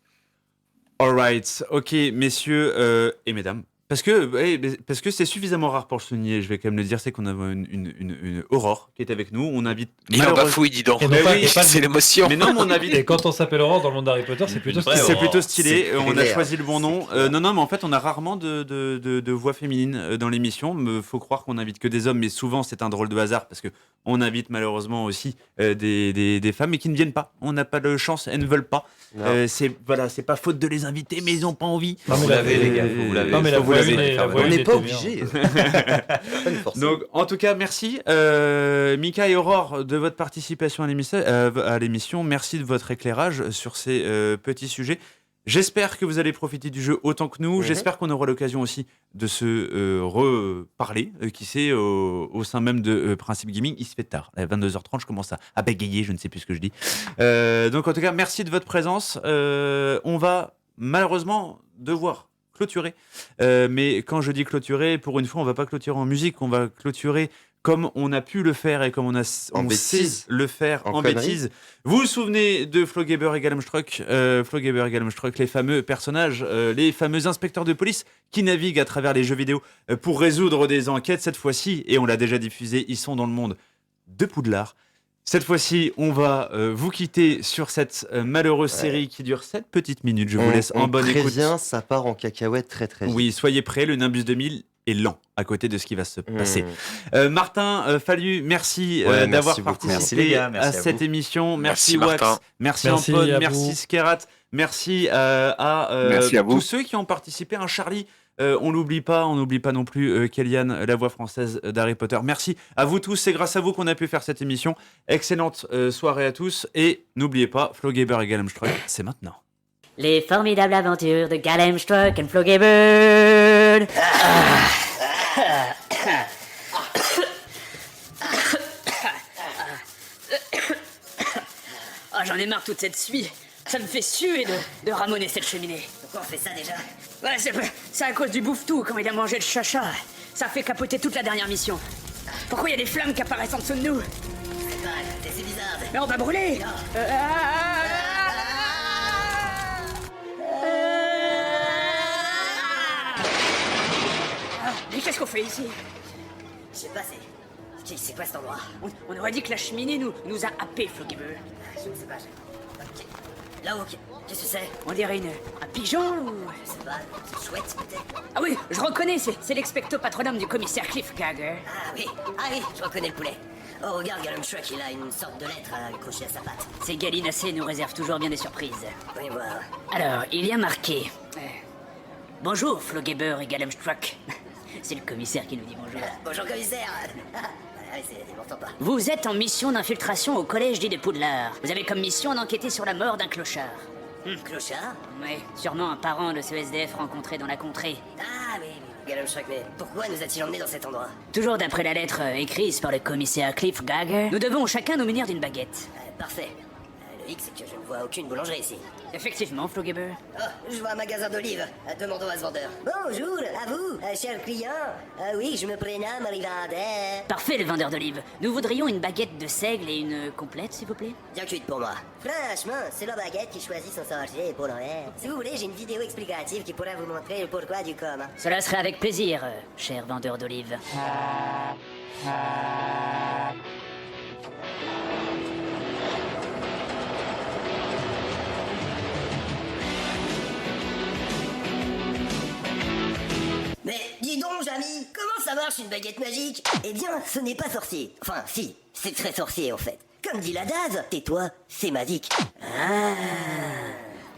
Alright, ok, messieurs et mesdames. Parce que c'est suffisamment rare pour le souligner, je vais quand même le dire, c'est qu'on a une Aurore qui est avec nous. On invite. Il en bafouille, dis donc. C'est l'émotion. Mais non, mais on invite. Et quand on s'appelle Aurore dans le monde d'Harry Potter, c'est plutôt stylé. C'est plutôt stylé. C'est On a clair. choisi le bon nom. Non, mais en fait, on a rarement de voix féminines dans l'émission. Faut croire qu'on invite que des hommes, mais souvent c'est un drôle de hasard parce que on invite malheureusement aussi des femmes, mais qui ne viennent pas. On n'a pas de chance, elles ne veulent pas. C'est pas faute de les inviter, mais ils n'ont pas envie. Non, mais Vous l'avez, les gars, vous l'avez. Non, mais la voix une est- la voix On une n'est était pas bien. obligé. Donc, en tout cas, merci Mika et Aurore de votre participation à l'émission. Merci de votre éclairage sur ces petits sujets. J'espère que vous allez profiter du jeu autant que nous. J'espère qu'on aura l'occasion aussi de se reparler, qui sait, au sein même de Principe Gaming. Il se fait tard. À 22h30, je commence à bégayer, je ne sais plus ce que je dis. Donc, en tout cas, merci de votre présence. On va malheureusement devoir clôturer. Mais quand je dis clôturer, pour une fois, on va pas clôturer en musique, on va clôturer comme on a pu le faire et comme on sait le faire en bêtise. Vous vous souvenez de Flo Gaber et Galemstruck, les fameux personnages, les fameux inspecteurs de police qui naviguent à travers les jeux vidéo pour résoudre des enquêtes. Cette fois-ci, et on l'a déjà diffusé, ils sont dans le monde de Poudlard. Cette fois-ci, on va vous quitter sur cette malheureuse série qui dure 7 petites minutes. Je vous laisse en bonne écoute. Ça part en cacahuète très très vite. Oui, soyez prêts, le Nimbus 2000 est lent à côté de ce qui va se passer. Martin Fallu, merci d'avoir participé Merci les gars, merci à à vous. cette émission. Merci, Wax, Martin. merci Merci Ampon, à merci vous. Skerat, merci Merci à vous. tous ceux qui ont participé. Charlie, on n'oublie pas non plus Kellyanne, la voix française d'Harry Potter. Merci à vous tous, c'est grâce à vous qu'on a pu faire cette émission. Excellente soirée à tous et n'oubliez pas, Flo Gaber et Galemstruck, c'est maintenant. Les formidables aventures de Galemstruck and Flo Gaber. Oh, j'en ai marre toute cette suie. Ça me fait suer de ramoner cette cheminée. Pourquoi on fait ça déjà? Ouais, c'est à cause du bouffe-tout quand il a mangé le chacha. Ça fait capoter toute la dernière mission. Pourquoi il y a des flammes qui apparaissent en dessous de nous? C'est bizarre. Mais on va brûler. Mais qu'est-ce qu'on fait ici? Je sais pas, c'est quoi cet endroit? On aurait dit que la cheminée nous a happés, Flogiver. Je ne sais pas. Ok. Là-haut, qu'est-ce que c'est? On dirait un pigeon ou... Je sais pas, c'est chouette peut-être. Ah oui, je reconnais, c'est l'expecto patronum du commissaire Cliff Gagger. Ah oui, je reconnais le poulet. Oh, regarde, Galemstruck, il a une sorte de lettre accrochée à sa patte. Ces gallinacés nous réservent toujours bien des surprises. Oui, voir. Alors, il y a marqué... Bonjour, Flo Gaber et Galemstruck. C'est le commissaire qui nous dit bonjour. Bonjour, commissaire. C'est pourtant pas. Vous êtes en mission d'infiltration au collège dit de Poudlard. Vous avez comme mission d'enquêter sur la mort d'un clochard. Clochard? Oui, sûrement un parent de ce SDF rencontré dans la contrée. Ah oui, Galemstruck, mais pourquoi nous a-t-il emmenés dans cet endroit? Toujours d'après la lettre écrite par le commissaire Cliff Gagger, nous devons chacun nous munir d'une baguette. Parfait. Le hic, c'est que je ne vois aucune boulangerie ici. Effectivement, Flo Gaber. Oh, je vois un magasin d'olives. Demandons à ce vendeur. Bonjour, à vous, cher client. Oui, je me prénomme Rivandel. Parfait, le vendeur d'olives. Nous voudrions une baguette de seigle et une complète, s'il vous plaît. Bien cuite pour moi. Franchement, c'est la baguette qui choisit son sorcier pour Noël. Si vous voulez, j'ai une vidéo explicative qui pourra vous montrer le pourquoi du comment. Cela serait avec plaisir, cher vendeur d'olives. amis, comment ça marche une baguette magique? Eh bien, ce n'est pas sorcier. Enfin, si, c'est très sorcier en fait. Comme dit la Daz, tais-toi, c'est magique. Ah.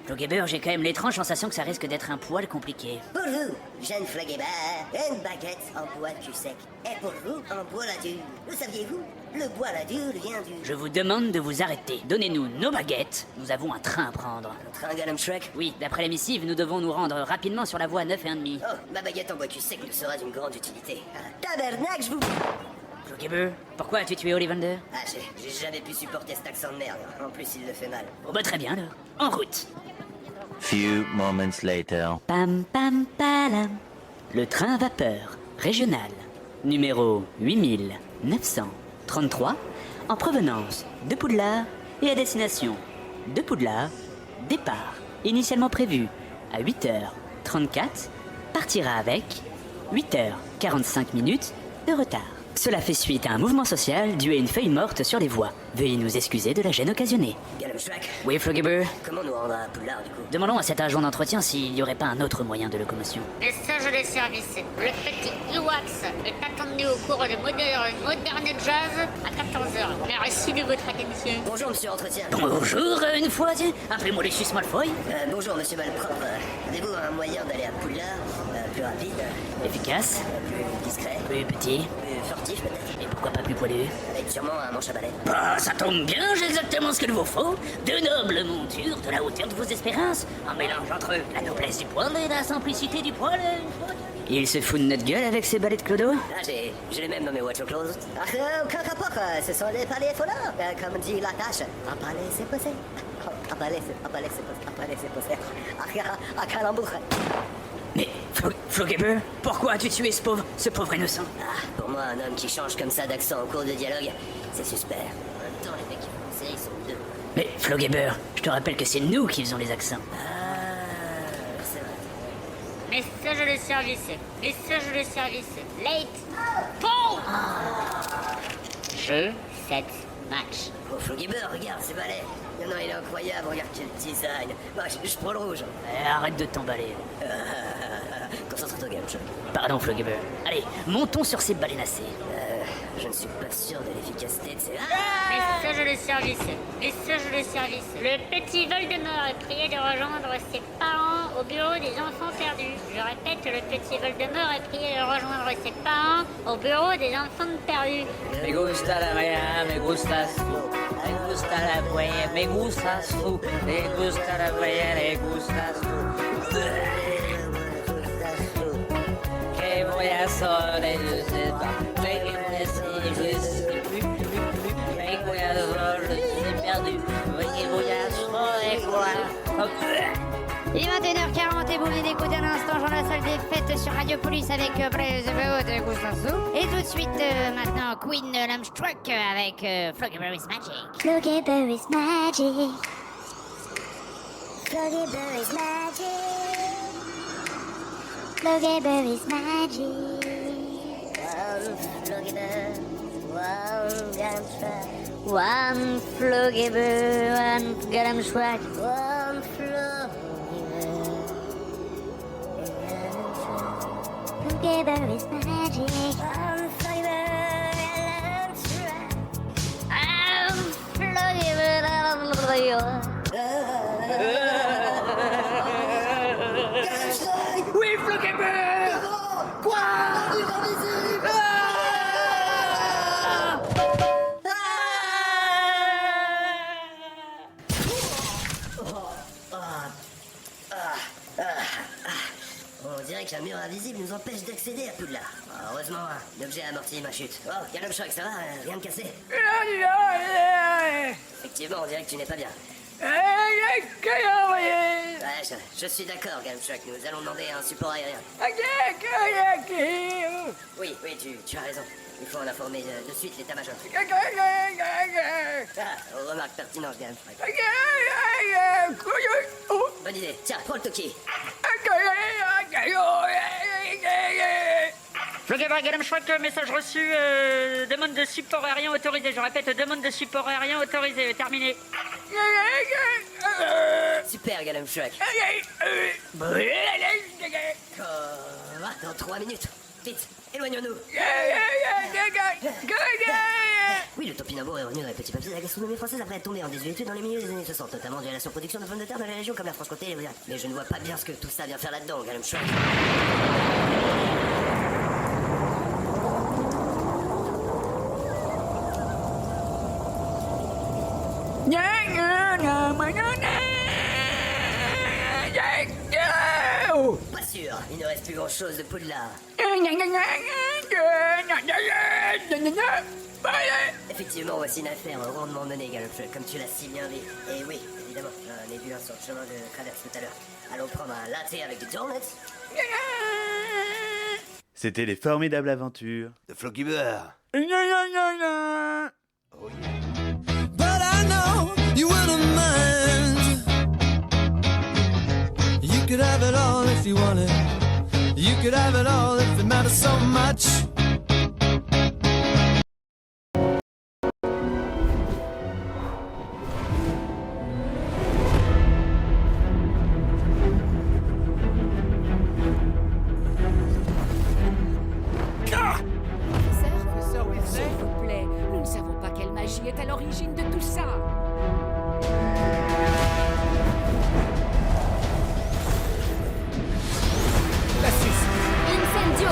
Floggeber, j'ai quand même l'étrange sensation que ça risque d'être un poil compliqué. Pour vous, jeune Floggeber, une baguette en bois de cul sec. Et pour vous, en bois ladure. Le saviez-vous? Le bois ladure vient du... Je vous demande de vous arrêter. Donnez-nous nos baguettes. Nous avons un train à prendre. Un train Gollum Shrek? Oui, d'après la missive, nous devons nous rendre rapidement sur la voie 9,5. Oh, ma baguette en bois de cul sec nous sera d'une grande utilité. Tabernacle, je vous... Floggeber, pourquoi as-tu tué Ollivander? Ah, j'ai jamais pu supporter cet accent de merde. En plus, il le fait mal. Bon bah très bien alors. En route. Few moments later. Pam pam palam. Le train à vapeur régional numéro 8933 en provenance de Poudlard et à destination de Poudlard. Départ initialement prévu à 8h34 partira avec 8h45 minutes de retard. Cela fait suite à un mouvement social dû à une feuille morte sur les voies. Veuillez nous excuser de la gêne occasionnée. Gollum Shrek, Oui, Floggeber. comment nous rendre à Poudlard du coup? Demandons à cet agent d'entretien s'il n'y aurait pas un autre moyen de locomotion. Message des services. Le petit Ewax est attendu au cours de moderne jazz à 14h. Merci de votre attention. Bonjour, monsieur Entretien. Bonjour, une fois, tiens. Appelez-moi Lucius Malfoy. Bonjour, monsieur Malpropre. Avez-vous un moyen d'aller à Poudlard plus rapide, Efficace, plus discret, plus petit, plus furtif peut-être? et pourquoi pas plus poilu? Avec sûrement un manche à balai. Bah, ça tombe bien, j'ai exactement ce qu'il vous faut. De nobles montures, de la hauteur de vos espérances, un mélange entre la noblesse du poil et la simplicité du poil. Il se fout de notre gueule avec ses balais de clodo? Ah, j'ai les mêmes dans mes watch clothes. Ah, aucun rapport, ce sont des palais follards. Comme dit la tâche, un palais c'est posé. Un palais c'est posé. Ah, calembour. Mais, Floggeber, pourquoi as-tu tué ce pauvre innocent? Ah, pour moi, un homme qui change comme ça d'accent en cours de dialogue, c'est suspect. En même temps, les mecs qui font une série sont deux. Mais, Floggeber, je te rappelle que c'est nous qui faisons les accents. Ah, c'est vrai. Message de service. Message de service. Late. Bon. Jeu 7 match. Oh, Floggeber, regarde ces balais. Non, il est incroyable, regarde quel design. Bah, je prends le rouge. Arrête de t'emballer. Concentre-toi, Gollum Shrek. Pardon, Floggeber. Allez, montons sur ces balénacées. Je ne suis pas sûr de l'efficacité de ces... Message de service. Message de service. Le petit Voldemort est prié de rejoindre ses parents au bureau des enfants perdus. Je répète, le petit Voldemort est prié de rejoindre ses parents au bureau des enfants perdus. Me gusta la brea, me gustas tú. Me gusta la brea, me gustas tú. Me gusta la brea, me gustas tú. Que voy a hacer, je sais pas. Je sais plus. Mais voy a hacer, je suis perdu. Que voy a hacer, quoi? Il est 21h40 et vous venez d'écouter un instant Jean la salle des fêtes sur Radio Police avec Blaise de Gustavo. Et tout de suite maintenant Queen Lamstruck avec Floggeber is Magic. Floggeber is Magic. Floggeber is Magic. Floggeber is Magic. One Floggeber, one Lamstruck. One Floggeber. Floggeber is magic. I'm Oui, Floggeber! Quoi? On dirait qu'un mur invisible nous empêche d'accéder à Poudlard. Heureusement, l'objet a amorti ma chute. Oh, Gollum Shrek, ça va? Rien de cassé? Effectivement, on dirait que tu n'es pas bien. Ouais, je suis d'accord, Gollum Shrek. Nous allons demander un support aérien. Oui, tu as raison. Il faut en informer de suite l'état-major. Remarque pertinente, Gollum Shrek. Bonne idée. Tiens, prends le toki. Floggeber, Gollum Shrek, message reçu, demande de support aérien autorisé. Je répète, demande de support aérien autorisé. Terminé. Super, Gollum Shrek. Dans 3 minutes. vite, éloignons-nous. Oui, le topinambour est revenu dans les petits papiers de la gastronomie française après être tombé en désuétude dans les milieux des années 60, notamment dû à la surproduction de pommes de terre dans les régions comme la Franche-Comté et les Auvergne. Mais je ne vois pas bien ce que tout ça vient faire là-dedans, Gallum Shrek. Pas sûr, il ne reste plus grand-chose de Poudlard. Effectivement, voici une affaire rondement menée, Gallopfeu, comme tu l'as si bien dit. Et oui, évidemment, j'en ai vu un sur le chemin de traverse tout à l'heure. Allons prendre un latte avec du donuts. C'était les formidables aventures de Flocky Bear. But I know you wouldn't mind. You could have it all if you wanted. You could have it all if it matters so much. S'il vous plaît, nous ne savons pas quelle magie est à l'origine de tout ça. Incendio.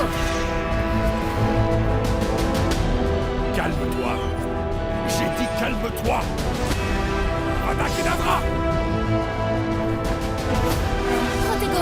Calme-toi. J'ai dit calme-toi. Avada Kedavra. Protego.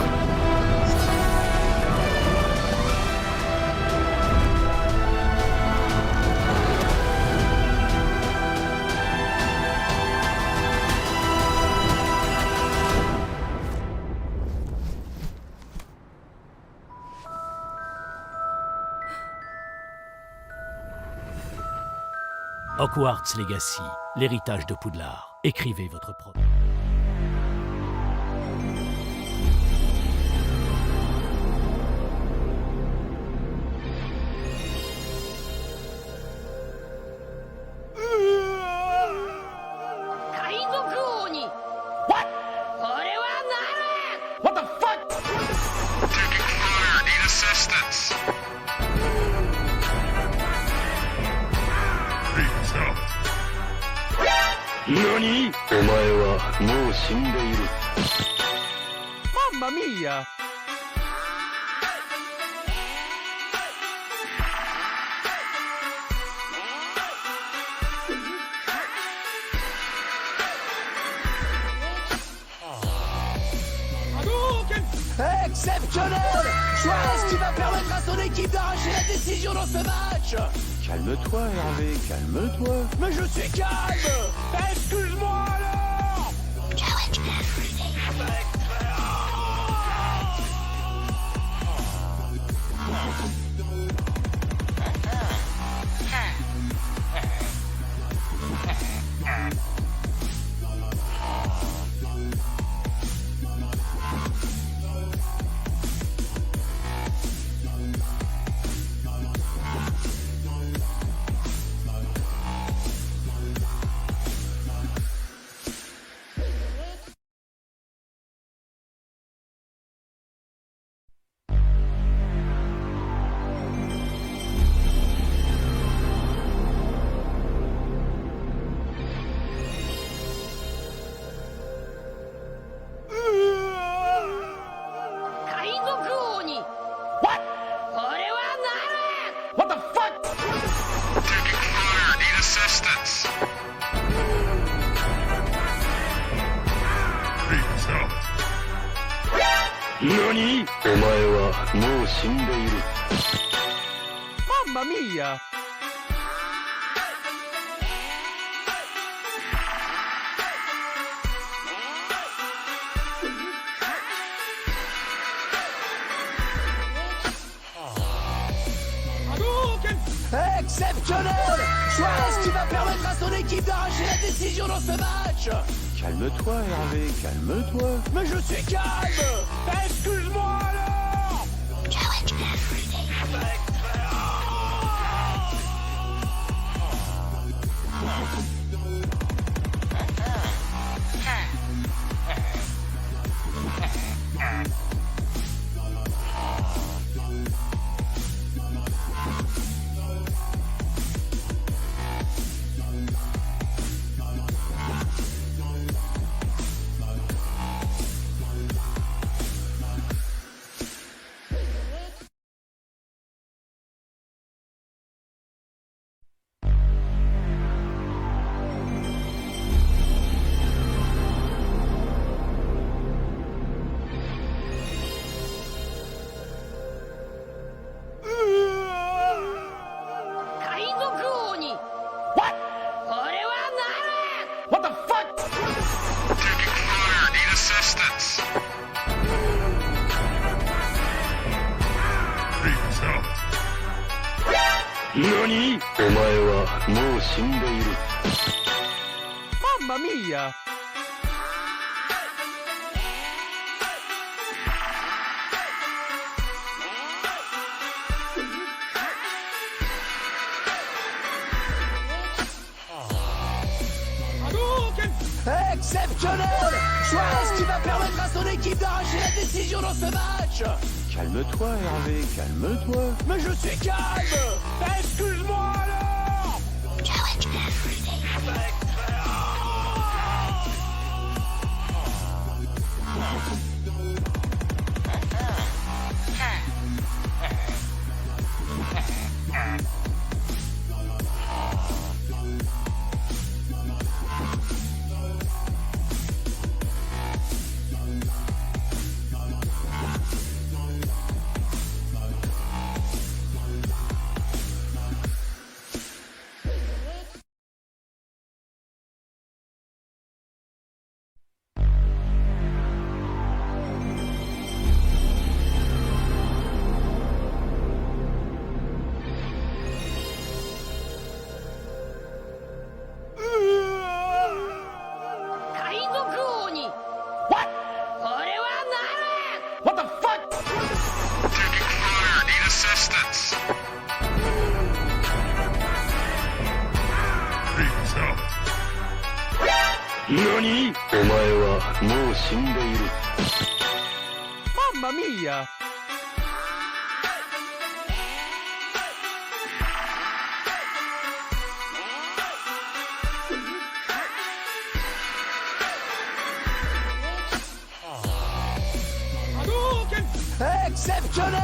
Hogwarts Legacy, l'héritage de Poudlard. Écrivez votre propre. Kaidokuni. What? What the fuck? Taking fire, need assistance. NANI? お前はもう死んでいる。Mamma mia! Exceptionnel! Suarez qui va permettre à son équipe d'arracher la décision dans ce match! Calme-toi, Hervé, calme-toi. Mais je suis calme! Excuse-moi alors! Kaidokuni. What? What the fuck? Taking fire, need assistance. Please help. NANI? お前はもう死んでいる。Mamma mia! Exceptionnel! Suarez qui va permettre à son équipe d'arracher la décision dans ce match! Calme-toi, Hervé, calme-toi. Mais je suis calme! Excuse-moi alors! NANI Mamma mia Exceptionnel! Suarez qui va permettre à son équipe d'arracher la décision dans ce match! Calme-toi, Hervé, calme-toi. Mais je suis calme! Excuse-moi alors! What the fuck? Need assistance. NANI Mamma mia Exceptionnel!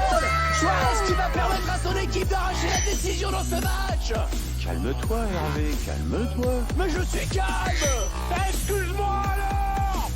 Suarez qui va permettre à son équipe d'arracher la décision dans ce match! Calme-toi, Hervé, calme-toi. Mais je suis calme! Excuse-moi alors!